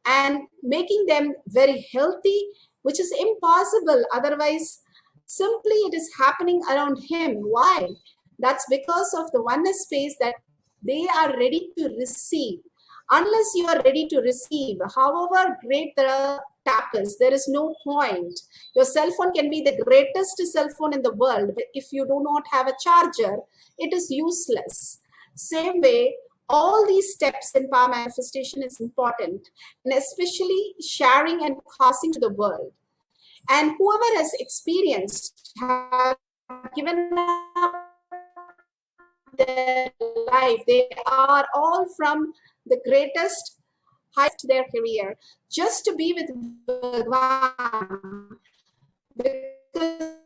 and making them very healthy, which is impossible. Otherwise, simply it is happening around him. Why? That's because of the oneness space that they are ready to receive. Unless you are ready to receive, however great the tap is, there is no point. Your cell phone can be the greatest cell phone in the world, but if you do not have a charger, it is useless. Same way, all these steps in power manifestation is important, and especially sharing and passing to the world. And whoever has experienced, have given up their life, they are all from the greatest heights to their career, just to be with Bhagavan, because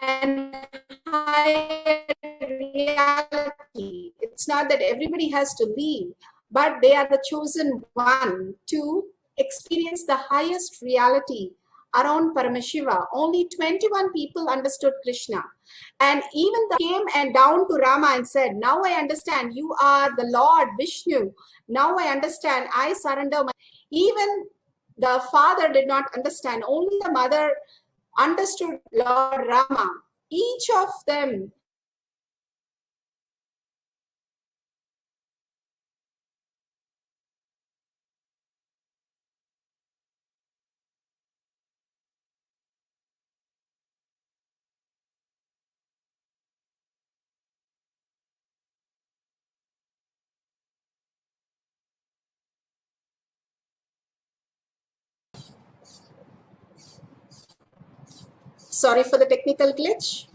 and higher reality. It's not that everybody has to leave, but they are the chosen one to experience the highest reality around Paramashiva. Only 21 people understood Krishna. And even they came and down to Rama and said, now I understand you are the Lord Vishnu. Now I understand, I surrender. Even the father did not understand. Only the mother understood Lord Rama. Each of them sorry for the technical glitch.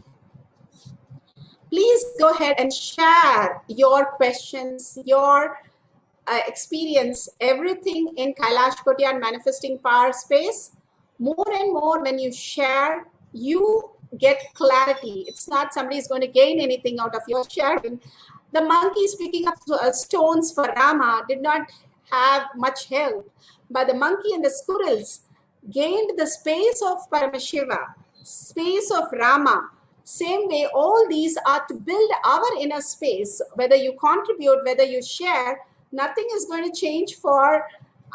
Please go ahead and share your questions, your experience, everything in Kailash Kotiyar Manifesting Power Space. More and more when you share, you get clarity. It's not somebody is going to gain anything out of your sharing. The monkeys picking up stones for Rama did not have much help, but the monkey and the squirrels gained the space of Paramashiva, space of Rama. Same way, all these are to build our inner space. Whether you contribute, whether you share, nothing is going to change for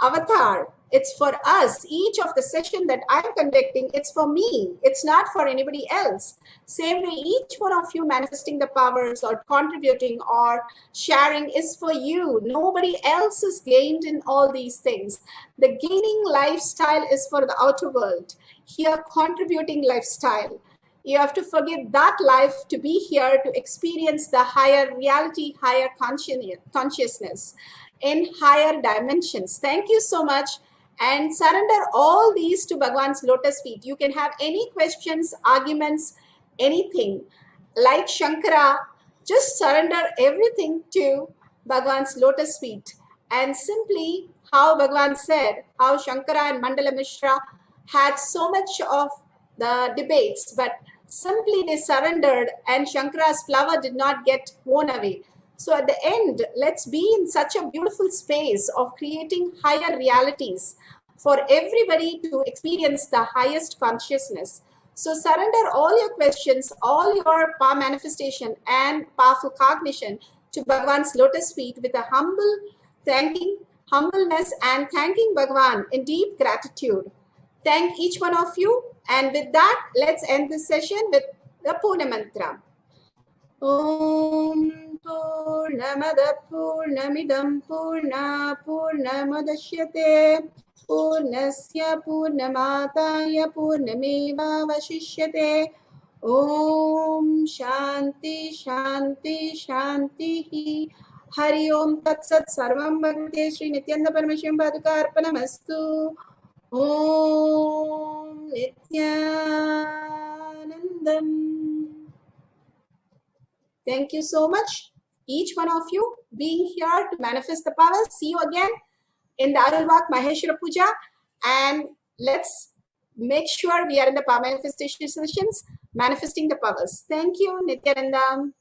Avatar. It's for us. Each of the session that I'm conducting, it's for me. It's not for anybody else. Same way, each one of you manifesting the powers or contributing or sharing is for you. Nobody else is gained in all these things. The gaining lifestyle is for the outer world. Here, contributing lifestyle. You have to forget that life to be here to experience the higher reality, higher consciousness in higher dimensions. Thank you so much. And surrender all these to Bhagwan's lotus feet. You can have any questions, arguments, anything. Like Shankara, just surrender everything to Bhagwan's lotus feet. And simply how Bhagwan said, how Shankara and Mandala Mishra had so much of the debates, but simply they surrendered and Shankara's flower did not get worn away. So at the end, let's be in such a beautiful space of creating higher realities for everybody to experience the highest consciousness. So surrender all your questions, all your power manifestation and powerful cognition to Bhagwan's lotus feet with a humbleness and thanking Bhagwan in deep gratitude. Thank each one of you. And with that, let's end this session with the Purna Mantra. Om Purnamada Purnamidam Purna Purnamadashyate Purnasya Purnamataya Purnameva Vashishyate. Om Shanti Shanti Shanti. Hari Om Tat Sat Sarvam Bhagavate Sri Nithyananda Paramashivam Paduka Arpanamastu. Om Nithyanandam. Thank you so much, each one of you being here to manifest the power. See you again in the Arulvak Maheshwara Puja, and let's make sure we are in the power manifestation sessions, manifesting the powers. Thank you, Nithyananda.